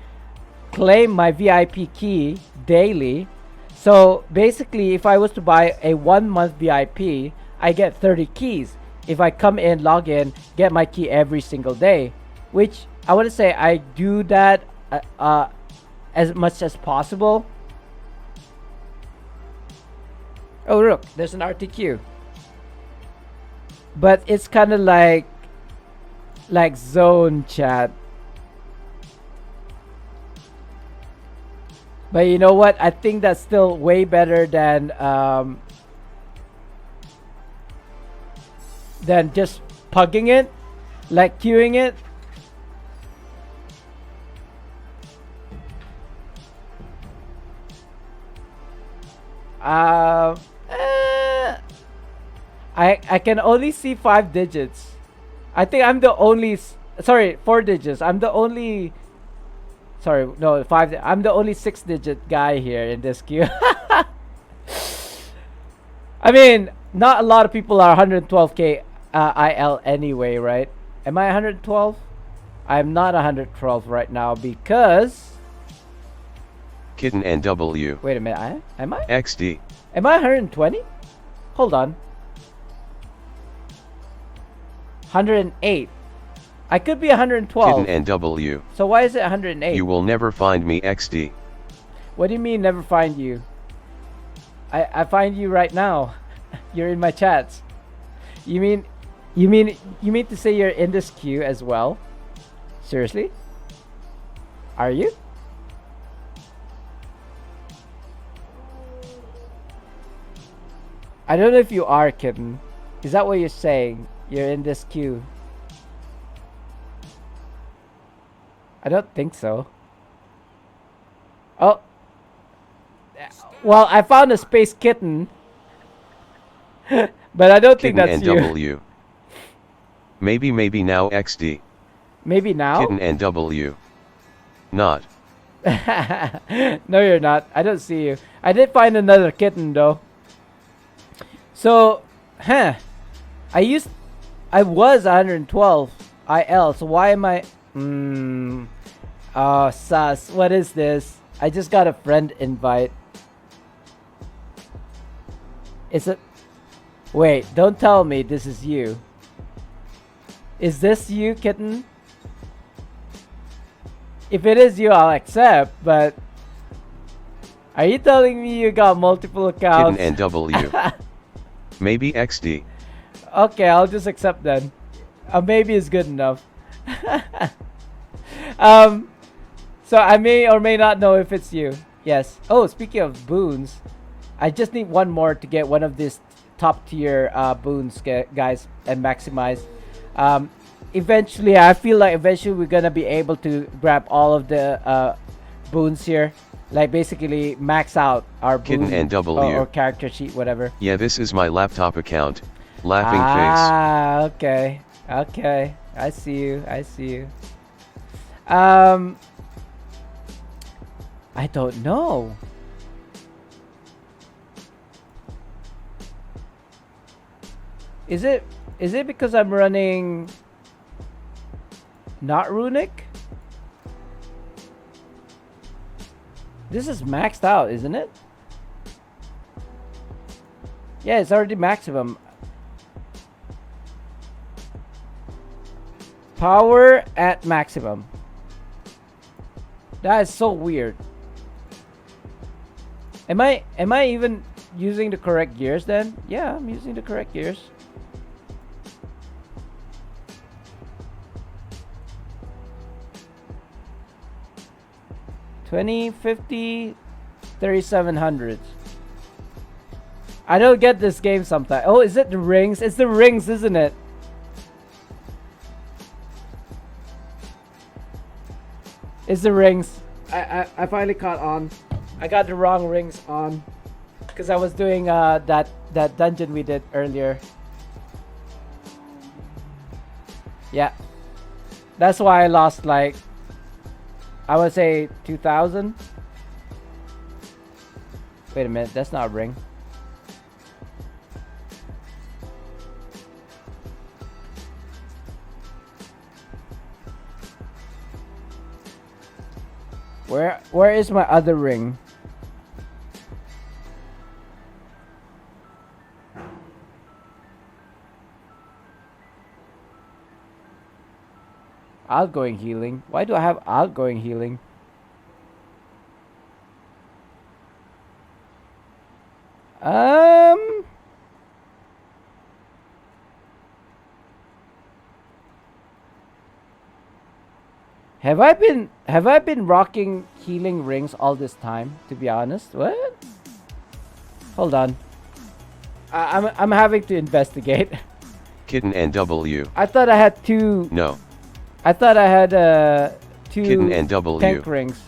claim my VIP key daily. So basically, if I was to buy a 1 month VIP, I get 30 keys. If I come in, log in, get my key every single day, which I want to say I do that as much as possible. Oh, look, there's an RTQ. But it's kind of like zone chat. But you know what? I think that's still way better than just pugging it, like queuing it. I can only see 5 digits. I think I'm the only. Sorry, 4 digits. I'm the only. Sorry, no, 5. I'm the only 6-digit guy here in this queue. I mean, not a lot of people are 112k IL anyway, right? Am I 112? I'm not 112 right now because. Kitten NW. Wait a minute, am I? XD. Am I 120? Hold on. 108. I could be 112. Kitten NW. So why is it 108? You will never find me XD. What do you mean never find you? I find you right now. You're in my chats. You mean to say you're in this queue as well? Seriously? Are you? I don't know if you are, Kitten. Is that what you're saying? You're in this queue. I don't think so. Oh. Well, I found a space kitten. But I don't think Kitten that's you. NW. Maybe now XD. Maybe now? Kitten NW. Not. No, you're not. I don't see you. I did find another kitten though. So, I was 112 IL. So why am I? Oh, sus. What is this? I just got a friend invite. Is it? Wait, don't tell me this is you. Is this you, kitten? If it is you, I'll accept, but are you telling me you got multiple accounts? Kitten NW. Maybe XD. Okay, I'll just accept then. Maybe is good enough. um, so I may or may not know if it's you. Yes. Oh, speaking of boons, I just need one more to get one of these top tier boons, guys, and maximize. Eventually, I feel like eventually we're gonna be able to grab all of the boons here. Like basically max out our boon or character sheet, whatever. Yeah, this is my laptop account. Laughing face. Okay. Okay. I see you. I see you. I don't know. Is it because I'm running not runic? This is maxed out, isn't it? Yeah, it's already maximum. Power at maximum. That is so weird. Am I even using the correct gears then? Yeah, I'm using the correct gears. $20, $50, $3,700. I don't get this game sometimes. Oh, is it the rings? It's the rings, isn't it? It's the rings. I finally caught on. I got the wrong rings on because I was doing that dungeon we did earlier. Yeah, that's why I lost like I would say 2,000. Wait a minute, that's not a ring. Where is my other ring? Outgoing healing. Why do I have outgoing healing? Have I been rocking healing rings all this time, to be honest? What? Hold on. I'm having to investigate. Kitten NW. I thought I had two. No. I thought I had two Kitten NW. tank rings.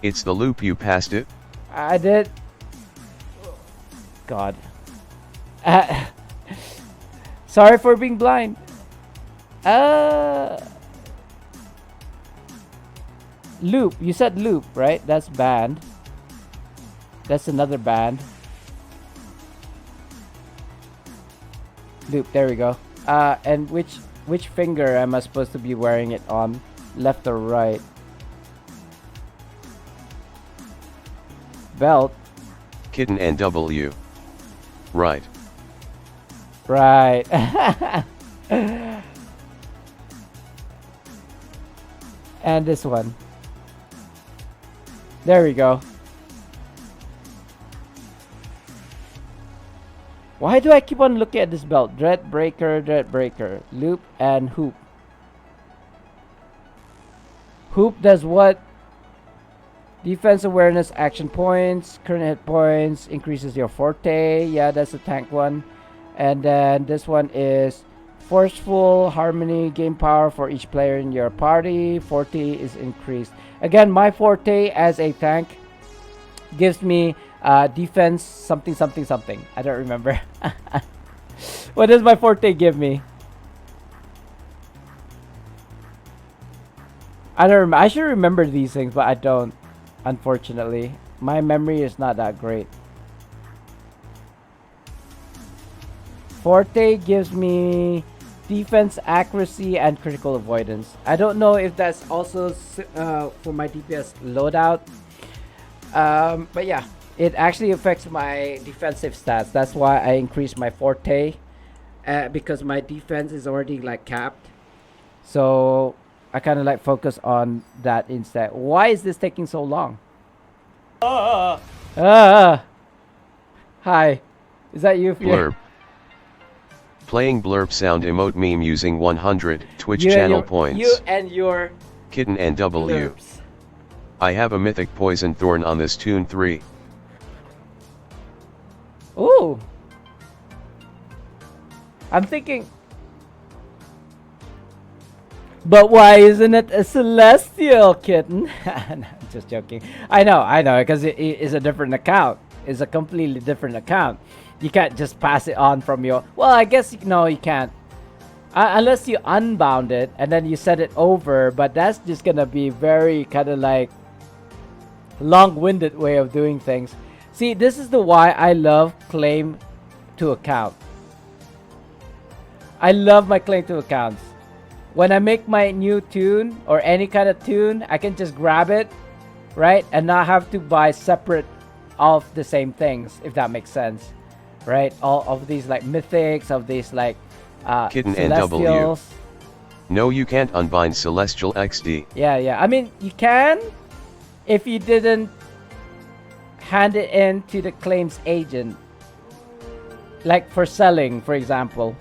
It's the loop, you passed it. I did. God. Sorry for being blind. Loop. You said loop, right? That's band. That's another band. Loop. There we go. And which finger am I supposed to be wearing it on? Left or right? Belt. Kitten NW. Right. Right. And this one. There we go. Why do I keep on looking at this belt? Dread breaker, loop, and hoop. Hoop does what? Defense awareness, action points, current hit points, increases your forte. Yeah, that's the tank one. And then this one is forceful, harmony, gain power for each player in your party. Forte is increased. Again, my forte as a tank gives me defense something. I don't remember. What does my forte give me? I don't remember. I should remember these things, but I don't. Unfortunately, my memory is not that great. Forte gives me defense, accuracy, and critical avoidance. I don't know if that's also for my DPS loadout. But yeah, it actually affects my defensive stats. That's why I increased my forte because my defense is already like capped. So I kind of like focus on that instead. Why is this taking so long? Ah, hi. Is that you? Blurb. Playing blurb sound emote meme using 100 Twitch You and channel your, points. You and your Kitten and W. blurbs. I have a mythic poison thorn on this tune 3. Ooh. I'm thinking. But why isn't it a celestial kitten? No, just joking. I know, because it is a different account. It's a completely different account. You can't just pass it on from your. Well, I guess no, you can't. Unless you unbound it and then you set it over. But that's just gonna be very kind of like long-winded way of doing things. See, this is the why I love claim to account. I love my claim to accounts. When I make my new tune or any kind of tune, I can just grab it, right? And not have to buy separate of the same things, if that makes sense, right? All of these like mythics, of these like Kitten and W. celestials. No, you can't unbind Celestial XD. Yeah. I mean, you can if you didn't hand it in to the claims agent. Like for selling, for example.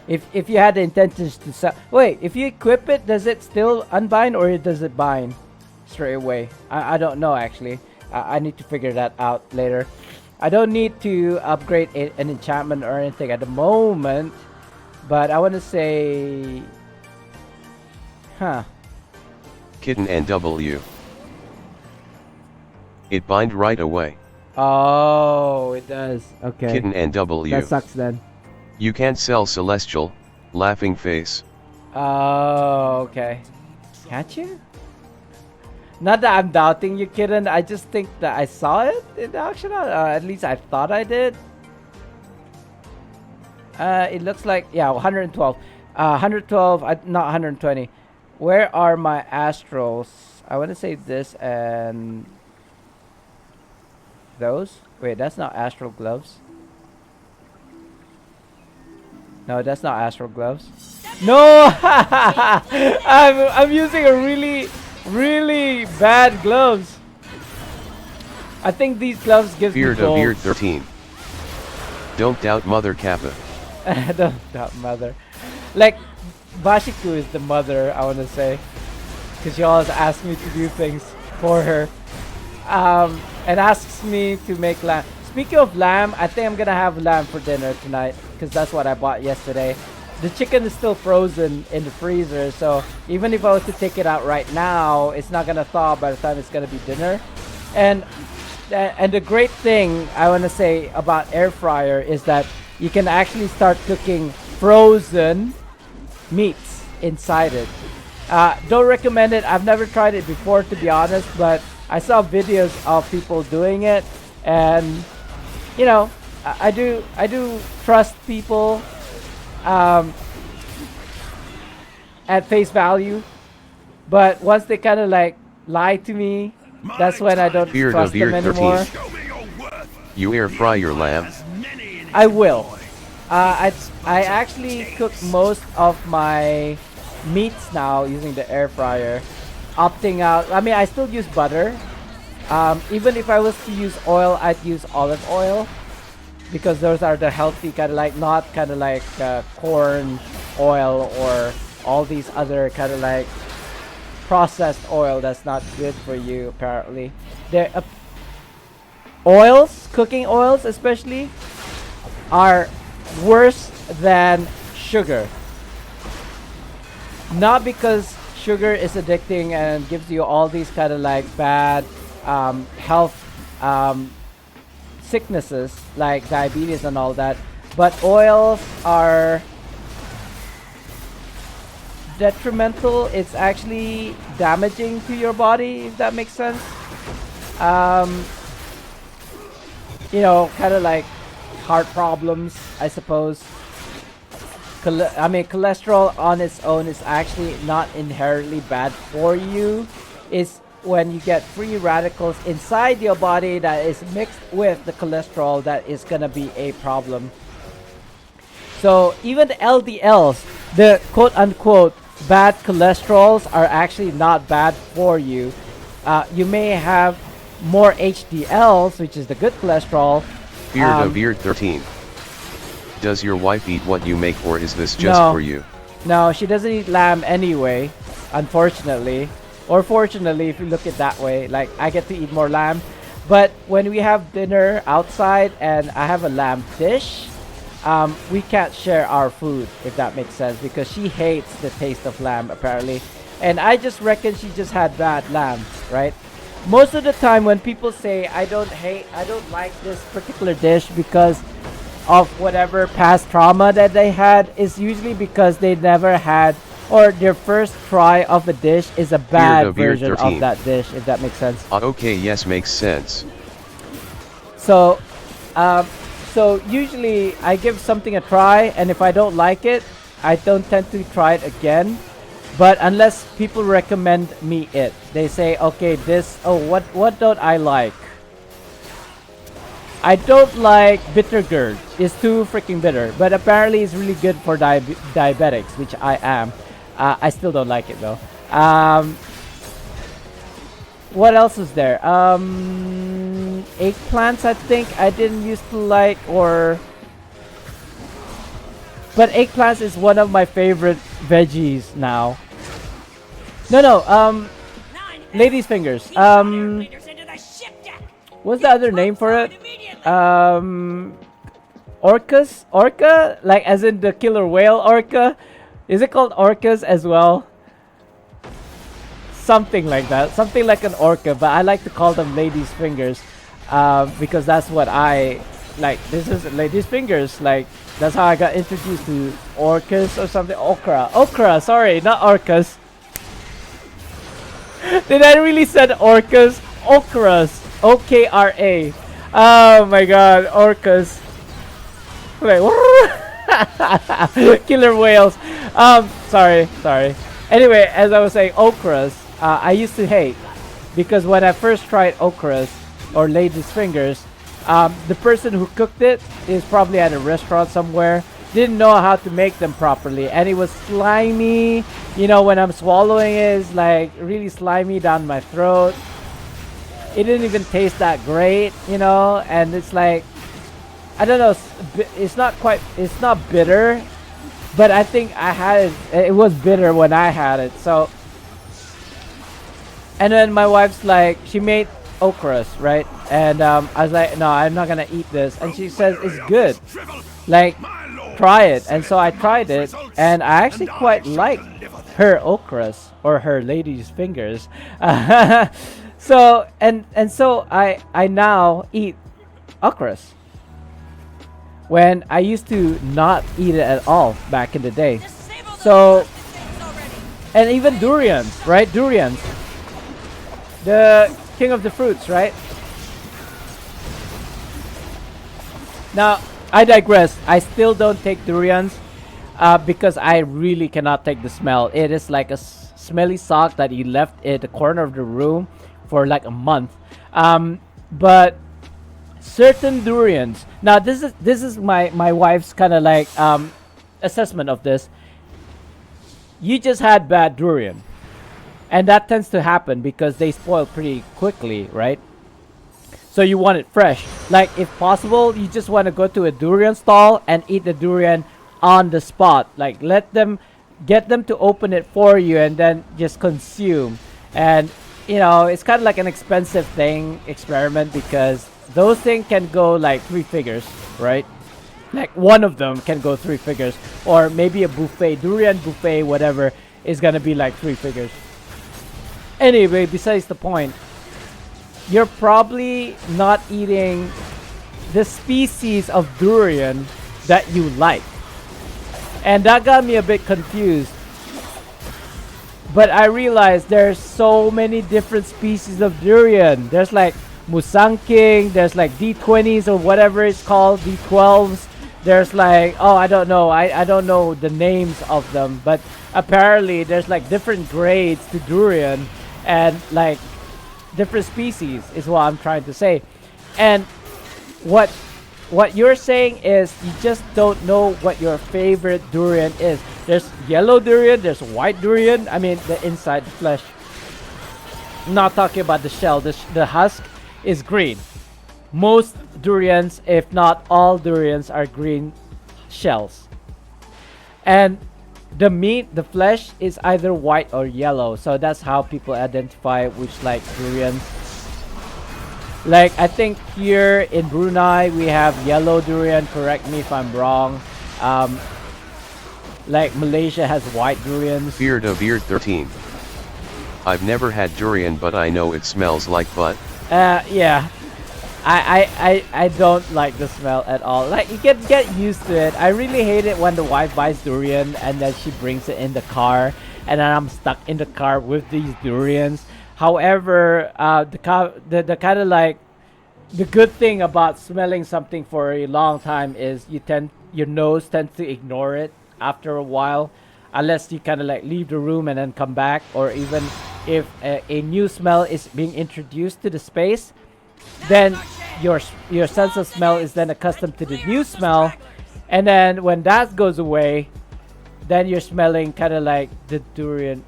If you had the intentions to sell. Wait, if you equip it, does it still unbind or does it bind straight away? I don't know actually. I need to figure that out later. I don't need to upgrade an enchantment or anything at the moment. But I want to say... Huh. Kitten and W. It bind right away. Oh, it does. Okay. Kitten and W. That sucks then. You can't sell Celestial, laughing face. Oh, okay. Can't you? Not that I'm doubting you, Kitten. I just think that I saw it in action. At least I thought I did. It looks like, yeah, 112. 112, not 120. Where are my astrals? I want to say this and those. Wait, that's not astral gloves. No, that's not astral gloves. No! I'm using a really bad gloves. I think these gloves give me Beard of gold. Beard 13. Don't doubt Mother Kappa. Don't doubt mother. Like, Bashiku is the mother, I want to say. Because she always asks me to do things for her. And asks me to make lamb. Speaking of lamb, I think I'm going to have lamb for dinner tonight. Because that's what I bought yesterday. The chicken is still frozen in the freezer. So even if I was to take it out right now, it's not going to thaw by the time it's going to be dinner. And the great thing I want to say about air fryer is that you can actually start cooking frozen meats inside it. Don't recommend it. I've never tried it before, to be honest, but I saw videos of people doing it, and you know, I do trust people at face value, but once they kind of like lie to me, that's when I don't Beard trust of Beard them anymore. 13. You air fry your lamb. I will. I actually cook most of my meats now using the air fryer, opting out. I mean, I still use butter. Even if I was to use oil, I'd use olive oil because those are the healthy kind of like, not kind of like corn oil or all these other kind of like processed oil that's not good for you apparently. They're oils, cooking oils especially, are worse than sugar. Not because sugar is addicting and gives you all these kind of like bad health sicknesses like diabetes and all that, but oils are detrimental. It's actually damaging to your body, if that makes sense. You know, kind of like heart problems, I suppose. I mean, cholesterol on its own is actually not inherently bad for you. It's when you get free radicals inside your body that is mixed with the cholesterol that is gonna be a problem. So even the LDLs the quote unquote bad cholesterols are actually not bad for you. You may have more HDLs, which is the good cholesterol. Beard 13. Does your wife eat what you make, or is this just No. for you? No, she doesn't eat lamb anyway, unfortunately. Or fortunately, if you look at that way. Like, I get to eat more lamb. But when we have dinner outside and I have a lamb dish, we can't share our food, if that makes sense, because she hates the taste of lamb, apparently. And I just reckon she just had bad lamb, right? Most of the time when people say I don't like this particular dish because of whatever past trauma that they had, is usually because they never had, or their first try of a dish is a bad Beard version 13. of that dish, if that makes sense. Okay, yes, makes sense. So, so usually I give something a try, and if I don't like it, I don't tend to try it again. But unless people recommend me it, they say, okay, this, oh, what don't I like? I don't like bitter gourd. It's too freaking bitter, but apparently it's really good for diabetics, which I am. I still don't like it though. What else is there? Eggplants, I think I didn't used to like, or... But eggplants is one of my favorite veggies now. No, ladies' fingers. What's the other name for it? Orcas? Orca? Like as in the killer whale orca? Is it called orcas as well? Something like that. Something like an orca, but I like to call them ladies' fingers. Because that's what I like. This is ladies' fingers. Like, that's how I got introduced to orcas or something. Okra, sorry, not orcas. Did I really said orcas? Okras. O-K-R-A. Oh my god, orcas. Like, killer whales. Sorry. Anyway, as I was saying, okras, I used to hate, because when I first tried okras or ladies' fingers, the person who cooked it is probably at a restaurant somewhere, didn't know how to make them properly, and it was slimy. You know, when I'm swallowing it, it's like really slimy down my throat. It didn't even taste that great, you know, and it's like, I don't know, it's not bitter, but I think I had it was bitter when I had it. So, and then my wife's like, she made okras, right? And I was like, no, I'm not gonna eat this. And she says it's good, like, try it. And so I tried it, and I actually quite liked her okras, or her lady's fingers. So so I now eat okras, when I used to not eat it at all back in the day. So, and even durians, right? Durians, the king of the fruits, right? Now, I digress. I still don't take durians because I really cannot take the smell. It is like a smelly sock that you left at the corner of the room for like a month. But certain durians. Now, this is my wife's kind of like assessment of this. You just had bad durian, and that tends to happen because they spoil pretty quickly, right? So you want it fresh. Like, if possible, you just want to go to a durian stall and eat the durian on the spot. Like, get them to open it for you and then just consume. And you know, it's kind of like an expensive experiment, because those things can go like 3 figures, right? Like, one of them can go 3 figures, or maybe a buffet, durian buffet, whatever, is gonna be like 3 figures. Anyway, besides the point, you're probably not eating the species of durian that you like, and that got me a bit confused. But I realized there's so many different species of durian. There's like Musangking, there's like D20s or whatever it's called, D12s. There's like, oh, I don't know. I don't know the names of them. But apparently there's like different grades to durian, and like different species is what I'm trying to say. And what you're saying is you just don't know what your favorite durian is. There's yellow durian, there's white durian. I mean, the inside, the flesh. I'm not talking about the shell. The husk is green. Most durians, if not all durians, are green shells. And the meat, the flesh, is either white or yellow. So that's how people identify which like durians. Like, I think here in Brunei, we have yellow durian. Correct me if I'm wrong. Like, Malaysia has white durians. Beard of Beard 13. I've never had durian, but I know it smells like butt. Yeah. I don't like the smell at all. Like, you can get used to it. I really hate it when the wife buys durian and then she brings it in the car, and then I'm stuck in the car with these durians. However, the kind of like, the good thing about smelling something for a long time is your nose tends to ignore it after a while, unless you kind of like leave the room and then come back, or even if a new smell is being introduced to the space, then your sense of smell is then accustomed to the new smell, and then when that goes away, then you're smelling kind of like the durian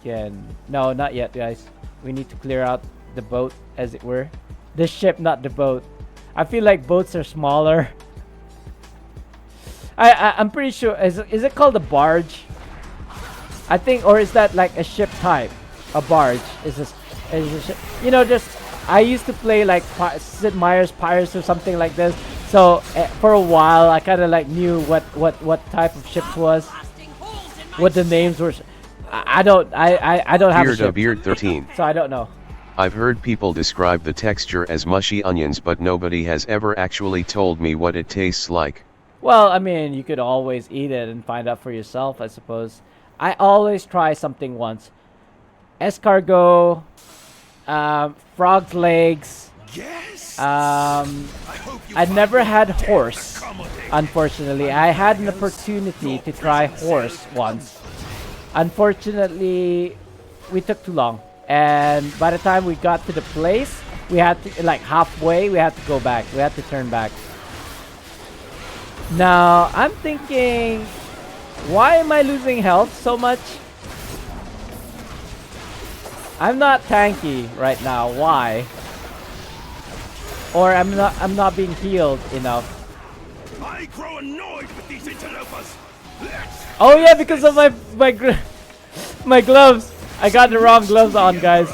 again. No, not yet, guys. We need to clear out the boat, as it were. The ship, not the boat. I feel like boats are smaller. I'm pretty sure. Is it called a barge? I think, or is that like a ship type? A barge is a ship. You know, just I used to play like Sid Meier's Pirates or something like this. So for a while, I kind of like knew what type of ships was, what the names were. I don't have a ship. Beard 13. So I don't know. I've heard people describe the texture as mushy onions, but nobody has ever actually told me what it tastes like. Well, I mean, you could always eat it and find out for yourself, I suppose. I always try something once. Escargot, frog's legs. Yes. I never had horse, unfortunately. I had an opportunity to try horse once. Unfortunately, we took too long. And by the time we got to the place, we had to, like halfway, we had to go back. We had to turn back. Now, I'm thinking, why am I losing health so much? I'm not tanky right now. Why? Or I'm not being healed enough. I grow annoyed with these interlopers. Oh yeah, because of my gloves. I got the wrong gloves on, guys.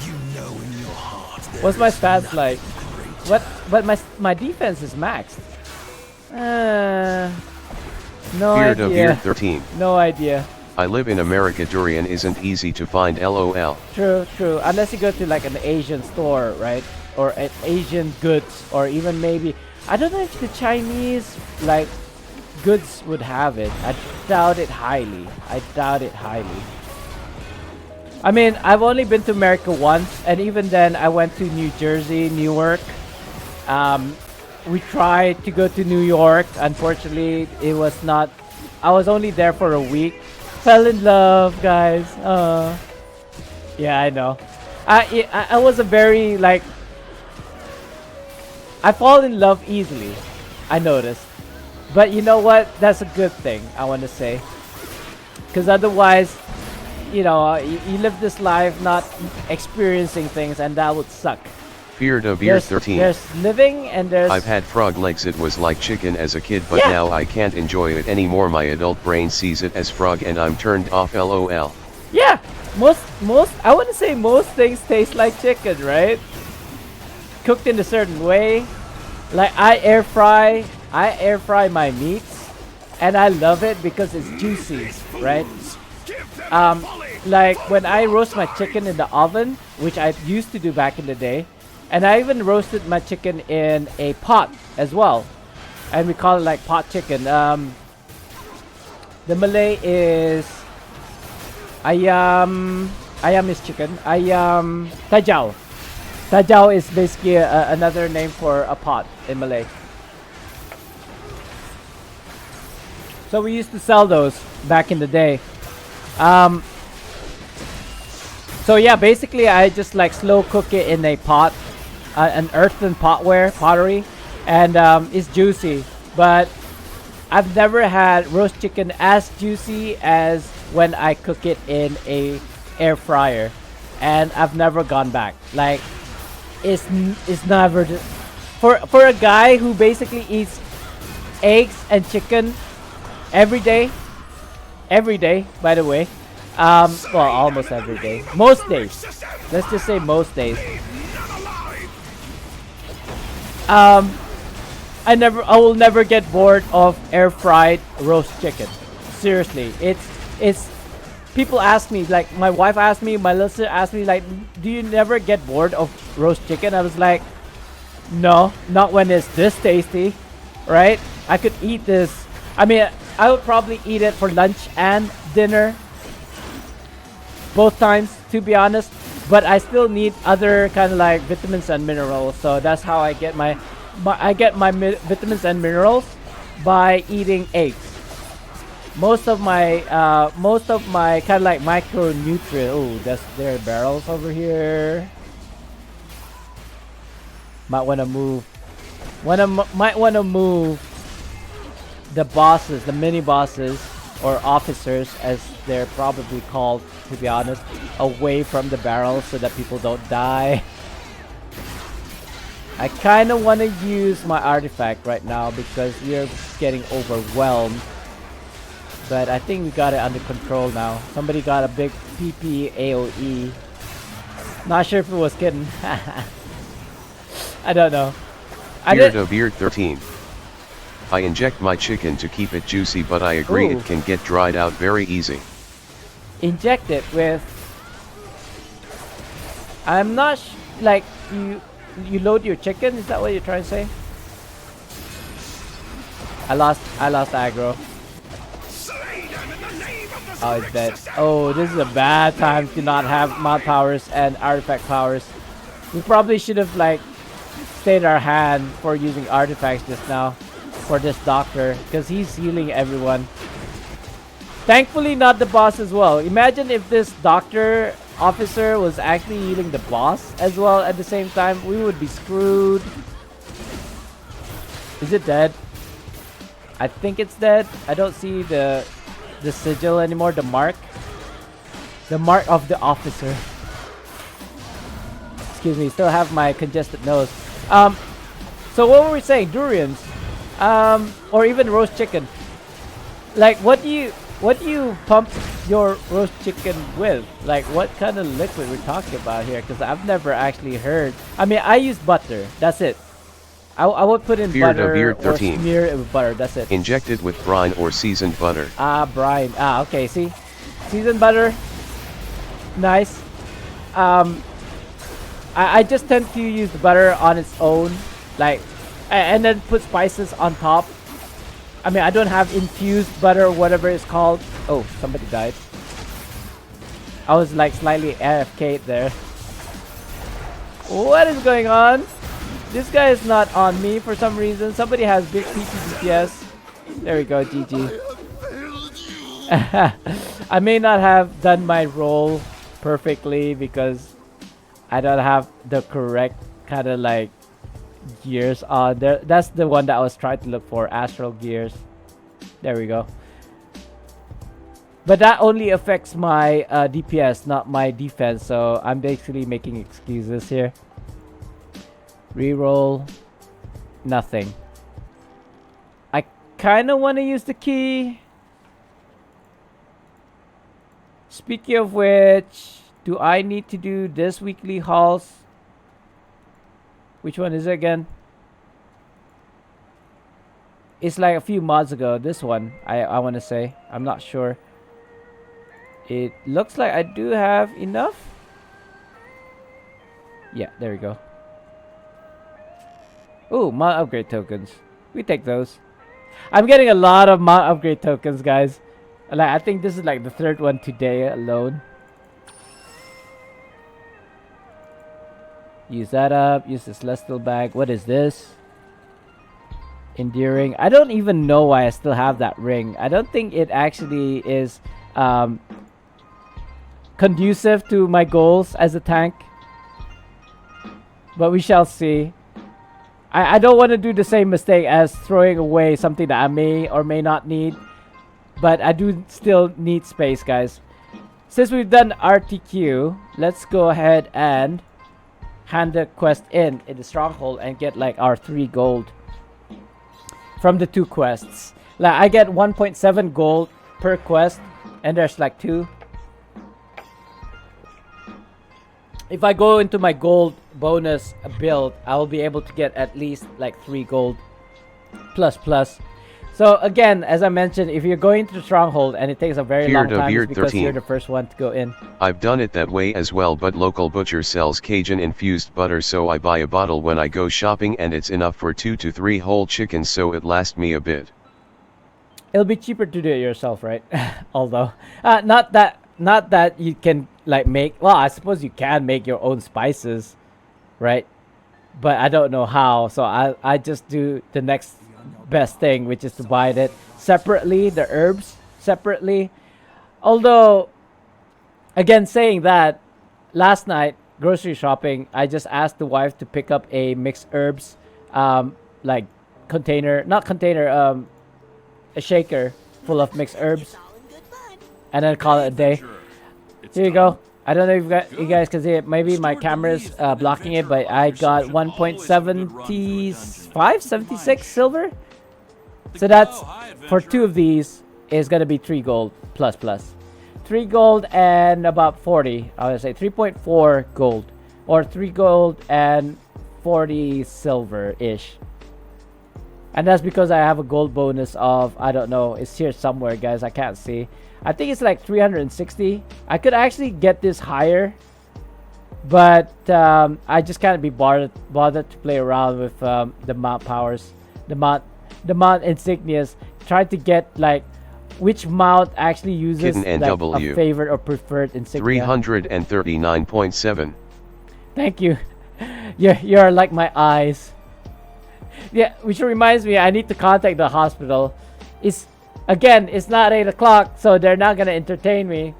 You know in your heart. What's my stats like? What? But my defense is maxed. No Beard idea. of Beard 13. No idea. I live in America. Durian isn't easy to find. LOL. True. Unless you go to like an Asian store, right? Or an Asian goods, or even maybe, I don't know if the Chinese like goods would have it. I doubt it highly. I mean, I've only been to America once, and even then I went to New Jersey, Newark. We tried to go to New York. Unfortunately, it was not. I was only there for a week. Fell in love, guys. Yeah, I know. I was a very like. I fall in love easily. I noticed, but you know what? That's a good thing. I want to say, because otherwise, you know, you live this life not experiencing things, and that would suck. Beard of Beard 13. There's living and there's... I've had frog legs. It was like chicken as a kid, but now I can't enjoy it anymore. My adult brain sees it as frog and I'm turned off. LOL. Yeah, most I wouldn't say most things taste like chicken, right? Cooked in a certain way. Like I air fry my meats, and I love it because it's juicy, right? Like when I roast my chicken in the oven, which I used to do back in the day, and I even roasted my chicken in a pot as well, and we call it like pot chicken. The Malay is ayam is chicken. Ayam tajau. Tajau is basically another name for a pot in Malay. So we used to sell those back in the day. So yeah, basically I just like slow cook it in a pot, an earthen pottery, and it's juicy. But I've never had roast chicken as juicy as when I cook it in a air fryer, and I've never gone back. Like, it's never for a guy who basically eats eggs and chicken every day. Every day, by the way. Well, almost every day. Most days. Let's just say most days. I will never get bored of air fried roast chicken. Seriously, it's. People ask me, like my wife asked me, my listener asked me, like, do you never get bored of roast chicken? I was like, no, not when it's this tasty, right? I could eat this. I mean, I would probably eat it for lunch and dinner, both times, to be honest. But I still need other kind of like vitamins and minerals. So that's how I get my vitamins and minerals by eating eggs. Most of my kind of like micronutrient. Oh, there are barrels over here. Might want to move. Might want to move the bosses, the mini bosses, or officers, as they're probably called, to be honest, away from the barrels so that people don't die. I kind of want to use my artifact right now because we're getting overwhelmed. But I think we got it under control now. Somebody got a big PP AoE. Not sure if it was kidding. I don't know. Beard 13. I inject my chicken to keep it juicy, but I agree it can get dried out very easy. Inject it with... I'm not like you load your chicken? Is that what you're trying to say? I lost aggro. Oh, it's dead. Oh, this is a bad time to not have mod powers and artifact powers. We probably should have like stayed our hand for using artifacts just now for this doctor, because he's healing everyone. Thankfully not the boss as well. Imagine if this doctor officer was actually healing the boss as well at the same time. We would be screwed. Is it dead? I think it's dead. I don't see the sigil anymore, the mark of the officer. Excuse me, still have my congested nose. So what were we saying? Durians, or even roast chicken. Like, what do you pump your roast chicken with? Like, what kind of liquid we're talking about here? Because I've never actually heard. I mean, I use butter. That's it. I would put in butter or smear it with butter. That's it. Injected with brine or seasoned butter. Brine. Okay. See, seasoned butter. Nice. I just tend to use the butter on its own, like, and then put spices on top. I mean, I don't have infused butter or whatever it's called. Oh, somebody died. I was like slightly AFK there. What is going on? This guy is not on me for some reason. Somebody has big PP DPS. There we go, GG. I may not have done my role perfectly because I don't have the correct kind of like gears on there. That's the one that I was trying to look for, astral gears. There we go. But that only affects my DPS, not my defense, so I'm basically making excuses here. Reroll. Nothing. I kind of want to use the key. Speaking of which, do I need to do this weekly hauls? Which one is it again? It's like a few mods ago. This one, I want to say. I'm not sure. It looks like I do have enough. Yeah, there we go. Ooh, mod upgrade tokens. We take those. I'm getting a lot of mod upgrade tokens, guys. Like, I think this is like the third one today alone. Use that up. Use the celestial bag. What is this? Enduring. I don't even know why I still have that ring. I don't think it actually is conducive to my goals as a tank. But we shall see. I don't want to do the same mistake as throwing away something that I may or may not need. But I do still need space, guys. Since we've done RTQ, let's go ahead and hand the quest in the stronghold and get like our 3 gold from the 2 quests. Like I get 1.7 gold per quest, and there's like 2. If I go into my gold bonus build, I will be able to get at least like 3 gold plus. So again, as I mentioned, if you're going to the stronghold and it takes a very long time, it's because you're the first one to go in. I've done it that way as well, but local butcher sells Cajun infused butter, so I buy a bottle when I go shopping, and it's enough for 2 to 3 whole chickens, so it lasts me a bit. It'll be cheaper to do it yourself, right? Although, not that you can like make. Well, I suppose you can make your own spices, right? But I don't know how, so I just do the next best thing, which is to buy it separately, the herbs separately. Although, again, saying that, last night grocery shopping, I just asked the wife to pick up a mixed herbs, like container, not container, a shaker full of mixed herbs, and then call it a day. Here you go. I don't know if you guys can see it. Maybe my camera's blocking it, but I got 1.76 silver. So that's, for 2 of these, is going to be 3 gold plus. 3 gold and about 40. I would say 3.4 gold. Or 3 gold and 40 silver-ish. And that's because I have a gold bonus of, I don't know, it's here somewhere, guys. I can't see. I think it's like 360. I could actually get this higher, but I just can't be bothered to play around with the mount powers, the mount insignias. Try to get like which mount actually uses like a favorite or preferred insignia. 339.7. Thank you. You're like my eyes. Yeah, which reminds me, I need to contact the hospital. Again, it's not 8 o'clock, so they're not going to entertain me.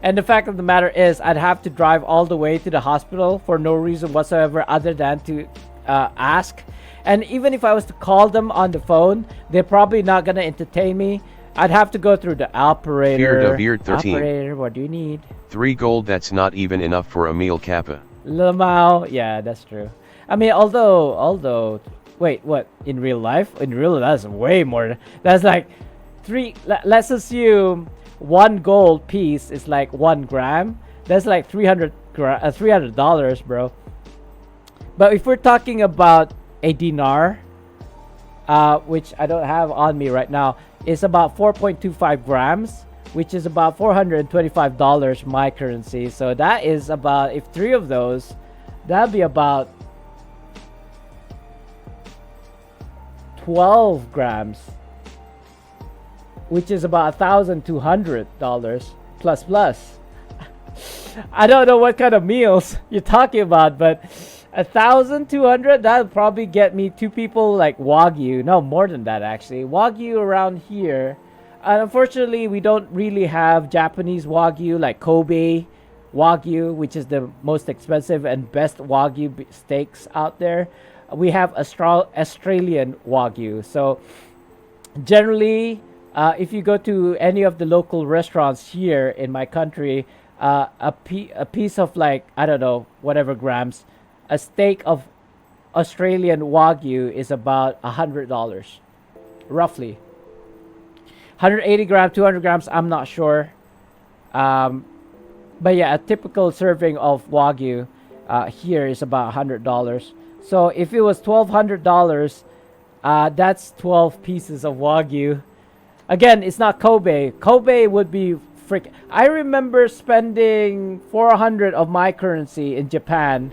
And the fact of the matter is, I'd have to drive all the way to the hospital for no reason whatsoever other than to ask. And even if I was to call them on the phone, they're probably not going to entertain me. I'd have to go through the operator. Operator, what do you need? 3 gold, that's not even enough for a meal kappa. Lamau, yeah, that's true. I mean, although, wait, what? In real life? In real life, that's way more. That's like 3. Let's assume 1 gold piece is like 1 gram. That's like $300, bro. But if we're talking about a dinar, which I don't have on me right now, it's about 4.25 grams, which is about $425 my currency. So that is about, if 3 of those, that'd be about 12 grams, which is about $1,200 plus. I don't know what kind of meals you're talking about, but 1,200, that would probably get me 2 people like Wagyu. No, more than that actually. Wagyu around here. Unfortunately, we don't really have Japanese Wagyu like Kobe Wagyu, which is the most expensive and best Wagyu steaks out there. We have Australian Wagyu. So generally, if you go to any of the local restaurants here in my country, a piece of like, I don't know, whatever grams, a steak of Australian Wagyu is about $100, roughly. 180 grams, 200 grams, I'm not sure. But yeah, a typical serving of Wagyu here is about $100. So if it was $1,200, that's 12 pieces of Wagyu. Again, it's not Kobe. Kobe would be freaking... I remember spending 400 of my currency in Japan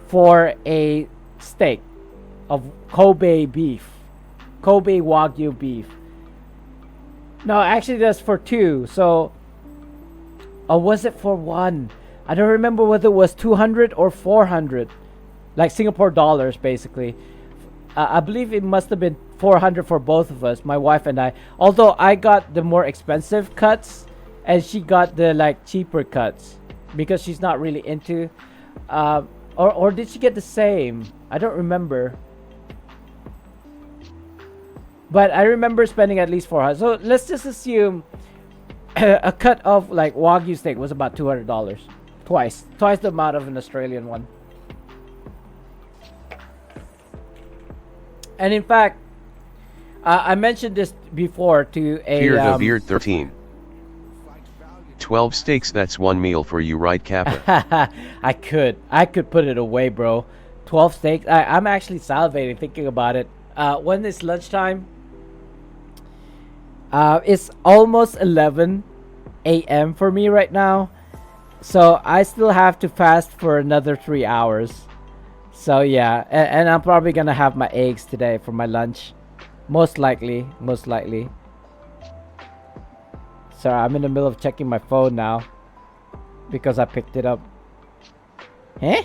for a steak of Kobe beef. Kobe Wagyu beef. No, actually that's for 2. So, or was it for 1? I don't remember whether it was 200 or 400. Like Singapore dollars, basically. I believe it must have been 400 for both of us, my wife and I. Although I got the more expensive cuts, and she got the like cheaper cuts because she's not really into. Or did she get the same? I don't remember. but I remember spending at least 400. So let's just assume a cut of like Wagyu steak was about $200. Twice the amount of an Australian one. And in fact, I mentioned this before to a Fear the Beard 13. 12 steaks, that's one meal for you, right, Kappa? I could put it away, bro. 12 steaks. I'm actually salivating thinking about it. When it's lunchtime, it's almost 11 a.m. for me right now. So I still have to fast for another 3 hours. So yeah, and I'm probably gonna have my eggs today for my lunch. Most likely. Sorry, I'm in the middle of checking my phone now because I picked it up. Huh?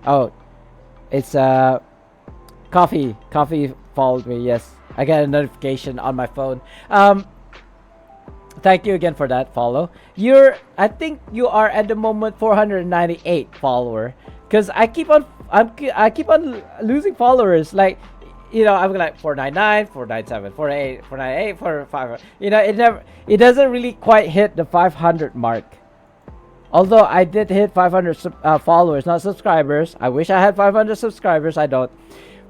Oh, it's coffee. Coffee followed me. Yes, I got a notification on my phone. Thank you again for that follow. I think you are at the moment 498 follower, because I keep on losing followers. Like, you know, I'm like 499, 497, 498, 498, 495. You know, it doesn't really quite hit the 500 mark. Although I did hit 500 followers, not subscribers. I wish I had 500 subscribers. I don't.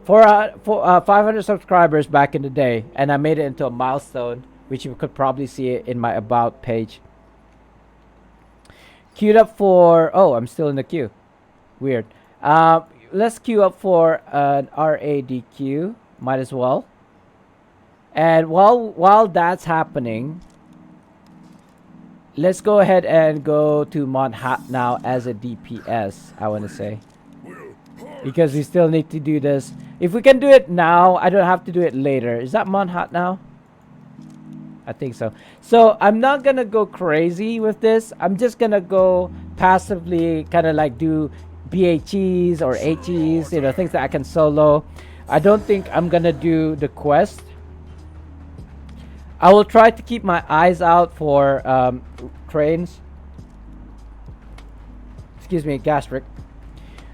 For 500 subscribers back in the day, and I made it into a milestone, which you could probably see it in my about page. Queued up for... Oh, I'm still in the queue. Weird. Let's queue up for an RADQ. Might as well. And while that's happening, let's go ahead and go to Monhat now as a DPS, I want to say. Because we still need to do this. If we can do it now, I don't have to do it later. Is that Monhat now? I think so. So I'm not gonna go crazy with this. I'm just gonna go passively, kind of like do BHEs or HEs, you know, things that I can solo. I don't think I'm gonna do the quest. I will try to keep my eyes out for trains. Excuse me, gastric.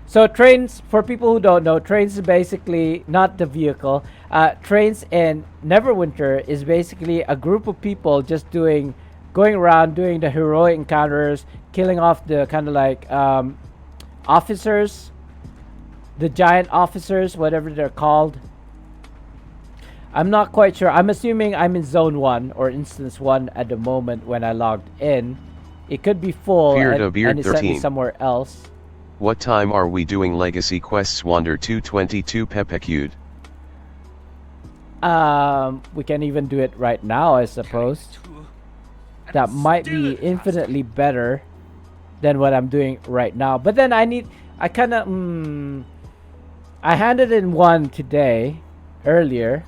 So trains, for people who don't know, trains is basically not the vehicle. Trains in Neverwinter is basically a group of people just going around doing the heroic encounters, killing off the kind of like officers, the giant officers, whatever they're called. I'm not quite sure. I'm assuming I'm in zone 1 or instance 1 at the moment when I logged in. It could be full and it sent me somewhere else. What time are we doing Legacy Quests Wander 222 Pepecute? We can even do it right now, I suppose. That might be infinitely better than what I'm doing right now. But then I handed in one today, earlier.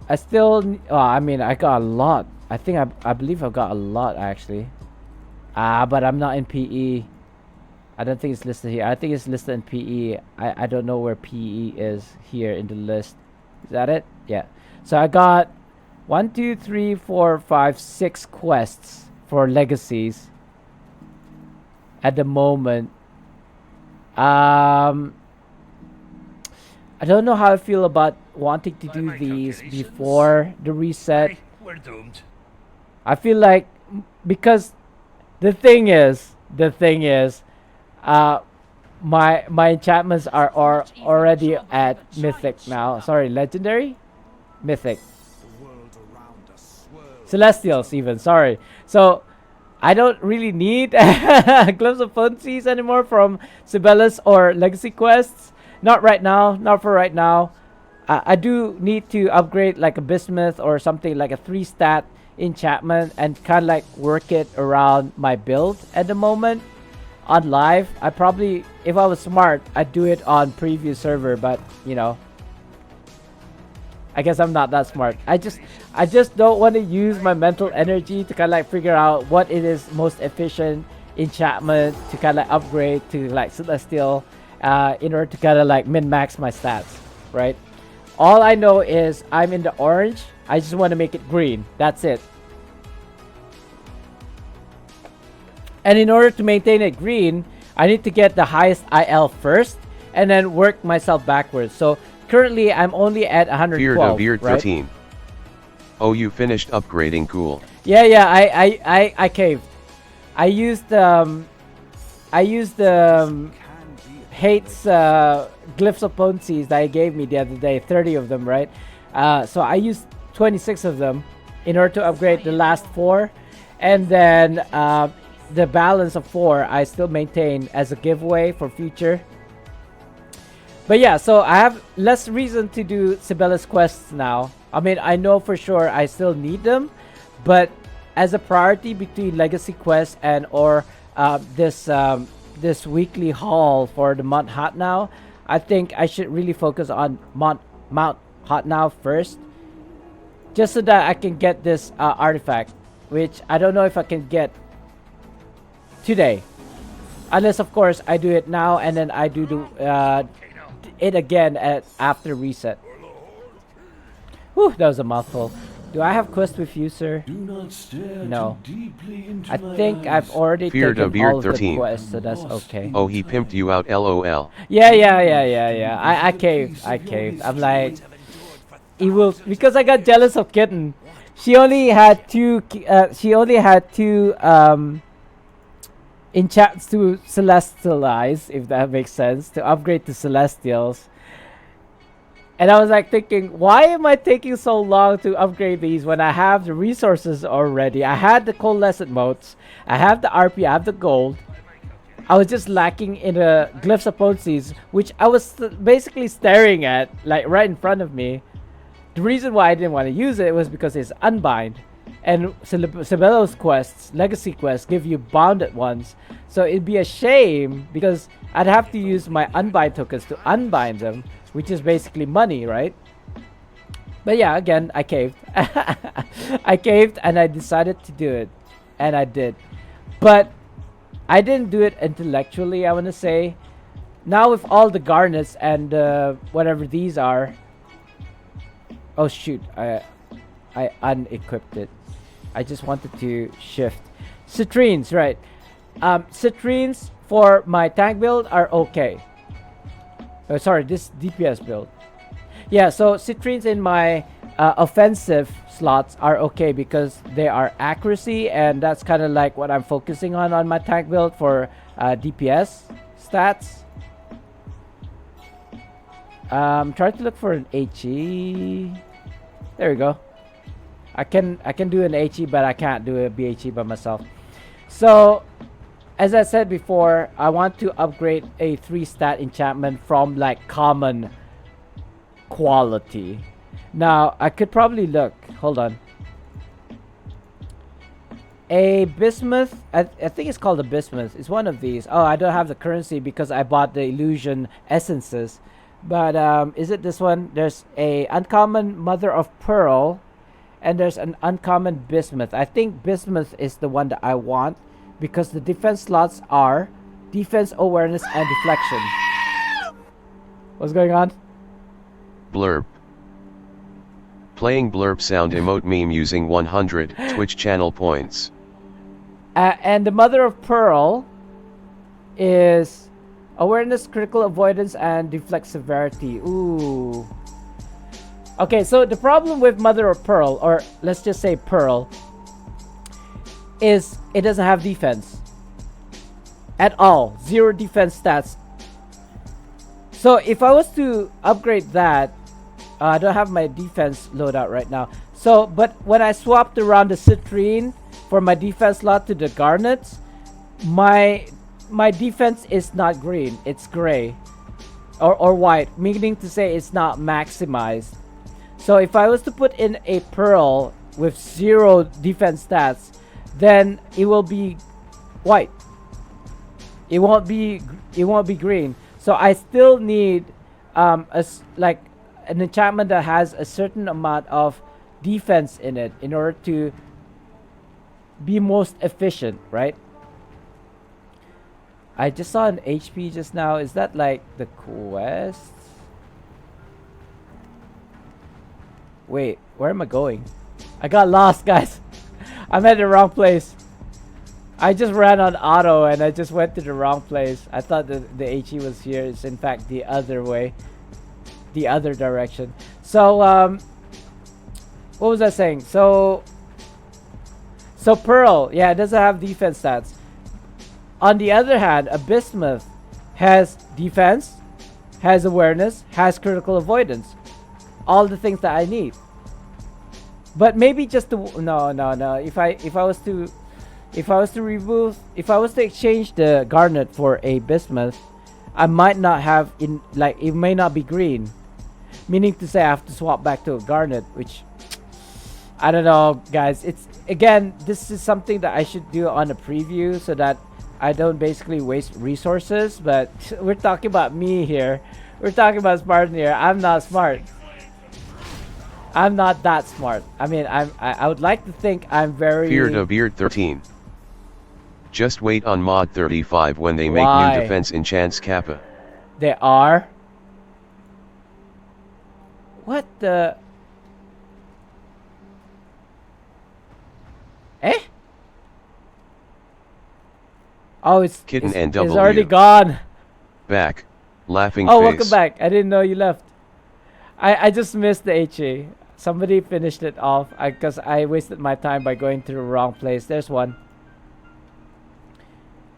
I still, I mean, I got a lot. I believe I got a lot actually. But I'm not in PE. I don't think it's listed here. I think it's listed in PE. I don't know where PE is here in the list. Is that it? Yeah. So I got 1, 2, 3, 4, 5, 6 quests for legacies at the moment. I don't know how I feel about wanting to do these before the reset. We're doomed. I feel like, because the thing is, my enchantments are already at mythic now. Sorry, legendary, mythic, celestials even. Sorry, so I don't really need Gloves of Potencies anymore from Sibelius or Legacy quests. Not right now. Not for right now. I do need to upgrade like a bismuth or something like a 3-stat enchantment and kind of like work it around my build at the moment on live. I probably, if I was smart, I'd do it on preview server, but you know, I guess I'm not that smart. I just don't want to use my mental energy to kind of like figure out what it is most efficient enchantment to kind of like upgrade to like celestial in order to kind of like min-max my stats, right? All I know is I'm in the orange. I just want to make it green. That's it. And in order to maintain it green, I need to get the highest IL first and then work myself backwards. So currently I'm only at 112. Feared of Beard right? 13. Oh, you finished upgrading, cool. Yeah, I caved. I used Hate's glyphs of potencies that he gave me the other day, 30 of them, right? So I used 26 of them in order to upgrade the last 4, and then the balance of 4 I still maintain as a giveaway for future. But yeah, so I have less reason to do Sibella's quests now. I mean, I know for sure I still need them, but as a priority between legacy quests and or this weekly haul for the Mount Hot Now, I think I should really focus on Mount Hot Now first, just so that I can get this artifact, which I don't know if I can get today, unless of course I do it now and then I do it again after reset. Whew, that was a mouthful. Do I have quest with you, sir? Do not stare No. too deeply into I my think eyes. I've already Feared of taken Beard all of the 13. quests, so that's okay. Oh, he pimped you out, lol. Yeah. I caved. I'm like, he will, because I got jealous of Kitten. She only had two. Enchants to celestialize, if that makes sense, to upgrade to celestials. And I was like thinking, why am I taking so long to upgrade these when I have the resources already? I had the coalescent motes, I have the RP, I have the gold. I was just lacking in the glyphs of potencies, which I was basically staring at, like right in front of me. The reason why I didn't want to use it was because it's unbind. And Sibella's quests, legacy quests, give you bounded ones. So it'd be a shame because I'd have to use my unbind tokens to unbind them, which is basically money, right? But yeah, again, I caved. I caved and I decided to do it. And I did. But I didn't do it intellectually, I want to say. Now with all the garnets and whatever these are. Oh shoot, I unequipped it. I just wanted to shift. Citrines, right. Citrines for my tank build are okay. Oh, sorry, this DPS build. Yeah, so citrines in my offensive slots are okay because they are accuracy, and that's kind of like what I'm focusing on my tank build for DPS stats. Try to look for an HE. There we go. I can do an HE, but I can't do a BHE by myself. So, as I said before, I want to upgrade a 3-stat enchantment from like common quality. Now, I could probably look. Hold on. A bismuth. I think it's called a bismuth. It's one of these. Oh, I don't have the currency because I bought the illusion essences. But is it this one? There's a uncommon mother of pearl. And there's an uncommon bismuth. I think bismuth is the one that I want because the defense slots are defense, awareness, and deflection. What's going on? Blurb. Playing blurb sound emote meme using 100 Twitch channel points. And the mother of pearl is awareness, critical avoidance, and deflect severity. Ooh. Okay, so the problem with Mother of Pearl, or let's just say Pearl, is it doesn't have defense. At all. 0 defense stats. So if I was to upgrade that, I don't have my defense loadout right now. So, but when I swapped around the citrine for my defense slot to the garnets, my defense is not green, it's gray. Or white, meaning to say it's not maximized. So if I was to put in a pearl with 0 defense stats, then it will be white. It won't be green. So I still need like an enchantment that has a certain amount of defense in it in order to be most efficient, right? I just saw an HP just now. Is that like the quest? Wait, where am I going? I got lost, guys. I'm at the wrong place. I just ran on auto and I just went to the wrong place. I thought the HE was here. It's in fact the other way. the other direction. So what was I saying? So Pearl, yeah, it doesn't have defense stats. On the other hand, a Bismuth has defense, has awareness, has critical avoidance. All the things that I need. But maybe just the no. If I was to exchange the Garnet for a Bismuth, I might not have it may not be green. Meaning to say I have to swap back to a Garnet, which I don't know, guys. It's again, this is something that I should do on a preview so that I don't basically waste resources, but we're talking about me here. We're talking about Spartan here. I'm not smart. I'm not that smart. I mean, I would like to think I'm very... Feared of Beard 13. Just wait on mod 35 when they make Why? new defense enchants Kappa. They are? What the... Eh? Oh, it's Kitten it's NW. already gone. Back. Laughing Oh, face. welcome back. I didn't know you left. I just missed the HA. Somebody finished it off because I wasted my time by going to the wrong place. There's one.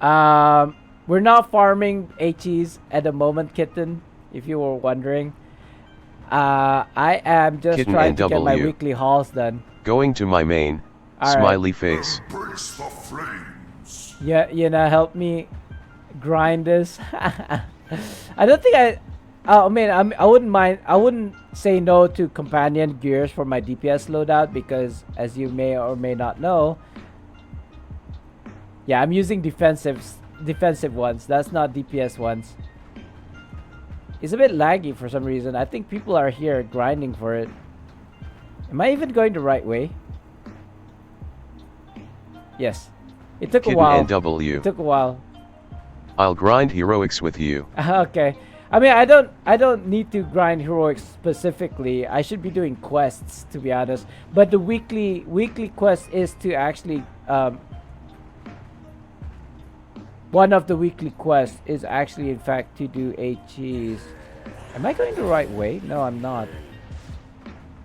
We're not farming HEs at the moment, Kitten, if you were wondering. I am just Kitten trying to get my NW. weekly hauls done. Going to my main. All right. Smiley face. Embrace the flames. Yeah, you know, help me grind this. I don't think I mean, I wouldn't mind. I wouldn't say no to companion gears for my DPS loadout because, as you may or may not know, yeah, I'm using defensive ones. That's not DPS ones. It's a bit laggy for some reason. I think people are here grinding for it. Am I even going the right way? Yes. It took a Kitten while. NW. It took a while. I'll grind heroics with you. Okay. I mean, I don't need to grind heroics specifically. I should be doing quests, to be honest. But the weekly quest is to actually one of the weekly quests is actually in fact to do HEs. Am I going the right way? No, I'm not.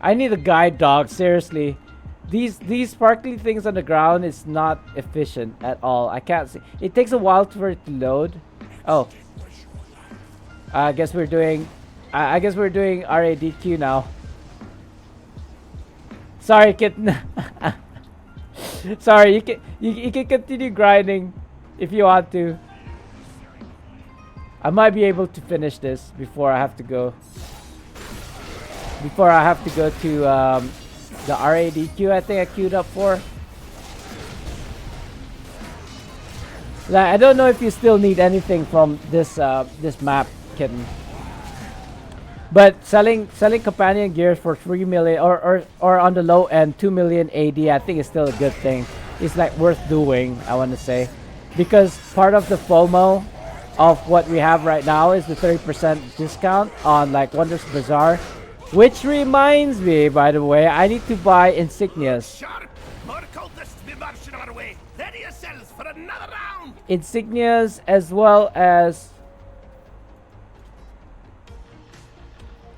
I need a guide dog, seriously. These sparkly things on the ground is not efficient at all. I can't see. It takes a while for it to load. Oh. I guess we're doing RADQ now. Sorry, kitten. Sorry, you can continue grinding if you want to. I might be able to finish this before I have to go. Before I have to go to the RADQ I think I queued up for. Like, I don't know if you still need anything from this this map, Kitten. But selling companion gears for 3 million or on the low end 2 million AD, I think is still a good thing. It's like worth doing, I want to say, because part of the FOMO of what we have right now is the 30% discount on like Wondrous Bazaar, which reminds me, by the way, I need to buy insignias. Sharp! More cultists be marching our way. Ready yourselves for another round! Insignias as well as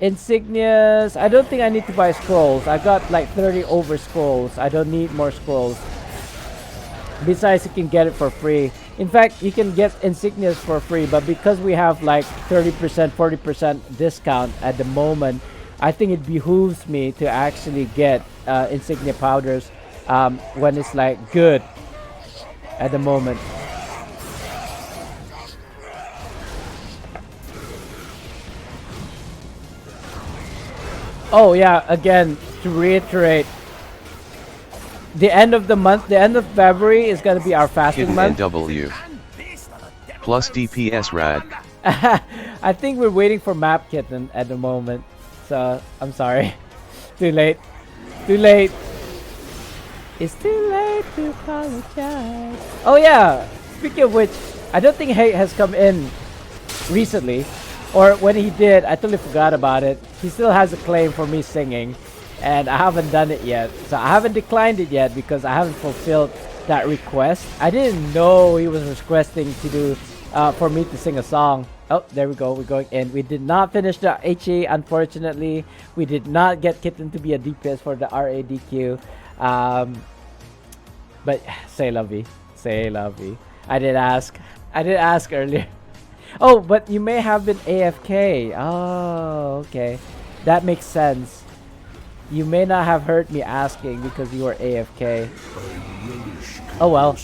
insignias. I don't think I need to buy scrolls. I got like 30 over scrolls. I don't need more scrolls. Besides, you can get it for free. In fact, you can get insignias for free, but because we have like 30%, 40% discount at the moment, I think it behooves me to actually get insignia powders when it's like good at the moment. Oh yeah, again, to reiterate, the end of the month, the end of February is going to be our fasting Kitten month. NW. Plus DPS rad. I think we're waiting for Map Kitten at the moment. So, I'm sorry. Too late. Too late. It's too late to apologize. Oh yeah, speaking of which, I don't think Hate has come in recently. Or when he did, I totally forgot about it. He still has a claim for me singing. And I haven't done it yet. So I haven't declined it yet because I haven't fulfilled that request. I didn't know he was requesting to do for me to sing a song Oh, there we go. We're going in. We did not finish the HA, unfortunately. We did not get Kitten to be a DPS for the RADQ. But say lovey. Say lovey. I did ask. I did ask earlier. Oh, but you may have been AFK. Oh, okay. That makes sense. You may not have heard me asking because you were AFK. Oh well.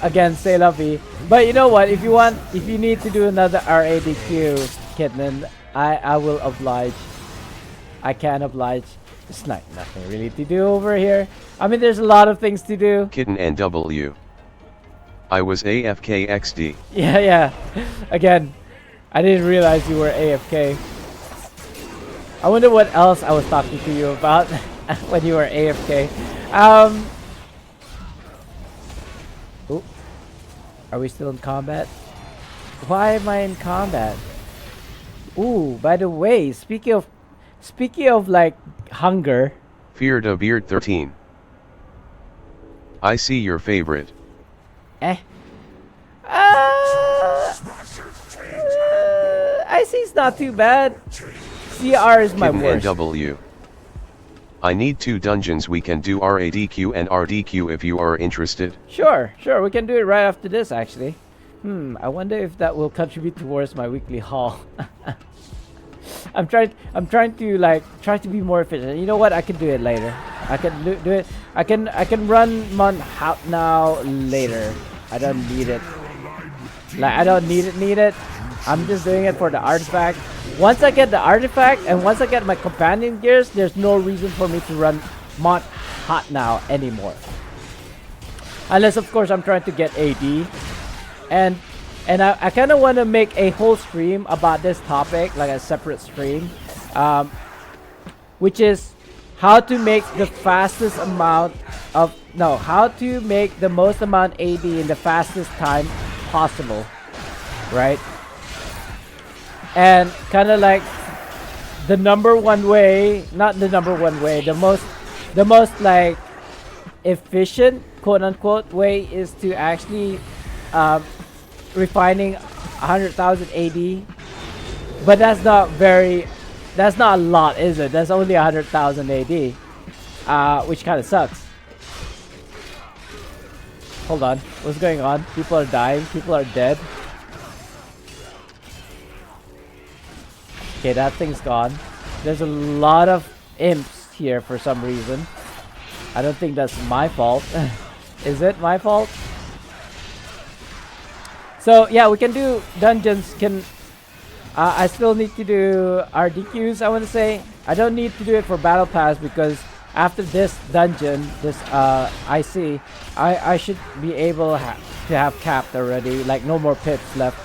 Again, say lovey. But you know what? If you need to do another RADQ, Kitten, I will oblige. I can oblige. It's not nothing really to do over here. I mean, there's a lot of things to do. Kitten NW. I was AFK XD. Yeah. Again, I didn't realize you were AFK. I wonder what else I was talking to you about when you were AFK. Ooh. Are we still in combat? Why am I in combat? Ooh, by the way, speaking of like hunger. Feared a Beard 13. I see your favorite. I see it's not too bad. CR is my Kitten worst. NW. I need 2 dungeons. We can do RADQ and RDQ if you are interested. Sure. We can do it right after this, actually. I wonder if that will contribute towards my weekly haul. I'm trying to be more efficient. You know what? I can do it later. I can do it. I can run Mon Out now later. I don't need it. Like I don't need it. I'm just doing it for the artifact. Once I get the artifact and once I get my companion gears, there's no reason for me to run Mont Hot now anymore. Unless of course I'm trying to get AD. And I kind of want to make a whole stream about this topic, like a separate stream, which is how to make the fastest amount of how to make the most amount AD in the fastest time possible, right? And kind of like the number one way, not the number one way, the most like efficient quote unquote way is to actually refining 100,000 AD, but that's not a lot, is it? That's only 100,000 AD, which kind of sucks. Hold on, what's going on? People are dying, people are dead. Okay, that thing's gone. There's a lot of imps here for some reason. I don't think that's my fault. Is it my fault? So yeah, we can do dungeons. I still need to do RDQs, I want to say. I don't need to do it for battle pass because after this dungeon, this IC, I should be able to have capped already, like no more pips left.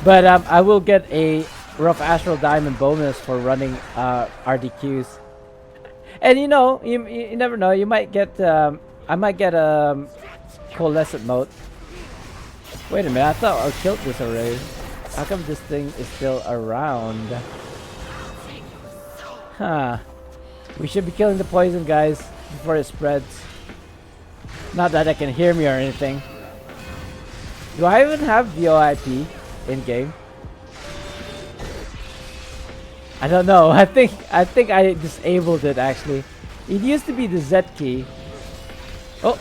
But I will get a rough astral diamond bonus for running RDQs. And you know, you never know, you might get I might get a coalescent mode. Wait a minute, I thought I killed this already. How come this thing is still around? Huh. We should be killing the poison, guys, before it spreads. Not that it can hear me or anything. Do I even have VoIP in game? I don't know. I think I disabled it actually. It used to be the Z key. Oh,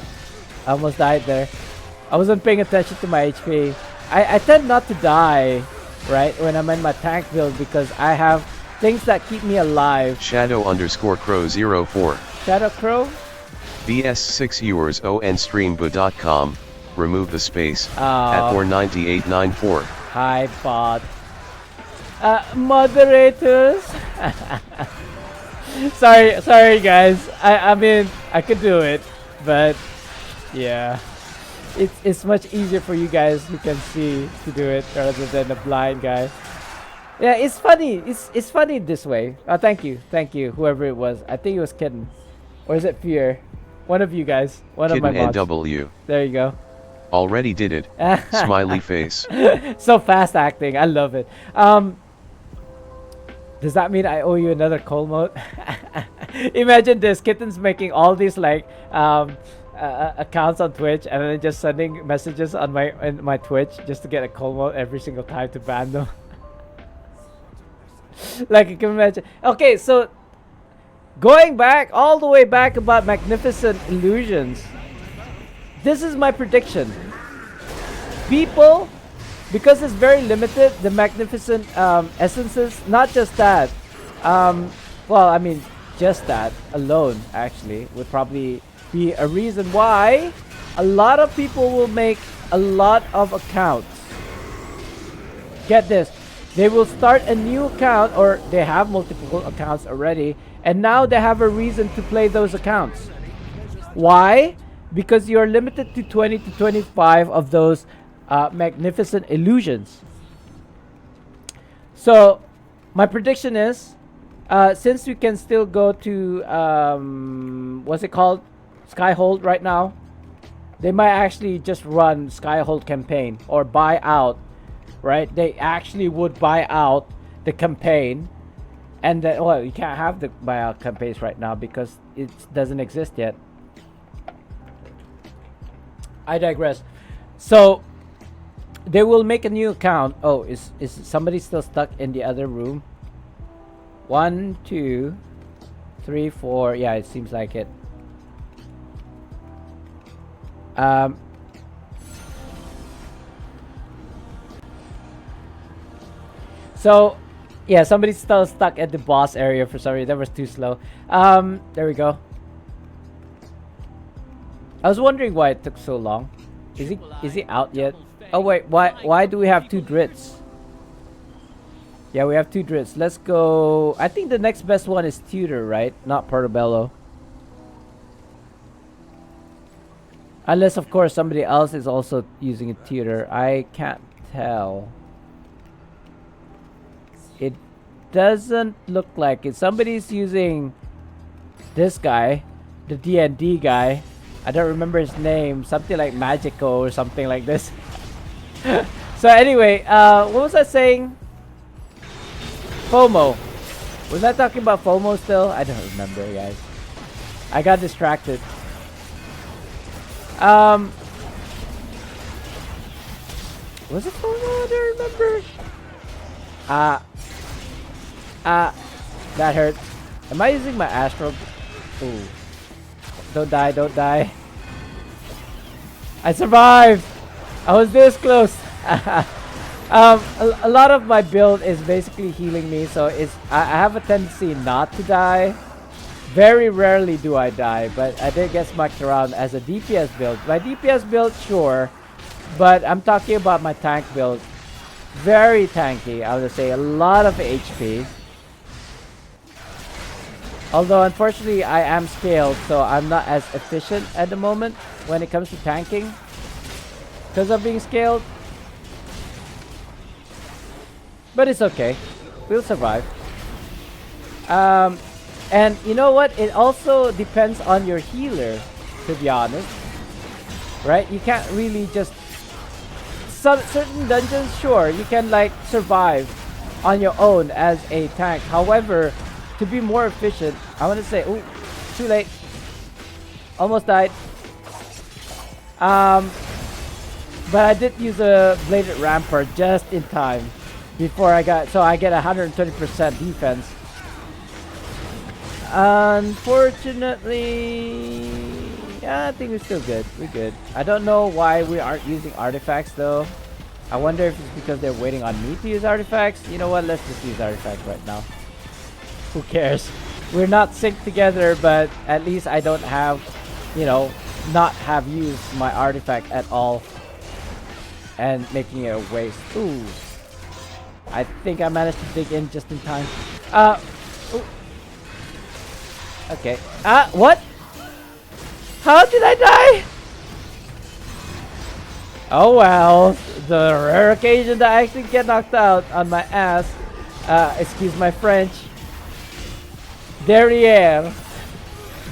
I almost died there. I wasn't paying attention to my HP. I tend not to die, right, when I'm in my tank build because I have things that keep me alive. Shadow_crow04. Shadow Crow? BS6 yours on streambo.com. Remove the space at 49894. Hi, bot. Moderators. sorry guys. I mean I could do it, but yeah. It's much easier for you guys who can see to do it rather than a blind guy. Yeah, it's funny. It's funny this way. Thank you, whoever it was. I think it was Kitten, or is it Fear? One of you guys. One Kitten of my mods. NW. There you go. Already did it. Smiley face. So fast acting. I love it. Does that mean I owe you another coal mode? Imagine this. Kitten's making all these like accounts on Twitch and then just sending messages on my Twitch just to get a cold mode every single time to ban them. Like you can imagine. Okay, so going back all the way back about magnificent illusions. This is my prediction. People, because it's very limited, the magnificent essences, not just that. Well, I mean, just that alone actually would probably be a reason why a lot of people will make a lot of accounts. Get this. They will start a new account, or they have multiple accounts already, and now they have a reason to play those accounts. Why? Because you're limited to 20 to 25 of those magnificent illusions. So my prediction is, since we can still go to what's it called, Skyhold right now, they might actually just run Skyhold campaign or buy out, right? They actually would buy out the campaign, and then, well, you can't have the buyout campaigns right now because it doesn't exist yet. I digress. So they will make a new account. Oh, is somebody still stuck in the other room? 1, 2, 3, 4. Yeah, it seems like it. So yeah, somebody's still stuck at the boss area for some reason. That was too slow. There we go. I was wondering why it took so long. Is he out yet? Oh wait, why do we have 2 Drits? Yeah, we have 2 Drits. Let's go. I think the next best one is Tutor, right? Not Portobello. Unless of course somebody else is also using a Tutor. I can't tell. It doesn't look like it. Somebody's using this guy, the D&D guy. I don't remember his name. Something like Magico or something like this. So anyway, what was I saying? FOMO. Was I talking about FOMO still? I don't remember, guys. I got distracted. Was it FOMO? I don't remember. That hurt. Am I using my astral? Ooh. Don't die, don't die. I survived! I was this close. A lot of my build is basically healing me, so I have a tendency not to die. Very rarely do I die, but I did get smacked around as a DPS build. My DPS build, sure, but I'm talking about my tank build. Very tanky, I would say. A lot of HP. Although unfortunately I am scaled, so I'm not as efficient at the moment when it comes to tanking because of being scaled. But it's okay. We'll survive. And you know what? It also depends on your healer, to be honest. Right? You can't really just... certain dungeons, sure, you can like survive on your own as a tank. However, to be more efficient, I want to say, ooh, too late. Almost died. But I did use a bladed rampart just in time before I get 120% defense. Unfortunately, yeah, I think we're still good. We're good. I don't know why we aren't using artifacts though. I wonder if it's because they're waiting on me to use artifacts. You know what? Let's just use artifacts right now. Who cares? We're not synced together, but at least I don't have, you know, not have used my artifact at all and making it a waste. Ooh. I think I managed to dig in just in time. Ooh. Okay. What? How did I die? Oh well. The rare occasion that I actually get knocked out on my ass. Excuse my French. Derriere.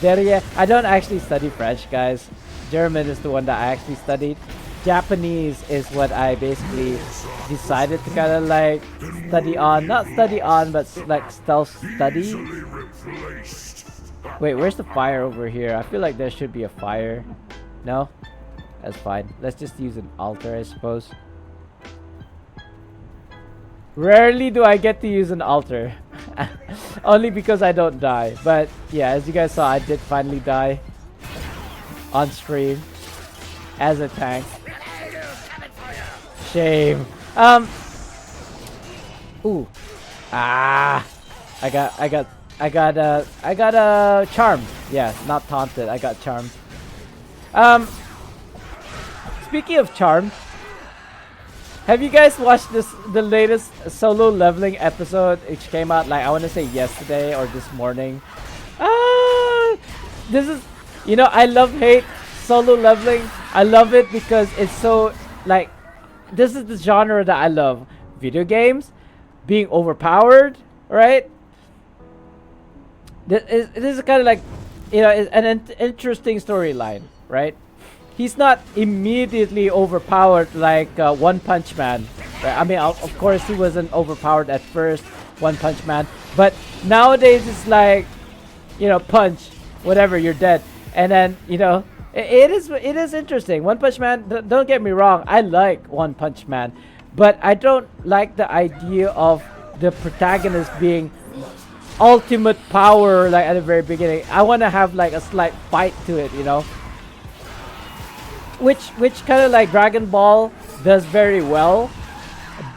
Derriere. I don't actually study French, guys. German is the one that I actually studied. Japanese is what I basically decided to kind of like study on. Not study on, but like stealth study. Wait, where's the fire over here? I feel like there should be a fire. No? That's fine. Let's just use an altar, I suppose. Rarely do I get to use an altar. Only because I don't die. But yeah, as you guys saw, I did finally die on stream as a tank. Shame. Ooh. Ah. I got a charm. Yeah, not taunted. I got charmed. Speaking of charm, have you guys watched the latest solo leveling episode? It came out like I want to say yesterday or this morning. This is, I love hate solo leveling. I love it because it's so like, this is the genre that I love. Video games being overpowered, right? This is kind of like, it's an interesting storyline, right? He's not immediately overpowered like One Punch Man. Right? I mean, of course, he wasn't overpowered at first, One Punch Man. But nowadays, it's like, punch, whatever, you're dead. And then, it is interesting. One Punch Man, don't get me wrong, I like One Punch Man. But I don't like the idea of the protagonist being ultimate power like at the very beginning. I want to have like a slight fight to it, which kind of like Dragon Ball does very well.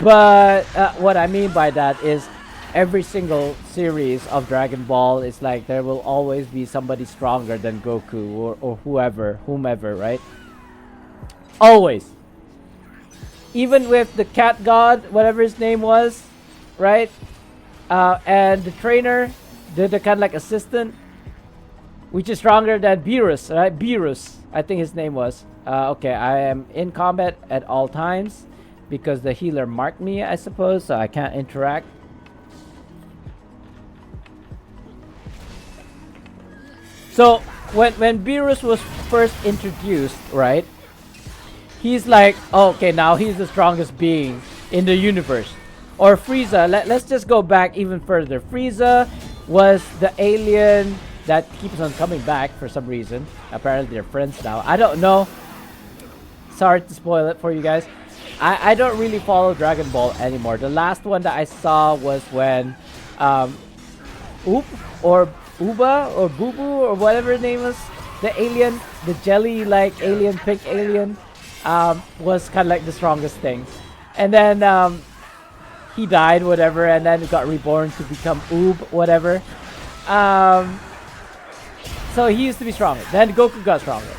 But what I mean by that is every single series of Dragon Ball is like there will always be somebody stronger than Goku or whomever, right? Always. Even with the cat god, whatever his name was, right? And the trainer, the kind of like assistant, which is stronger than Beerus, right? Beerus, I think his name was. Okay, I am in combat at all times because the healer marked me, I suppose, so I can't interact. So when Beerus was first introduced, right? He's like, oh, okay, now he's the strongest being in the universe. Or Frieza, let's just go back even further. Frieza was the alien that keeps on coming back for some reason. Apparently they're friends now. I don't know. Sorry to spoil it for you guys. I don't really follow Dragon Ball anymore. The last one that I saw was when Oop or Uba or Boo Boo or whatever his name was, the alien, the jelly-like alien, pink alien, was kind of like the strongest thing. And then he died, whatever, and then got reborn to become Oob, whatever. So he used to be stronger. Then Goku got stronger.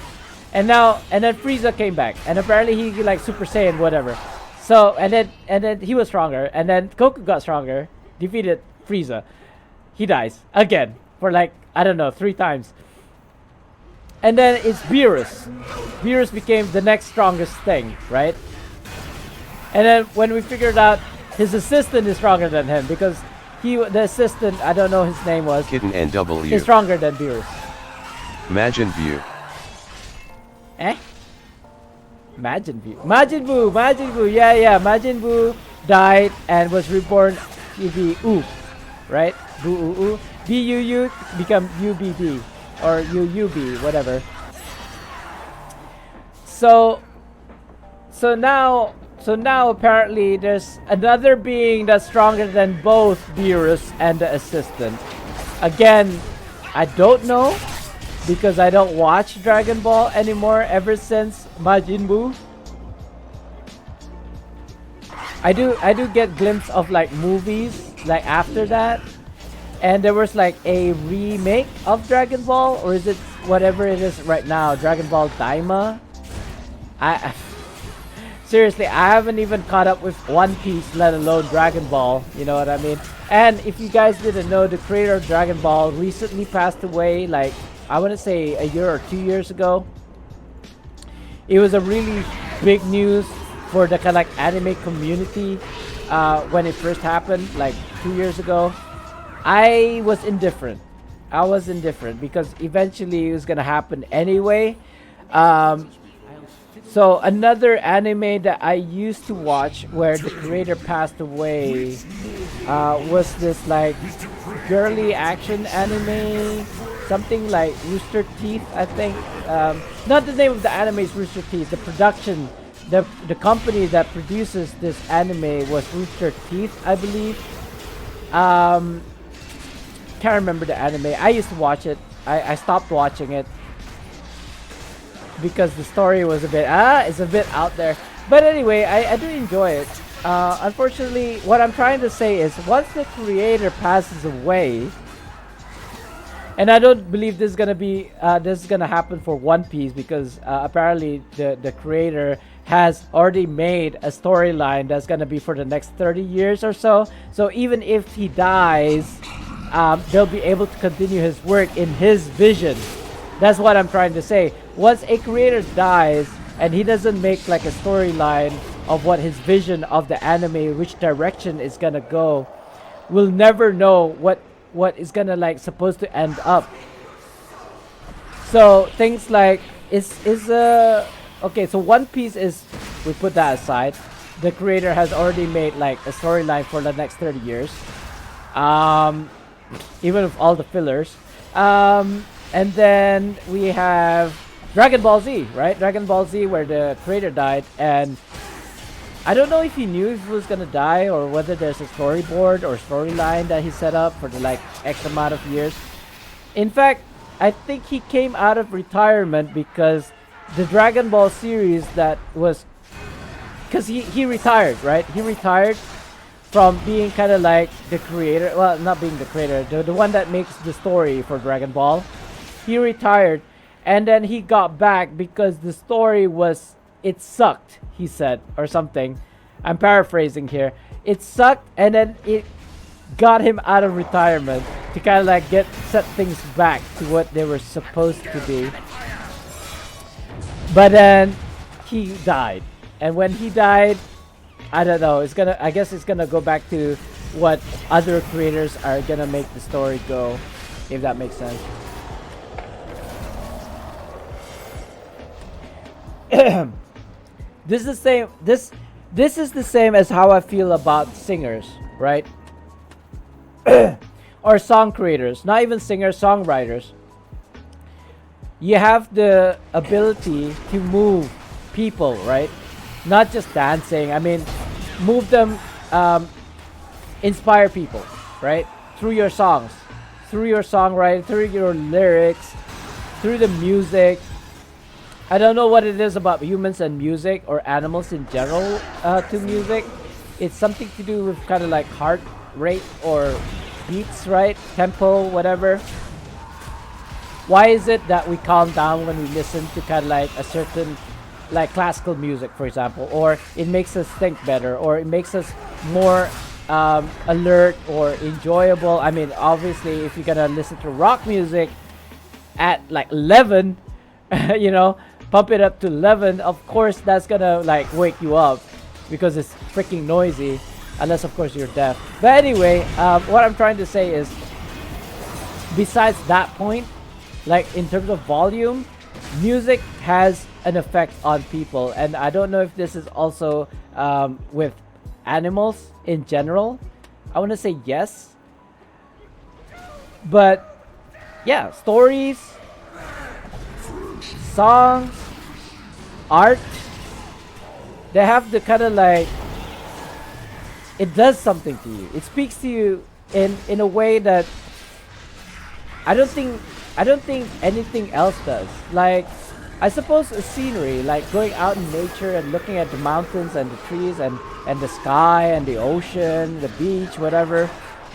And then Frieza came back. And apparently he like Super Saiyan, whatever. So, and then he was stronger. And then Goku got stronger, defeated Frieza. He dies again for like, I don't know, 3 times. And then it's Beerus. Beerus became the next strongest thing, right? And then when we figured out his assistant is stronger than him because the assistant, I don't know his name was, Kitten NW. is stronger than Beerus. Majin View. Majin Buu, yeah, Majin Buu died and was reborn to be Oob, right? Buu, Buu become UBB or UUB, whatever. So now apparently there's another being that's stronger than both Beerus and the assistant. Again, I don't know because I don't watch Dragon Ball anymore ever since Majin Buu. I do get glimpse of like movies like after that, and there was like a remake of Dragon Ball, or is it whatever it is right now, Dragon Ball Daima? Seriously, I haven't even caught up with One Piece, let alone Dragon Ball, you know what I mean? And if you guys didn't know, the creator of Dragon Ball recently passed away, like, I want to say a year or 2 years ago. It was a really big news for the kind of like anime community when it first happened, like 2 years ago. I was indifferent. Because eventually it was going to happen anyway. So another anime that I used to watch where the creator passed away was this like girly action anime something like Rooster Teeth, I think. Not the name of the anime is Rooster Teeth. The production, the company that produces this anime was Rooster Teeth, I believe. Can't remember the anime. I used to watch it. I stopped watching it because the story was it's a bit out there. But anyway, I do enjoy it. Unfortunately, what I'm trying to say is once the creator passes away, and I don't believe this is gonna happen for One Piece because apparently the creator has already made a storyline that's gonna be for the next 30 years or so. So even if he dies, they'll be able to continue his work in his vision. That's what I'm trying to say. Once a creator dies and he doesn't make like a storyline of what his vision of the anime, which direction is gonna go, we'll never know what is gonna like supposed to end up. So things like okay, so One Piece is, we put that aside. The creator has already made like a storyline for the next 30 years. Even with all the fillers. And then we have Dragon Ball Z, right? Dragon Ball Z, where the creator died, and I don't know if he knew if he was gonna die or whether there's a storyboard or storyline that he set up for the like X amount of years. In fact, I think he came out of retirement because the Dragon Ball series that was, because he retired, right? He retired from being kind of like the creator, well, not being the creator, the one that makes the story for Dragon Ball. He retired, and then he got back because the story it sucked, he said, or something. I'm paraphrasing here. It sucked, and then it got him out of retirement to kind of like set things back to what they were supposed to be. But then he died, and when he died, I don't know. I guess it's gonna go back to what other creators are gonna make the story go, if that makes sense. This is the same. This is the same as how I feel about singers, right? Or song creators, not even singers, songwriters. You have the ability to move people, right? Not just dancing. I mean, move them, inspire people, right? Through your songs, through your songwriting, through your lyrics, through the music. I don't know what it is about humans and music, or animals in general, to music. It's something to do with kind of like heart rate or beats, right? Tempo, whatever. Why is it that we calm down when we listen to kind of like a certain, like classical music, for example, or it makes us think better, or it makes us more alert or enjoyable? I mean, obviously, if you're gonna listen to rock music at like 11, you know, pump it up to 11, of course that's gonna like wake you up because it's freaking noisy, unless of course you're deaf. But anyway, what I'm trying to say is, besides that point, like in terms of volume, music has an effect on people, and I don't know if this is also with animals in general. I want to say yes, but yeah, stories, songs, art, they have the kind of like, it does something to you. It speaks to you in a way that I don't think anything else does. Like, I suppose a scenery, like going out in nature and looking at the mountains and the trees and the sky and the ocean, the beach, whatever,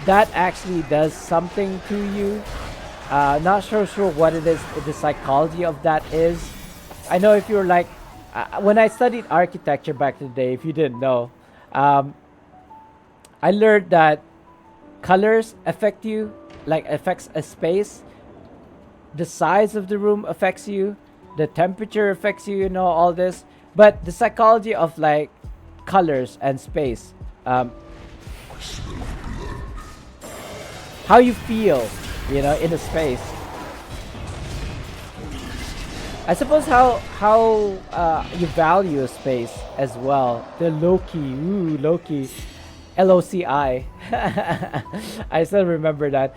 that actually does something to you. Not sure what it is, the psychology of that is. I know if you're like, when I studied architecture back in the day, if you didn't know, I learned that colors affect you, like affects a space. The size of the room affects you. The temperature affects you, you know, all this. But the psychology of like colors and space, how you feel, you know, in a space. I suppose how you value a space as well. The Loki, L-O-C-I. I still remember that.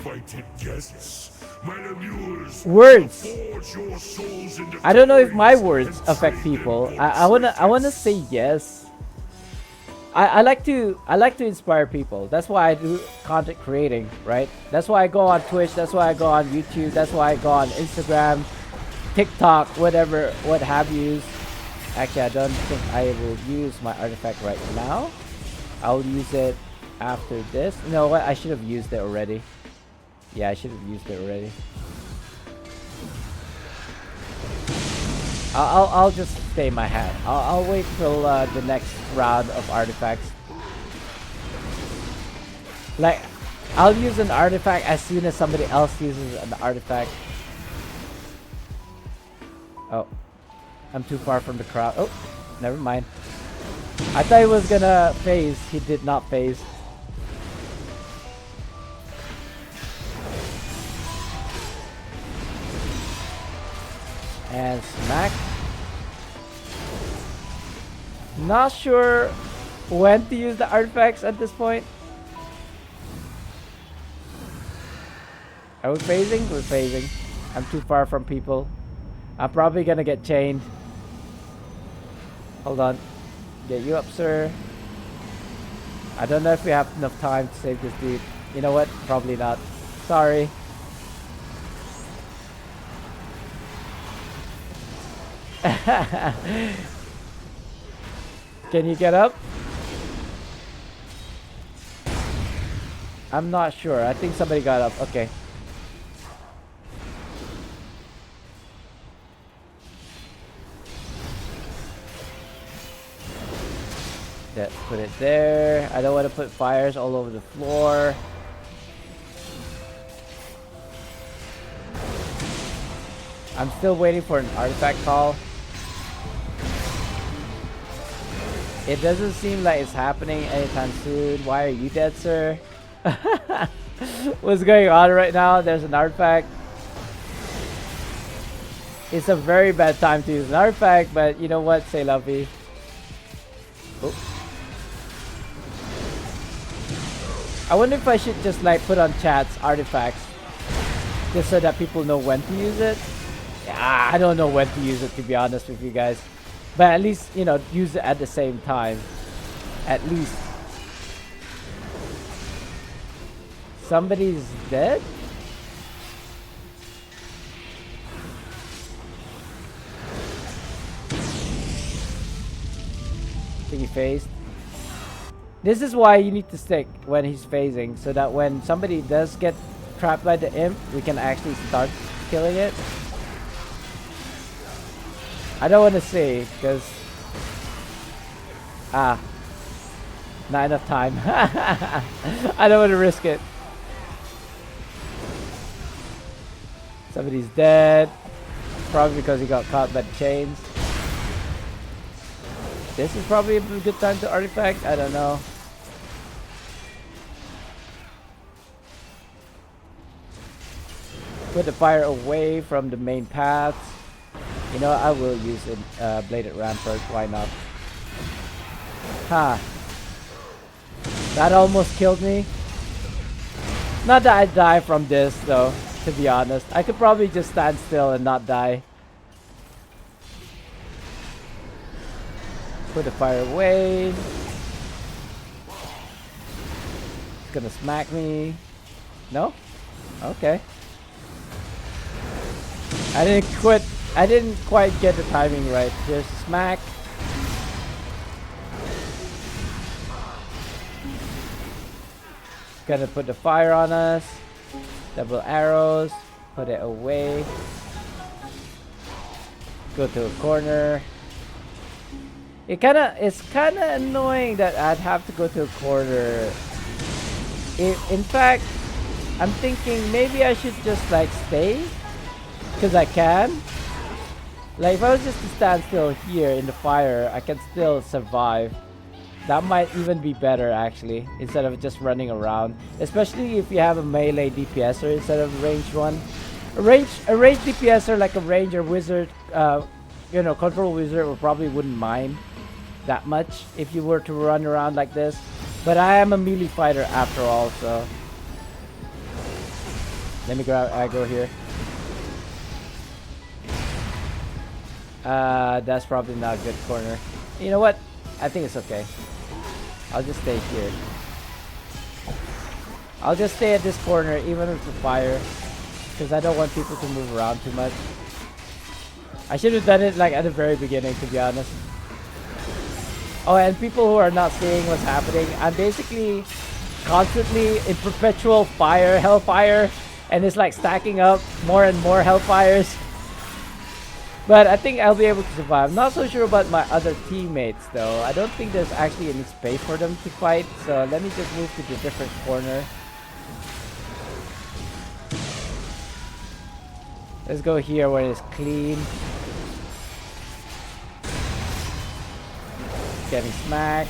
Uninvited guests, my allures Words. forge your souls into I don't know if my words and affect train people. in I wanna say yes. I like to inspire people. That's why I do content creating, right? That's why I go on Twitch. That's why I go on YouTube. That's why I go on Instagram, TikTok, whatever, what have you. Actually, I don't think I will use my artifact right now. I'll use it after this. You know what? I should have used it already. Yeah, I should have used it already. I'll just stay my hand. I'll wait till the next round of artifacts. Like, I'll use an artifact as soon as somebody else uses an artifact. Oh, I'm too far from the crowd. Oh, never mind. I thought he was gonna phase. He did not phase. And smack. Not sure when to use the artifacts at this point. Are we phasing? We're phasing. I'm too far from people. I'm probably gonna get chained. Hold on. Get you up, sir. I don't know if we have enough time to save this dude. You know what? Probably not. Sorry. Can you get up? I'm not sure. I think somebody got up. Okay. Yeah, put it there. I don't want to put fires all over the floor. I'm still waiting for an artifact call. It doesn't seem like it's happening anytime soon. Why are you dead, sir? What's going on right now? There's an artifact. It's a very bad time to use an artifact, but you know what? Say lovey. Oh. I wonder if I should just like put on chats artifacts just so that people know when to use it. Yeah, I don't know when to use it, to be honest with you guys. But at least, you know, use it at the same time. At least. Somebody's dead? I think he phased. This is why you need to stick when he's phasing, so that when somebody does get trapped by the imp, we can actually start killing it. I don't want to say, because... not enough time. I don't want to risk it. Somebody's dead. Probably because he got caught by the chains. This is probably a good time to artifact. I don't know. Put the fire away from the main paths. You know, I will use a bladed rampart. Why not? Ha! That almost killed me. Not that I die from this, though. To be honest, I could probably just stand still and not die. Put the fire away. It's gonna smack me. No? Okay. I didn't quite get the timing right. There's a smack. Gonna put the fire on us. Double arrows. Put it away. Go to a corner. It's kinda annoying that I'd have to go to a corner. In fact, I'm thinking maybe I should just like stay. Because I can. Like if I was just to stand still here in the fire, I can still survive. That might even be better actually, instead of just running around. Especially if you have a melee DPSer instead of a ranged one. A ranged DPSer like a ranger wizard, you know, control wizard probably wouldn't mind that much if you were to run around like this. But I am a melee fighter after all, so Let me grab aggro here. That's probably not a good corner. You know what? I think it's okay. I'll just stay here. I'll just stay at this corner even with the fire. Because I don't want people to move around too much. I should have done it like at the very beginning, to be honest. Oh, and people who are not seeing what's happening, I'm basically constantly in perpetual fire, hellfire, and it's like stacking up more and more hellfires. But I think I'll be able to survive. Not so sure about my other teammates though. I don't think there's actually any space for them to fight, so let me just move to the different corner. Let's go here where it's clean. Getting smacked.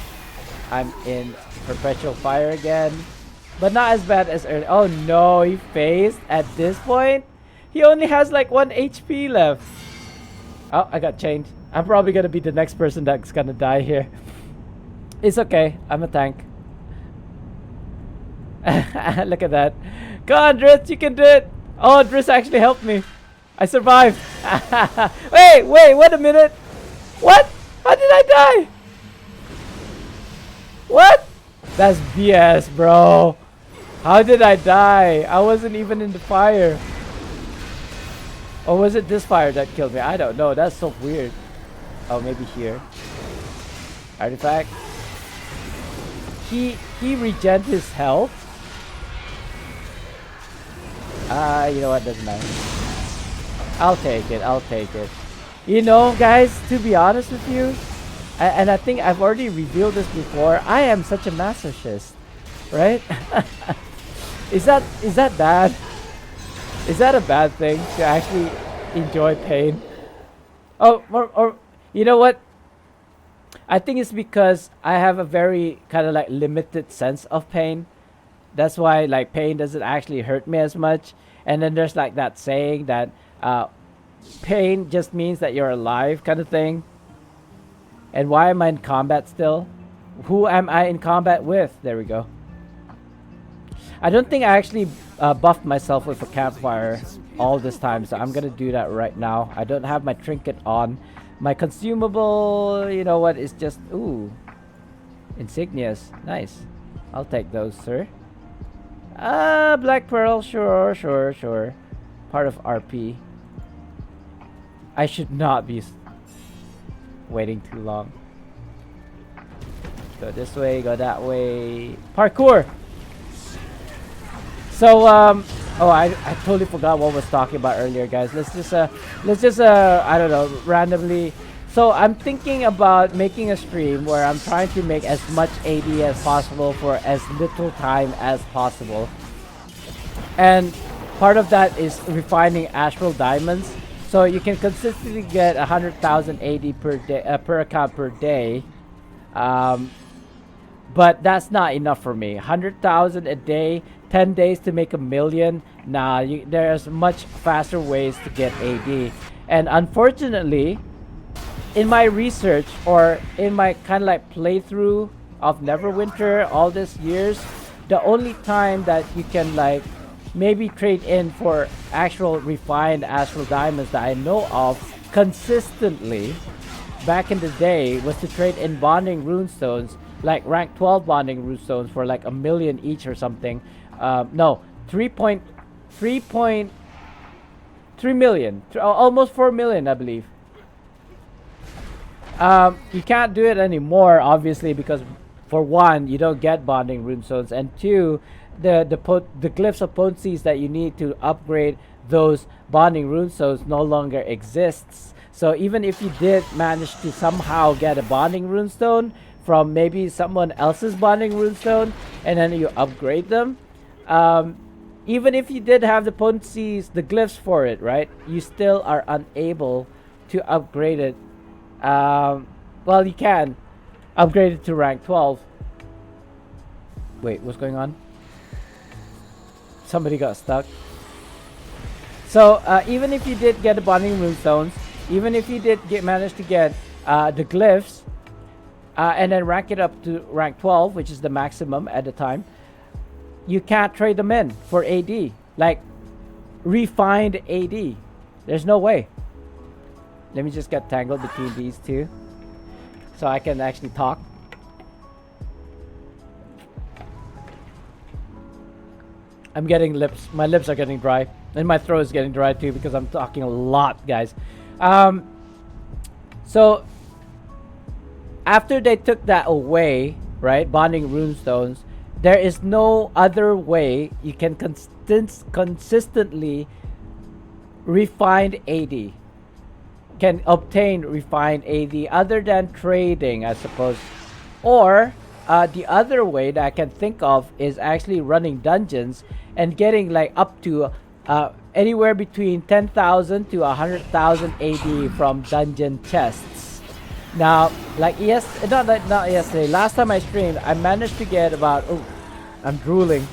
I'm in perpetual fire again. But not as bad as earlier. Oh no, he phased at this point. He only has like 1 HP left. Oh, I got changed. I'm probably gonna be the next person that's gonna die here. It's okay. I'm a tank. Look at that. Come on, Driss, you can do it. Oh, Driss actually helped me. I survived. Wait, wait a minute. What? How did I die? What? That's BS, bro. How did I die? I wasn't even in the fire. Or was it this fire that killed me? I don't know. That's so weird. Oh, maybe here. Artifact. He regen his health. You know what? Doesn't matter. I'll take it. I'll take it. You know, guys, to be honest with you, and I think I've already revealed this before, I am such a masochist, right? Is that bad? Is that a bad thing to actually enjoy pain? Oh, or you know what? I think it's because I have a very kind of like limited sense of pain. That's why like pain doesn't actually hurt me as much. And then there's like that saying that pain just means that you're alive kind of thing. And why am I in combat still? Who am I in combat with? There we go. I don't think I actually buffed myself with a campfire all this time, so I'm gonna do that right now. I don't have my trinket on. My consumable, you know what, is just, ooh, insignias. Nice. I'll take those, sir. Black Pearl, sure. Part of RP. I should not be waiting too long. Go this way, go that way. Parkour! So, oh, I totally forgot what I was talking about earlier, guys. Let's just, I don't know, randomly. So, I'm thinking about making a stream where I'm trying to make as much AD as possible for as little time as possible. And part of that is refining astral diamonds. So, you can consistently get 100,000 AD per day, per account per day. But that's not enough for me. 100,000 a day, 10 days to make 1 million. Nah, there's much faster ways to get AD. And unfortunately, in my research or in my kind of like playthrough of Neverwinter all these years, the only time that you can like maybe trade in for actual refined astral diamonds that I know of consistently back in the day was to trade in bonding runestones, like rank 12 bonding runestones for like 1 million each or something. No, 3.3 million, almost 4 million, I believe. You can't do it anymore, obviously, because for one, you don't get bonding runestones, and two, the glyphs of potencies that you need to upgrade those bonding runestones no longer exists. So even if you did manage to somehow get a bonding runestone from maybe someone else's bonding runestone, and then you upgrade them, even if you did have the potencies, the glyphs for it, right, you still are unable to upgrade it. Well, you can upgrade it to rank 12. Wait, what's going on? Somebody got stuck. So even if you did get the bonding runestones, even if you did manage to get the glyphs, and then rank it up to rank 12, which is the maximum at the time, you can't trade them in for AD. Like, refined AD. There's no way. Let me just get tangled between these two so I can actually talk. I'm getting lips. My lips are getting dry. And my throat is getting dry too because I'm talking a lot, guys. So after they took that away, right, bonding runestones, there is no other way you can consistently refined AD, can obtain refined AD other than trading, I suppose. Or the other way that I can think of is actually running dungeons and getting like up to anywhere between 10,000 to 100,000 AD from dungeon chests. Now, like not yesterday, last time I streamed, I managed to get about, oh, I'm drooling.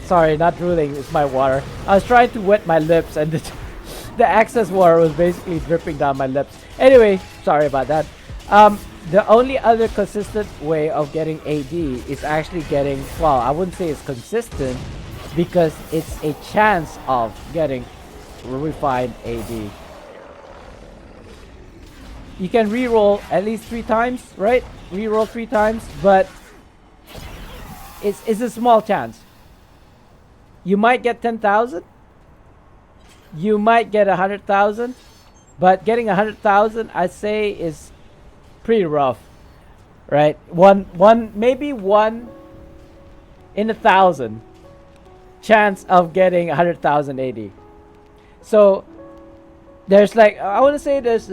Sorry, not drooling, it's my water. I was trying to wet my lips and the excess water was basically dripping down my lips. Anyway, sorry about that. The only other consistent way of getting AD is actually getting, well, I wouldn't say it's consistent because it's a chance of getting refined AD. You can reroll at least 3 times, right? Reroll 3 times, but it's a small chance. You might get 10,000. You might get 100,000, but getting 100,000, I'd say, is pretty rough, right? Maybe 1 in 1,000 chance of getting 100,000 AD. So there's like, I want to say there's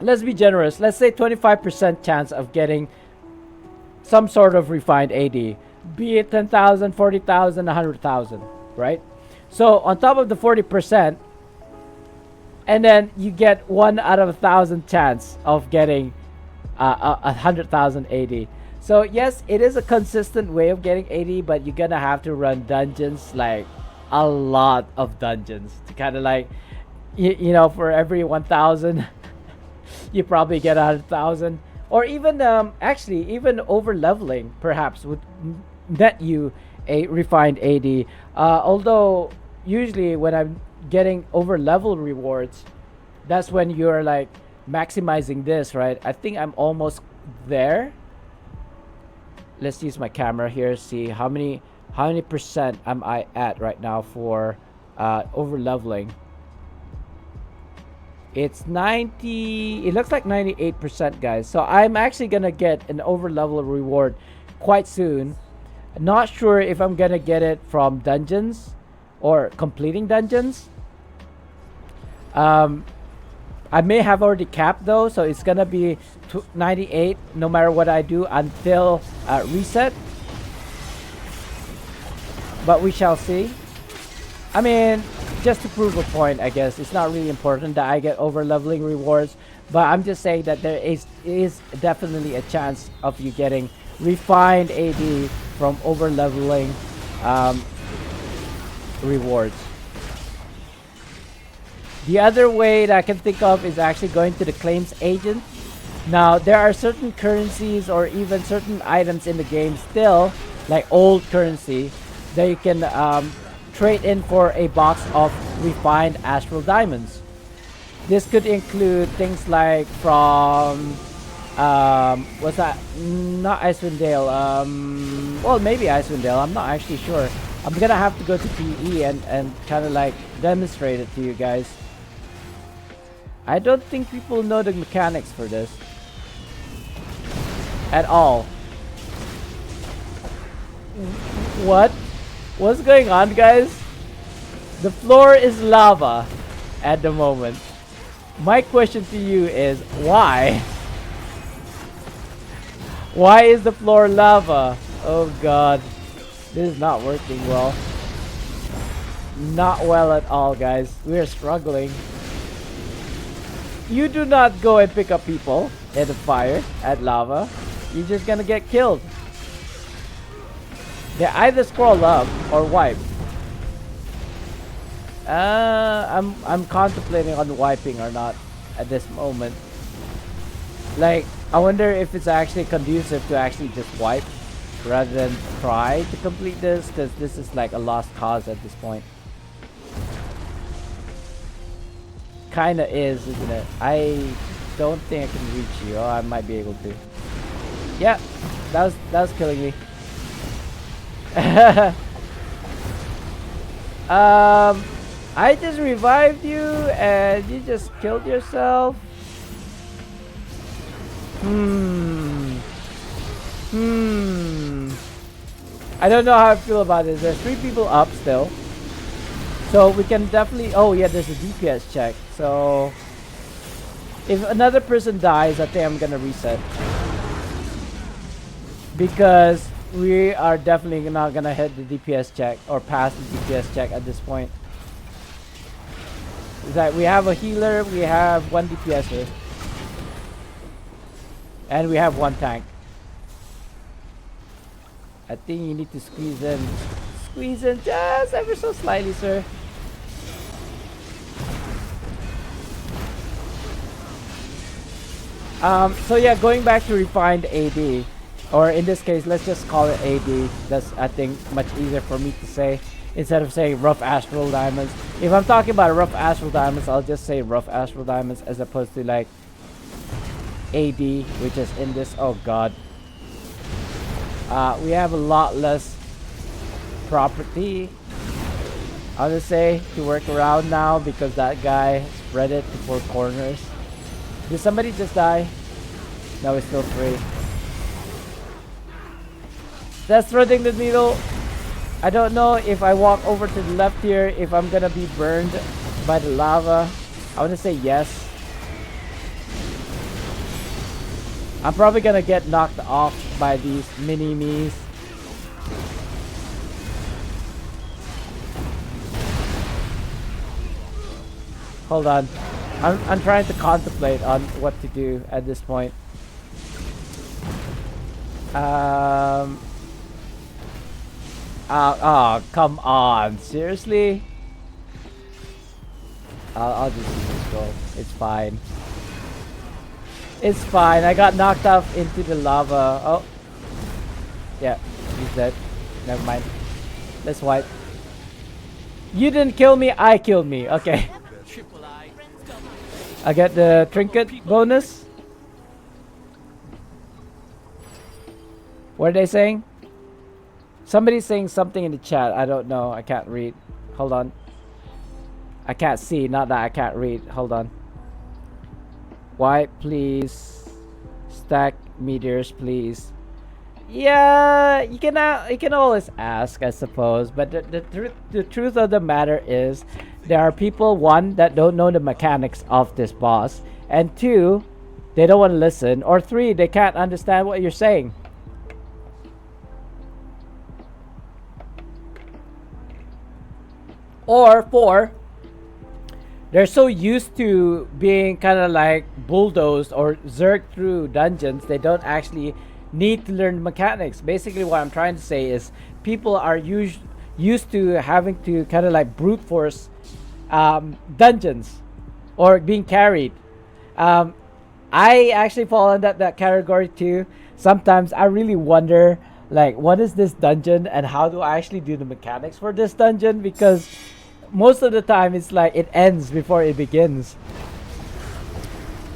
let's be generous. Let's say 25% chance of getting some sort of refined AD, be it 10,000, 40,000, 100,000, right? So on top of the 40%, and then you get 1 out of 1,000 chance of getting 100,000 AD. So yes, it is a consistent way of getting AD, but you're gonna have to run dungeons, like a lot of dungeons, to kind of like, you know, for every 1,000, you probably get 100,000. Or even actually even over leveling perhaps would net you a refined AD. Although usually when I'm getting over level rewards, that's when you're like maximizing this, right? I think I'm almost there. Let's use my camera here, see how many percent am I at right now for over leveling. It's 90, it looks like 98%, guys. So I'm actually gonna get an over level reward quite soon. Not sure if I'm gonna get it from dungeons or completing dungeons. I may have already capped though, so it's gonna be 98 no matter what I do until reset. But we shall see. I mean, just to prove a point, I guess it's not really important that I get over leveling rewards, but I'm just saying that there is definitely a chance of you getting refined AD from over leveling rewards. The other way that I can think of is actually going to the claims agent. Now there are certain currencies or even certain items in the game still, like old currency, that you can trade in for a box of refined astral diamonds. This could include things like from what's that? Not Icewind Dale. Well, maybe Icewind Dale. I'm not actually sure. I'm gonna have to go to PE and kind of like demonstrate it to you guys. I don't think people know the mechanics for this at all. What? What's going on, guys? The floor is lava at the moment. My question to you is why? Why is the floor lava? Oh god. This is not working well. Not well at all, guys. We are struggling. You do not go and pick up people in the fire at lava. You're just gonna get killed. They either scroll up or wipe. I'm contemplating on wiping or not at this moment. Like, I wonder if it's actually conducive to actually just wipe. rather than try to complete this, because this is like a lost cause at this point. Kinda is, isn't it? I don't think I can reach you. Oh, I might be able to. Yeah, that was killing me. I just revived you and you just killed yourself. I don't know how I feel about this. There's 3 people up still. So we can definitely... Oh yeah, there's a DPS check. So if another person dies, I think I'm gonna reset. Because we are definitely not gonna hit the DPS check or pass the DPS check at this point. It's like we have a healer, we have 1 DPSer. And we have 1 tank. I think you need to squeeze in. Squeeze in just ever so slightly, sir. So yeah, going back to refined AD, or in this case, let's just call it AD. That's, I think, much easier for me to say instead of saying rough astral diamonds. If I'm talking about rough astral diamonds, I'll just say rough astral diamonds as opposed to like AD, which is in this. Oh god. We have a lot less property, I'll just say, to work around now because that guy spread it to 4 corners. Did somebody just die? No, it's still 3. That's threading the needle. I don't know if I walk over to the left here, if I'm gonna be burned by the lava. I want to say yes. I'm probably gonna get knocked off by these mini-me's. Hold on. I'm trying to contemplate on what to do at this point. Oh, come on. Seriously? I'll just use this goal. It's fine. It's fine. I got knocked off into the lava. Oh. Yeah, he's dead. Never mind. Let's wipe. You didn't kill me, I killed me. Okay. I get the trinket bonus. What are they saying? Somebody's saying something in the chat. I don't know. I can't read. Hold on. I can't see. Not that I can't read. Hold on. Why, please? Stack meteors, please. Yeah, you can always ask, I suppose. But the truth of the matter is, there are people, 1, that don't know the mechanics of this boss, and 2, they don't want to listen, or 3, they can't understand what you're saying. Or 4, they're so used to being kind of like bulldozed or zerged through dungeons, they don't actually need to learn mechanics. Basically, what I'm trying to say is people are used to having to kind of like brute force dungeons or being carried. I actually fall in that category too. Sometimes I really wonder, like, what is this dungeon and how do I actually do the mechanics for this dungeon, because most of the time it's like it ends before it begins.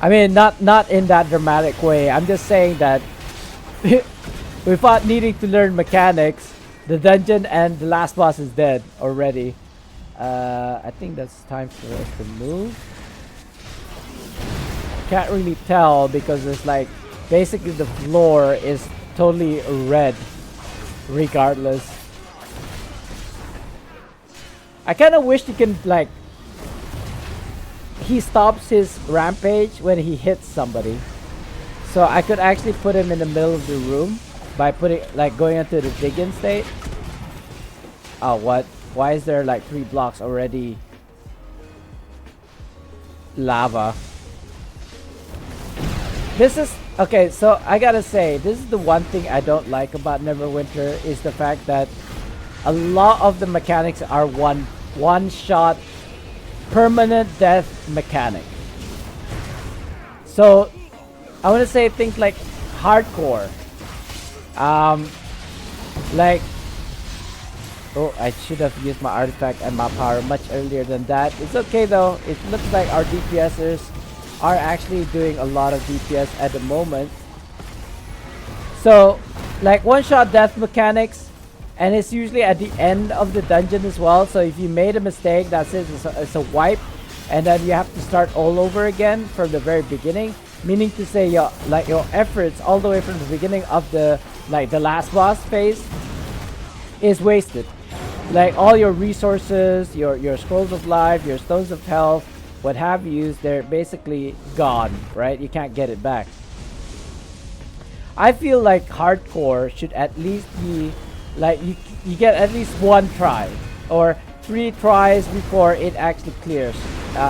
I mean, not in that dramatic way. I'm just saying that without needing to learn mechanics, the dungeon and the last boss is dead already. I think that's time for us to move. Can't really tell because it's like basically the floor is totally red regardless. I kind of wish you can, like, he stops his rampage when he hits somebody. So I could actually put him in the middle of the room by putting, like, going into the dig-in state. Oh, what? Why is there like 3 blocks already? Lava. This is, okay, so I gotta say, this is the one thing I don't like about Neverwinter, is the fact that a lot of the mechanics are one shot permanent death mechanic. So I want to say things like hardcore. Like, oh, I should have used my artifact and my power much earlier than that. It's okay though. It looks like our DPSers are actually doing a lot of DPS at the moment. So, like one-shot death mechanics, and it's usually at the end of the dungeon as well. So if you made a mistake, that's it. It's a wipe, and then you have to start all over again from the very beginning. Meaning to say, your efforts all the way from the beginning of the last boss phase is wasted. Like all your resources, your scrolls of life, your stones of health, what have you, they're basically gone, right? You can't get it back. I feel like hardcore should at least be like you get at least one try or 3 tries before it actually clears,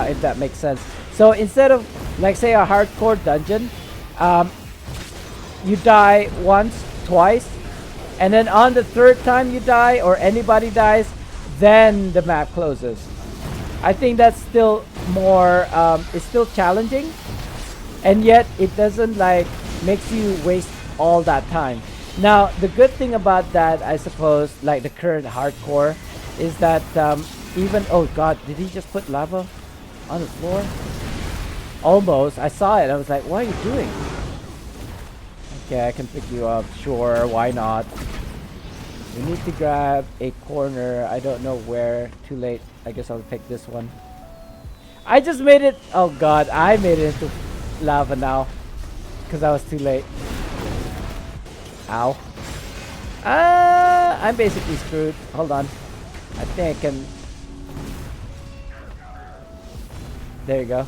if that makes sense. So instead of like say a hardcore dungeon, you die once, twice, and then on the 3rd time you die or anybody dies, then the map closes. I think that's still more, it's still challenging, and yet it doesn't like makes you waste all that time. Now the good thing about that, I suppose, like the current hardcore, is that even, oh god, did he just put lava on the floor? Almost. I saw it. I was like, what are you doing? Okay, I can pick you up. Sure, why not? We need to grab a corner. I don't know where. Too late. I guess I'll pick this one. I just made it. Oh god, I made it into lava now. Because I was too late. Ow. I'm basically screwed. Hold on. I think I can. There you go.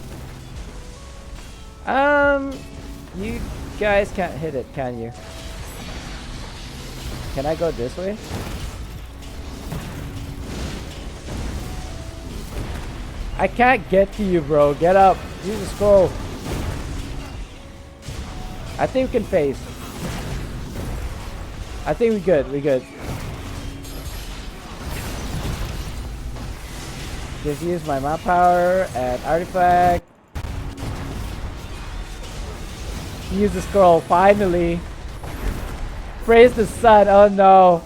You guys can't hit it, can you? Can I go this way? I can't get to you, bro. Get up. Use the scroll. I think we can face. I think we're good. We're good. Just use my map power and artifact. Use the scroll, finally. Praise the sun. Oh no.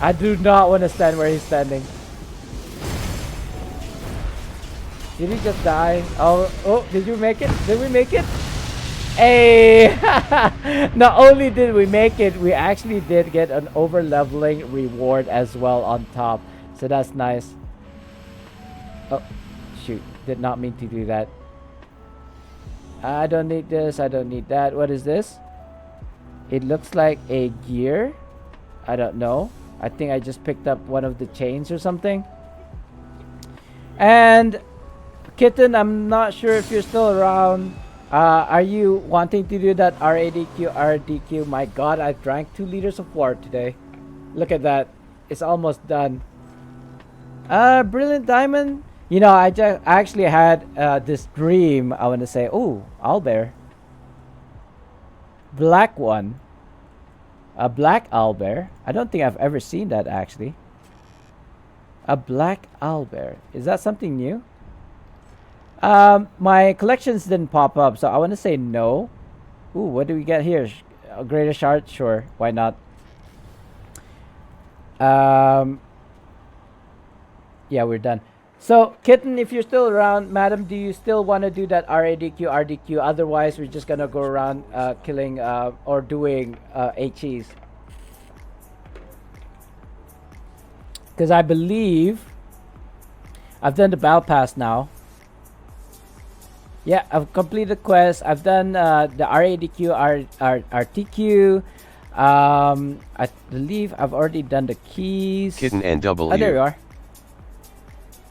I do not want to stand where he's standing. Did he just die? Oh, did you make it? Did we make it? Hey! Not only did we make it, we actually did get an over leveling reward as well on top. So that's nice. Oh, shoot. Did not mean to do that. I don't need this. I don't need that. What is this? It looks like a gear. I don't know. I think I just picked up one of the chains or something. And Kitten, I'm not sure if you're still around. Are you wanting to do that RADQ, RDQ? My god, I drank 2 liters of water today. Look at that. It's almost done. Brilliant Diamond. You know, I actually had this dream. I want to say, oh, owlbear. Black one. A black owlbear. I don't think I've ever seen that actually. A black owlbear. Is that something new? My collections didn't pop up, so I want to say no. Ooh, what do we get here? A greater shard? Sure, why not? Yeah, we're done. So, Kitten, if you're still around, madam, do you still want to do that RADQ, RDQ? Otherwise, we're just going to go around killing or doing HEs. Because I believe I've done the battle pass now. Yeah, I've completed the quest. I've done the RADQ, RTQ. I believe I've already done the keys. Kitten and W. Oh, there you are.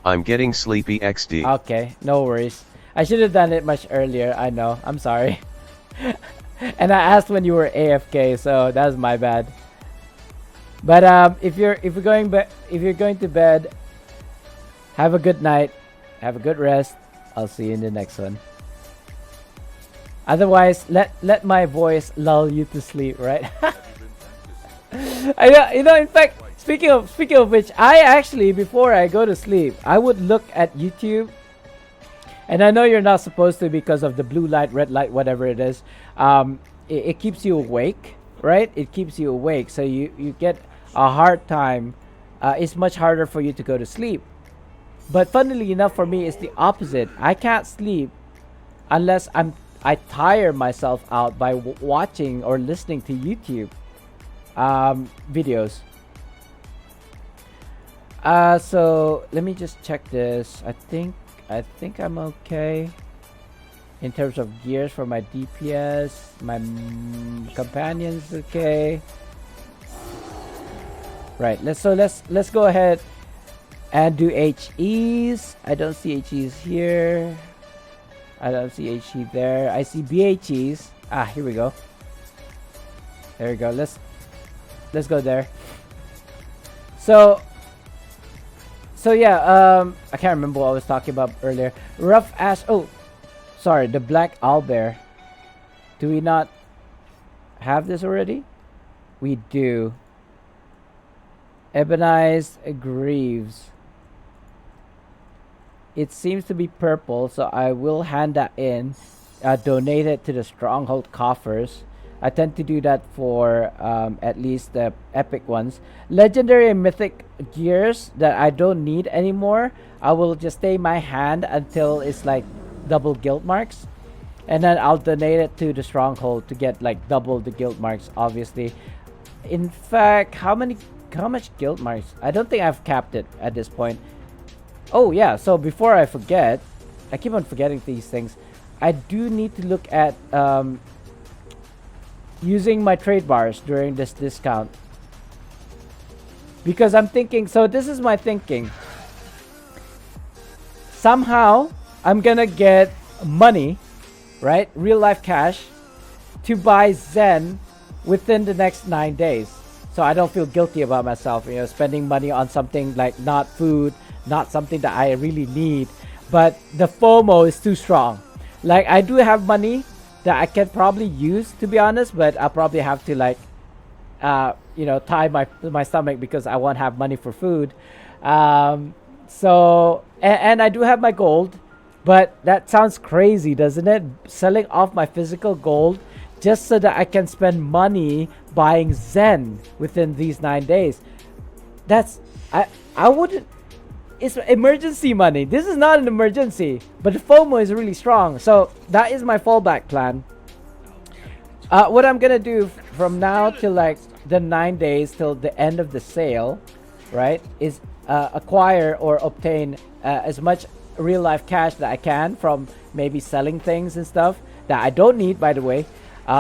I'm getting sleepy XD. Okay, no worries. I should have done it much earlier. I know. I'm sorry. And I asked when you were AFK, so that's my bad. But if you're going to bed, have a good night. Have a good rest. I'll see you in the next one. Otherwise, let my voice lull you to sleep, right? You know, in fact, speaking of which, I actually, before I go to sleep, I would look at YouTube. And I know you're not supposed to because of the blue light, red light, whatever it is. It keeps you awake. right? It keeps you awake, so you get a hard time. It's much harder for you to go to sleep. But funnily enough, for me, it's the opposite. I can't sleep unless I tire myself out by watching or listening to YouTube videos. So let me just check this. I think I'm okay in terms of gears for my DPS. My companion's okay. Right. Let's go ahead and do HEs. I don't see HEs here. I don't see HE there. I see BHEs. Here we go. There we go. Let's go there. So yeah, I can't remember what I was talking about earlier. Rough ash. Oh, sorry, the black owlbear. Do we not have this already? We do. Ebonized greaves. It seems to be purple, so I will hand that in. Donate it to the stronghold coffers. I tend to do that for at least the epic ones. Legendary and mythic gears that I don't need anymore, I will just stay in my hand until it's like double guild marks. And then I'll donate it to the stronghold to get like double the guild marks, obviously. In fact, how much guild marks? I don't think I've capped it at this point. Oh yeah, so before I forget, I keep on forgetting these things. I do need to look at using my trade bars during this discount, because I'm thinking, so this is my thinking. Somehow I'm gonna get money, right? Real life cash to buy Zen within the next 9 days. So I don't feel guilty about myself, spending money on something like not food, not something that I really need. But the FOMO is too strong. Like, I do have money that I can probably use, to be honest, but I'll probably have to like tie my stomach because I won't have money for food. So I do have my gold, but that sounds crazy, doesn't it? Selling off my physical gold just so that I can spend money buying Zen within these 9 days. I wouldn't. It's emergency money. This is not an emergency, but the FOMO is really strong. So that is my fallback plan. What I'm gonna do from now till like the 9 days till the end of the sale, right, is acquire or obtain as much real life cash that I can from maybe selling things and stuff that I don't need, by the way,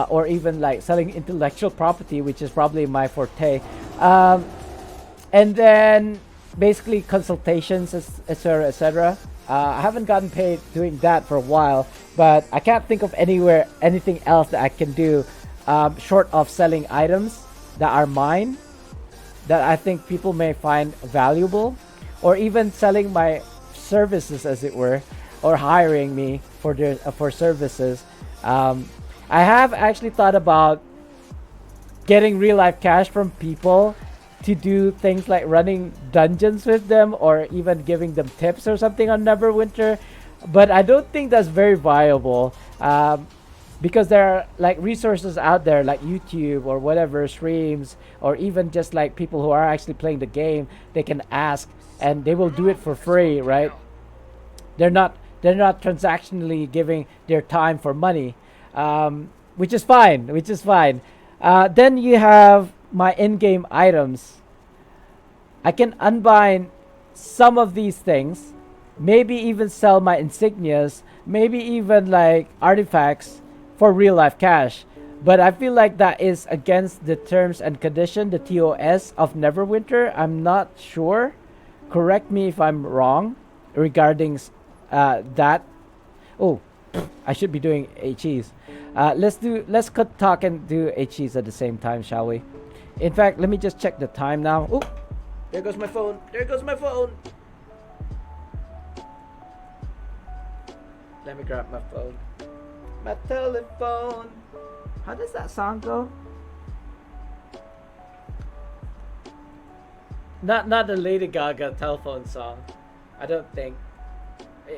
or even like selling intellectual property, which is probably my forte, and then basically consultations, etc., etc. I haven't gotten paid doing that for a while, but I can't think of anything else that I can do short of selling items that are mine that I think people may find valuable, or even selling my services, as it were, or hiring me for services. I have actually thought about getting real life cash from people to do things like running dungeons with them, or even giving them tips or something on Neverwinter, but I don't think that's very viable, because there are like resources out there like YouTube or whatever streams, or even just like people who are actually playing the game. They can ask and they will do it for free, right? They're not transactionally giving their time for money, which is fine. Then you have my in-game items. I can unbind some of these things, maybe even sell my insignias, maybe even like artifacts for real life cash, but I feel like that is against the terms and condition, the TOS of Neverwinter. I'm not sure, correct me if I'm wrong regarding that. Oh, I should be doing HEs. Let's talk and do HEs at the same time, shall we? In fact, let me just check the time now. Oh, there goes my phone. Let me grab my phone. My telephone. How does that song go? Not the Lady Gaga telephone song. I don't think.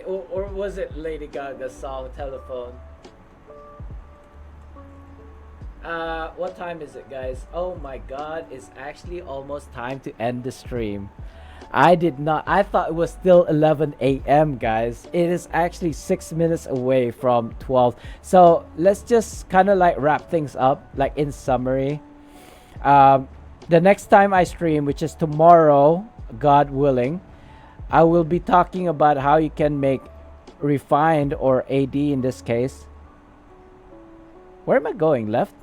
Or was it Lady Gaga's song, Telephone? What time is it, guys? Oh my god, it's actually almost time to end the stream. I did not. I thought it was still 11 a.m., guys. It is actually 6 minutes away from 12. So let's just kind of like wrap things up, like in summary. The next time I stream, which is tomorrow, God willing, I will be talking about how you can make refined, or AD in this case. Where am I going? Left?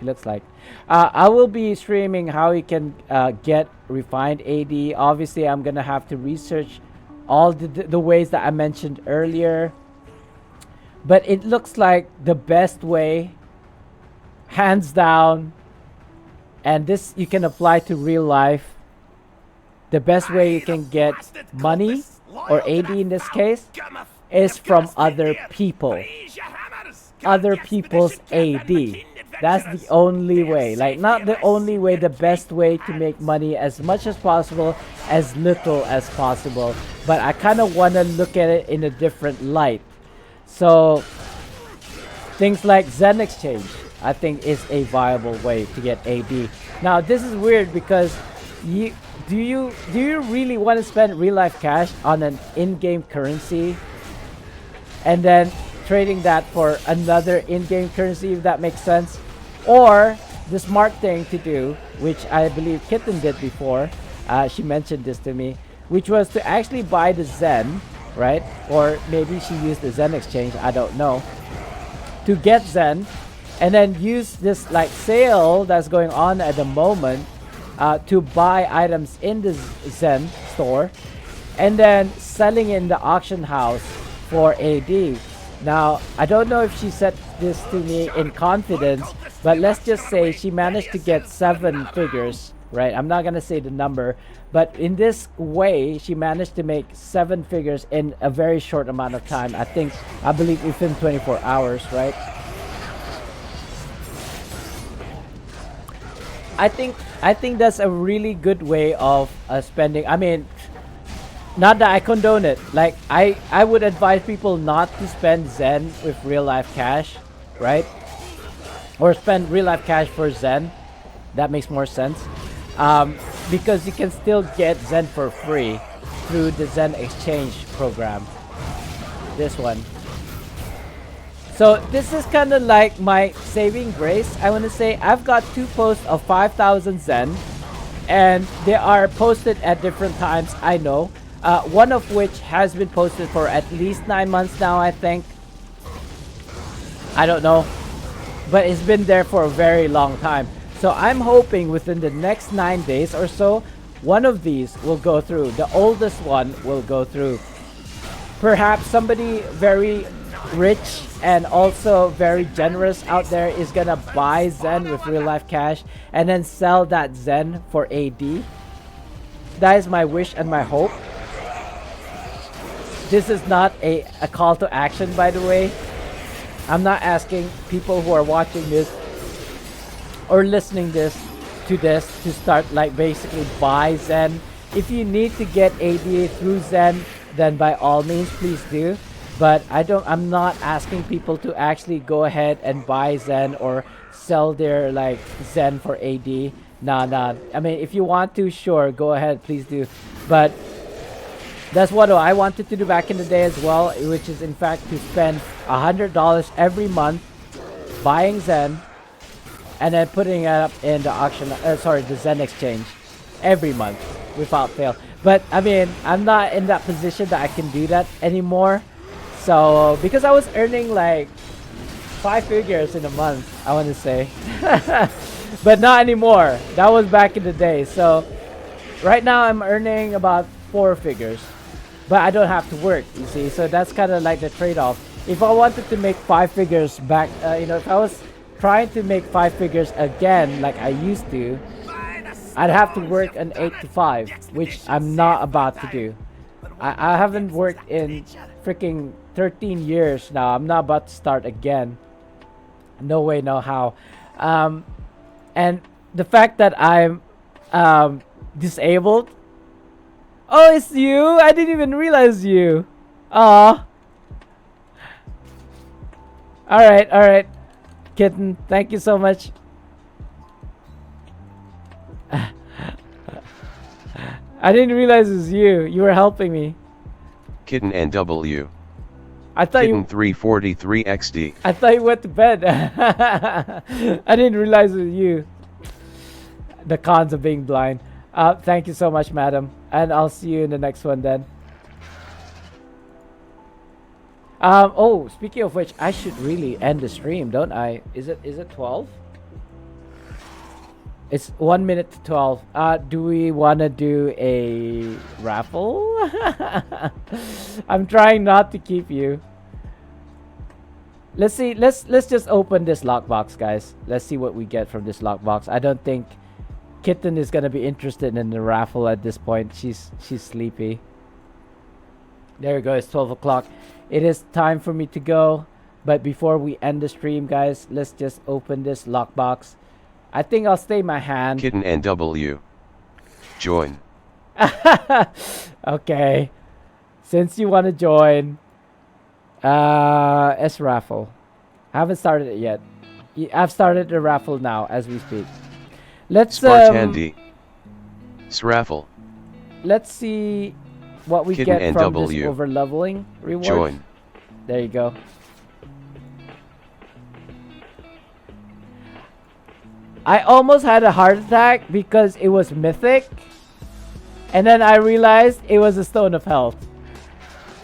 It looks like. I will be streaming how you can get refined AD. Obviously, I'm gonna have to research all the ways that I mentioned earlier. But it looks like the best way, hands down, and this you can apply to real life. The best way you can get money, or AD in this case, is from other people. Other people's AD. That's the only way. Like, not the only way, the best way to make money as much as possible, as little as possible. But I kind of want to look at it in a different light. So, things like Zen Exchange, I think, is a viable way to get AD. Now, this is weird because do you really want to spend real life cash on an in-game currency and then trading that for another in-game currency, if that makes sense? Or the smart thing to do, which I believe Kitten did before, she mentioned this to me, which was to actually buy the Zen, right? Or maybe she used the Zen Exchange, I don't know, to get Zen, and then use this like sale that's going on at the moment to buy items in the Zen store, and then selling in the auction house for AD. Now, I don't know if she said this to me in confidence, but let's just say she managed to get 7 figures, right? I'm not gonna say the number, but in this way, she managed to make 7 figures in a very short amount of time. I believe within 24 hours, right? I think that's a really good way of spending. I mean, not that I condone it. Like, I would advise people not to spend Zen with real life cash, right? Or spend real life cash for Zen. That makes more sense. Because you can still get Zen for free through the Zen Exchange program. This one. So this is kind of like my saving grace. I want to say I've got 2 posts of 5,000 Zen, and they are posted at different times, I know. One of which has been posted for at least 9 months now, I think. I don't know. But it's been there for a very long time. So I'm hoping within the next 9 days or so, one of these will go through. The oldest one will go through. Perhaps somebody very rich and also very generous out there is gonna buy Zen with real life cash and then sell that Zen for AD. That is my wish and my hope. This is not a call to action, by the way. I'm not asking people who are watching this or listening to this to start like basically buy Zen. If you need to get AD through Zen, then by all means please do. But I'm not asking people to actually go ahead and buy Zen or sell their like Zen for AD. Nah. I mean, if you want to, sure, go ahead, please do. But that's what I wanted to do back in the day as well, which is in fact to spend $100 every month buying Zen and then putting it up in the auction, the Zen Exchange every month without fail. But I mean, I'm not in that position that I can do that anymore. So, because I was earning like 5 figures in a month, I want to say. But not anymore. That was back in the day. So, right now I'm earning about 4 figures. But I don't have to work, you see. So, that's kind of like the trade-off. If I wanted to make 5 figures back, if I was trying to make 5 figures again like I used to, I'd have to work an 8 to 5, which I'm not about to do. I haven't worked in freaking 13 years now. I'm not about to start again. No way, no how. And the fact that I'm disabled. Oh, it's you? I didn't even realize you. Aw. Alright. Kitten, thank you so much. I didn't realize it was you. You were helping me. Kitten NW. I thought Kitten you. 343 XD. I thought you went to bed. I didn't realize it was you. The cons of being blind. Thank you so much, madam, and I'll see you in the next one then. Oh, speaking of which, I should really end the stream, don't I? Is it 12? It's 1 minute to 12. Do we want to do a raffle? I'm trying not to keep you. Let's see. Let's just open this lockbox, guys. Let's see what we get from this lockbox. I don't think Kitten is gonna be interested in the raffle at this point. She's sleepy. There we go. It's 12 o'clock. It is time for me to go. But before we end the stream, guys, let's just open this lockbox. I think I'll stay my hand. Kitten NW. Join. Okay. Since you want to join, S raffle. I haven't started it yet. I've started the raffle now as we speak. Let's SpartanDee. Sraffle. let's see what we Kitten get from this NW. over leveling reward. Join. There you go. I almost had a heart attack because it was mythic. And then I realized it was a stone of health.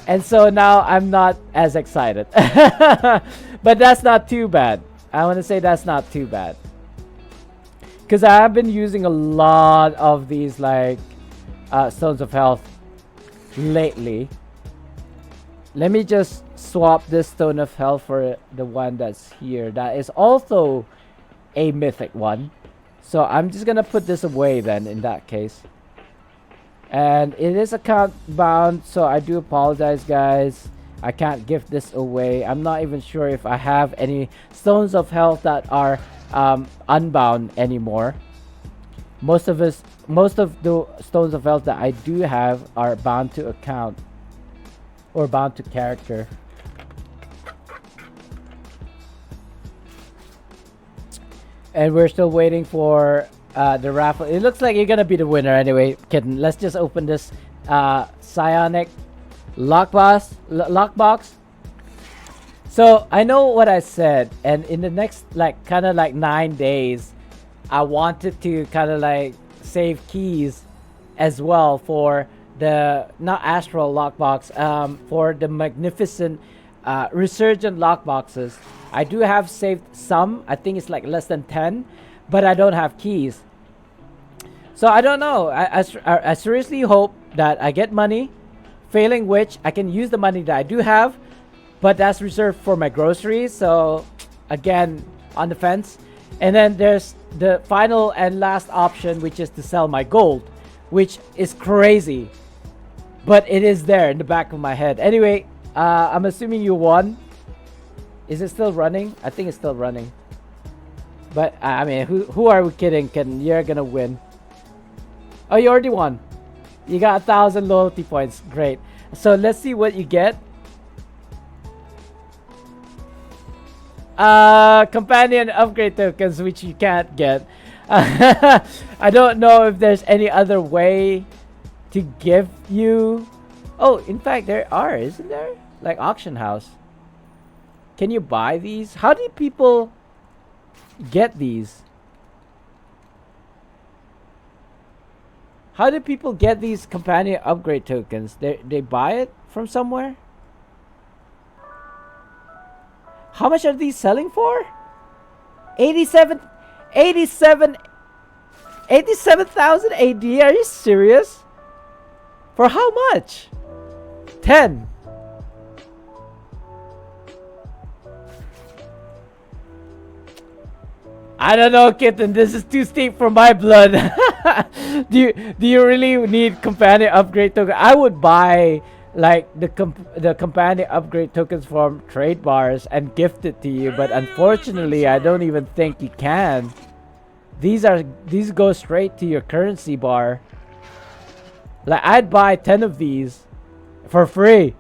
And so now I'm not as excited. But that's not too bad. I want to say that's not too bad. Because I have been using a lot of these like stones of health lately. Let me just swap this stone of health for the one that's here. That is also a mythic one. So I'm just gonna put this away then in that case. And it is account bound, so I do apologize, guys. I can't give this away. I'm not even sure if I have any stones of health that are unbound anymore. Most of the stones of health that I do have are bound to account or bound to character. And we're still waiting for the raffle. It looks like you're gonna be the winner anyway, Kitten. Let's just open this psionic lockbox. So I know what I said, and in the next like kind of like 9 days, I wanted to kind of like save keys as well for the not astral lockbox, for the magnificent resurgent lockboxes. I do have saved some. I think it's like less than 10, but I don't have keys. So I don't know. I seriously hope that I get money, failing which I can use the money that I do have, but that's reserved for my groceries. So again, on the fence. And then there's the final and last option, which is to sell my gold, which is crazy, but it is there in the back of my head. Anyway, I'm assuming you won. Is it still running? I think it's still running. But I mean, who are we kidding? You're gonna win. Oh, you already won. You got 1,000 loyalty points. Great. So let's see what you get. Companion upgrade tokens, which you can't get. I don't know if there's any other way to give you. Oh, in fact, there are, isn't there? Like auction house. Can you buy these? How do people get these? How do people get these companion upgrade tokens? They buy it from somewhere? How much are these selling for? 87,000 AD? Are you serious? For how much? 10. I don't know, Kitten. This is too steep for my blood. do you really need companion upgrade token? I would buy like the companion upgrade tokens from trade bars and gift it to you, but unfortunately, I don't even think you can. These go straight to your currency bar. Like I'd buy 10 of these for free.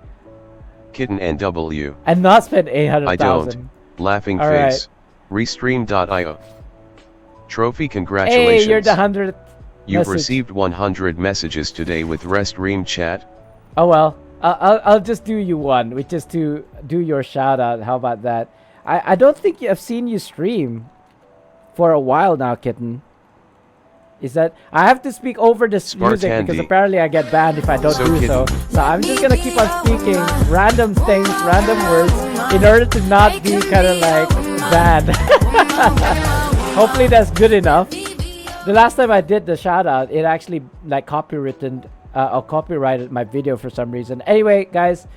Kitten NW. And not spend 800,000. I don't. Laughing All face. right. Restream.io. Trophy, Hey, congratulations. you're the 100th. You've message. received 100 messages today with Restream chat. Oh well, I'll just do you one, which is to do your shout out. How about that? I don't think I've seen you stream for a while now, kitten. Is that I have to speak over this music because SpartanDee. apparently I get banned if I don't So do so. kitten. So I'm just gonna keep on speaking random things, random words, in order to not be kind of like banned. Hopefully that's good enough. The last time I did the shout out, it actually like copywritten or copyrighted my video for some reason. Anyway, guys,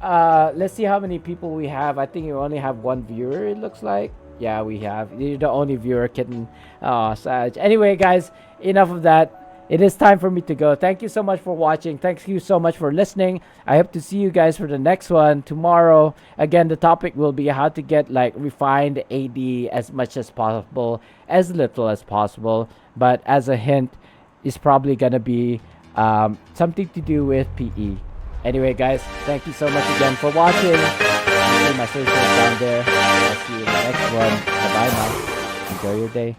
let's see how many people we have. I think you only have one viewer, it looks like. Yeah, we have. You're the only viewer, kitten. Oh, Sag. Anyway, guys, enough of that. It is time for me to go. Thank you so much for watching. Thank you so much for listening. I hope to see you guys for the next one tomorrow. Again, the topic will be how to get like refined AD as much as possible, as little as possible. But as a hint, it's probably gonna be something to do with PE. Anyway, guys, thank you so much again for watching. See my socials down there. I'll see you in the next one. Bye bye now. Enjoy your day.